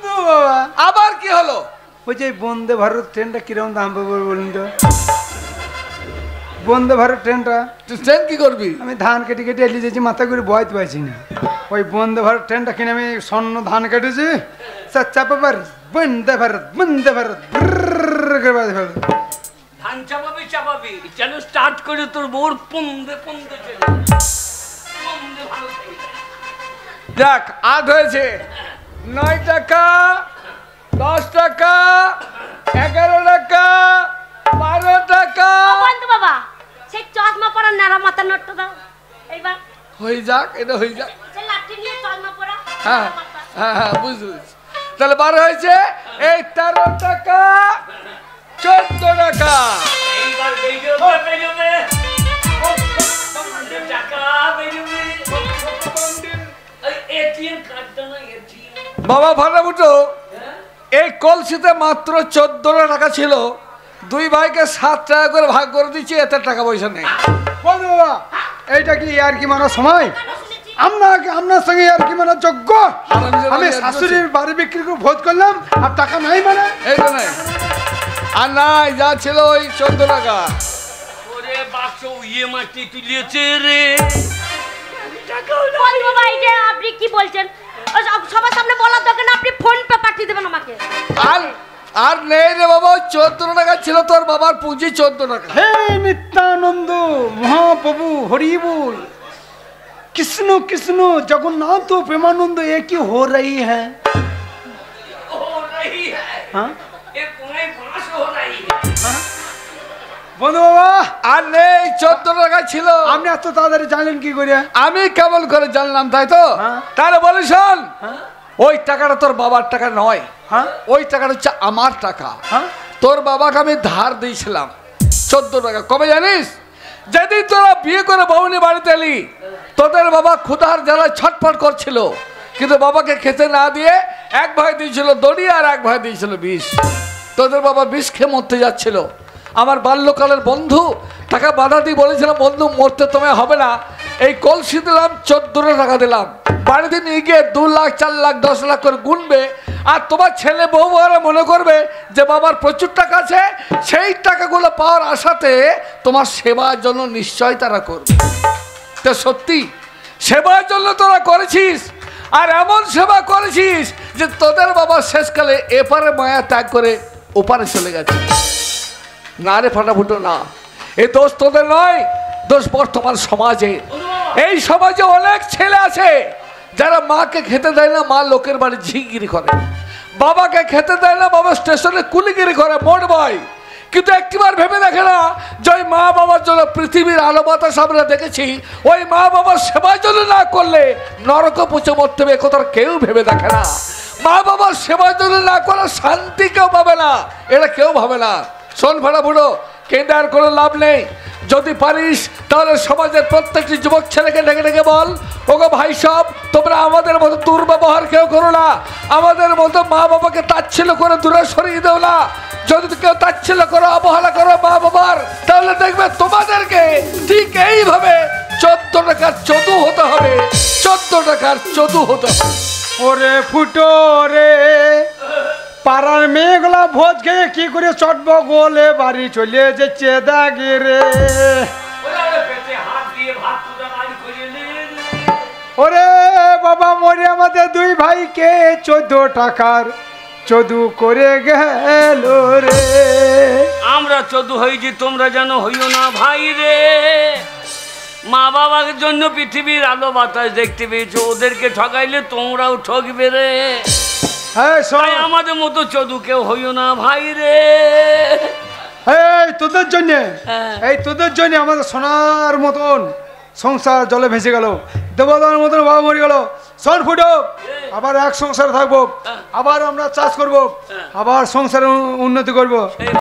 বাবা আবার কি হলো? ওই যে বন্দে ভারত ট্রেনটা কিরকম দাম পাবো বলুন তো? বন্দে ভারত ট্রেনটা ট্রেন কি করবি? আমি ধান কেটে কেটে এলিয়ে যাচ্ছি, মাথা করে বয়তে পারছি না। ওই বন্দে ভারত ট্রেনটা কিনে আমি স্বর্ণ ধান কেটেছি, চাপাবার বন্দে ভারত ধান চাপাবি চাপাবি যেন স্টার্ট করে তোর বোর পন্দে পন্দে যাক, 8 হয়েছে। 9 টাকা, 10 টাকা, 11 টাকা, 12 টাকা। বন্ধু বাবা, সেই চশমা পরা নারা মাথা নটটা দাও এইবার। হয়ে যাক, এটা হয়ে যাক। সেই লাঠি নিয়ে চশমা পরা। হ্যাঁ হ্যাঁ হ্যাঁ, বুঝছি। তাহলে 12 হয়েছে। এই 13 টাকা, 14 টাকা। এইবার বেরিয়ে বেরিয়ে টাকা বেরিয়ে এটিএম কার্ডটা না এটিএম। বাবা ফাটাফুটো, এই কলসিতে মাত্র 14 টাকা ছিল, 2 ভাইকে 7 টাকা করে ভাগ করে দিচ্ছি, এত টাকা পয়সা নেই। বন্ধু বাবা, এইটা কি আর কি মানার সময়? আপনার সঙ্গে আর কি মানার যোগ্য? আমি শাশুড়ির বাড়ি বিক্রি করে ভোজ করলাম আর টাকা নাই মানে? এই তো নাই, আর নাই, যা ছিল ওই 14 টাকা। ওরে বাক্স ইয়ে মাটি তুলিয়েছে রে। বন্ধু বাবা, এইটা আপনি কি বলছেন? সবার সামনে বলার দরকার না, আপনি ফোন পে পাঠিয়ে দেবেন আমাকে। আর নেই রে বাবা, 14 টাকা ছিল তোর বাবার পুঁজি, 14 টাকা। হে নিত্যানন্দ মহাপ্রভু হরি বল, কৃষ্ণ কৃষ্ণ जगन्नाथ प्रेमानंद एक ही हो रही है। हाँ? বন্ধু বাবা, আর নেই, 14 টাকা ছিল। আপনি এত তাড়াতাড়ি জানলেন কি করে? আমি কেমন করে জানলাম, তাই তো? তাহলে বলি শোন, ওই টাকাটা তোর বাবার টাকা নয়, ওই টাকাটা হচ্ছে আমার টাকা। তোর বাবাকে আমি ধার দিয়েছিলাম 14 টাকা। কবে জানিস? যেদিন তোরা বিয়ে করে বউনি বাড়িতে এলি, তোদের বাবা ক্ষুধার জ্বালায় ছটফট করছিল, কিন্তু বাবাকে খেতে না দিয়ে এক ভাই দিয়েছিল দড়ি আর এক ভাই দিয়েছিল বিষ। তোদের বাবা বিষ খেয়ে মরতে যাচ্ছিল। আমার বাল্যকালের বন্ধু টাকা বাধা দিয়ে বলেছিলাম, বন্ধু মরতে তোমায় হবে না, এই কলসি দিলাম, 14 টাকা দিলাম, বাড়িতে নিয়ে গিয়ে 2 লাখ 4 লাখ 10 লাখ করে গুনবে, আর তোমার ছেলে বউরা মনে করবে যে বাবার প্রচুর টাকা আছে, সেই টাকাগুলো পাওয়ার আশাতে তোমার সেবার জন্য নিশ্চয় তারা করবে। তো সত্যি সেবার জন্য তোরা করেছিস, আর এমন সেবা করেছিস যে তোদের বাবা শেষকালে এপারে মায়া ত্যাগ করে ওপারে চলে গেছে। না রে ফাটাফুটো, না, এ দোষ তোদের নয়, দোষ বর্তমান সমাজে। এই সমাজে অনেক ছেলে আছে যারা মাকে খেতে দেয় না, মা লোকের বাড়ি ঝিগিরি করে, বাবাকে খেতে দেয় না, বাবা স্টেশনে কুলিগিরি করে, মোট ভাই। কিন্তু একটিবার ভেবে দেখে না যে ওই মা বাবার জন্য পৃথিবীর আলো বাতাস আমরা দেখেছি, ওই মা বাবার সেবার জন্য না করলে নরকে পচে মরতে হবে, একথা কেউ ভেবে দেখে না। মা বাবার সেবার জন্য না করে শান্তি কেউ পাবে না, এটা কেউ ভাবে না। শোন ফাটাফুটো, কেঁদে আর কোনো লাভ নেই। যদি পারিস তাহলে সমাজের প্রত্যেকটি যুবক ছেলেকে ডেকে ডেকে বল, ওগো ভাই সব, তোমরা আমাদের মতো দুর্ব্যবহার কেউ করো না, আমাদের মতো মা বাবাকে তাচ্ছিল্য করে দূরে সরিয়ে দেও না। যদি কেউ তাচ্ছিল্য করো, অবহেলা করো মা বাবার, তাহলে দেখবে তোমাদেরকে ঠিক এইভাবে 14 টাকার চদু হতে হবে, 14 টাকার চদু হতে হবে। ওরে ফুটো রে, পাড়ার মেয়েগুলা ভোজ খেয়ে কি করে চটব গোলে বাড়ি চলে যাচ্ছে দাগে রে। ওরে বাবা মরে আমাদের 2 ভাইকে 14 টাকার চদু করে গেল রে। আমরা চদু হয়েছি, তোমরা যেন হইও না ভাই রে। মা বাবার জন্য পৃথিবীর আলো বাতাস দেখতে পেয়েছো, ওদেরকে ঠকাইলে তোমরাও ঠকবে রে। তাই আমাদের মতো চদু কেউ হইও না ভাই রে। এই তোদের জন্য, এই তোদের জন্য আমাদের সোনার মতন সংসার জলে ভেসে গেল, দেবতার মতন বাবা মরে গেল। শোন ফুটো, আবার এক সংসারে থাকবো, আবার আমরা চাষ করব, আবার সংসারে উন্নতি করব।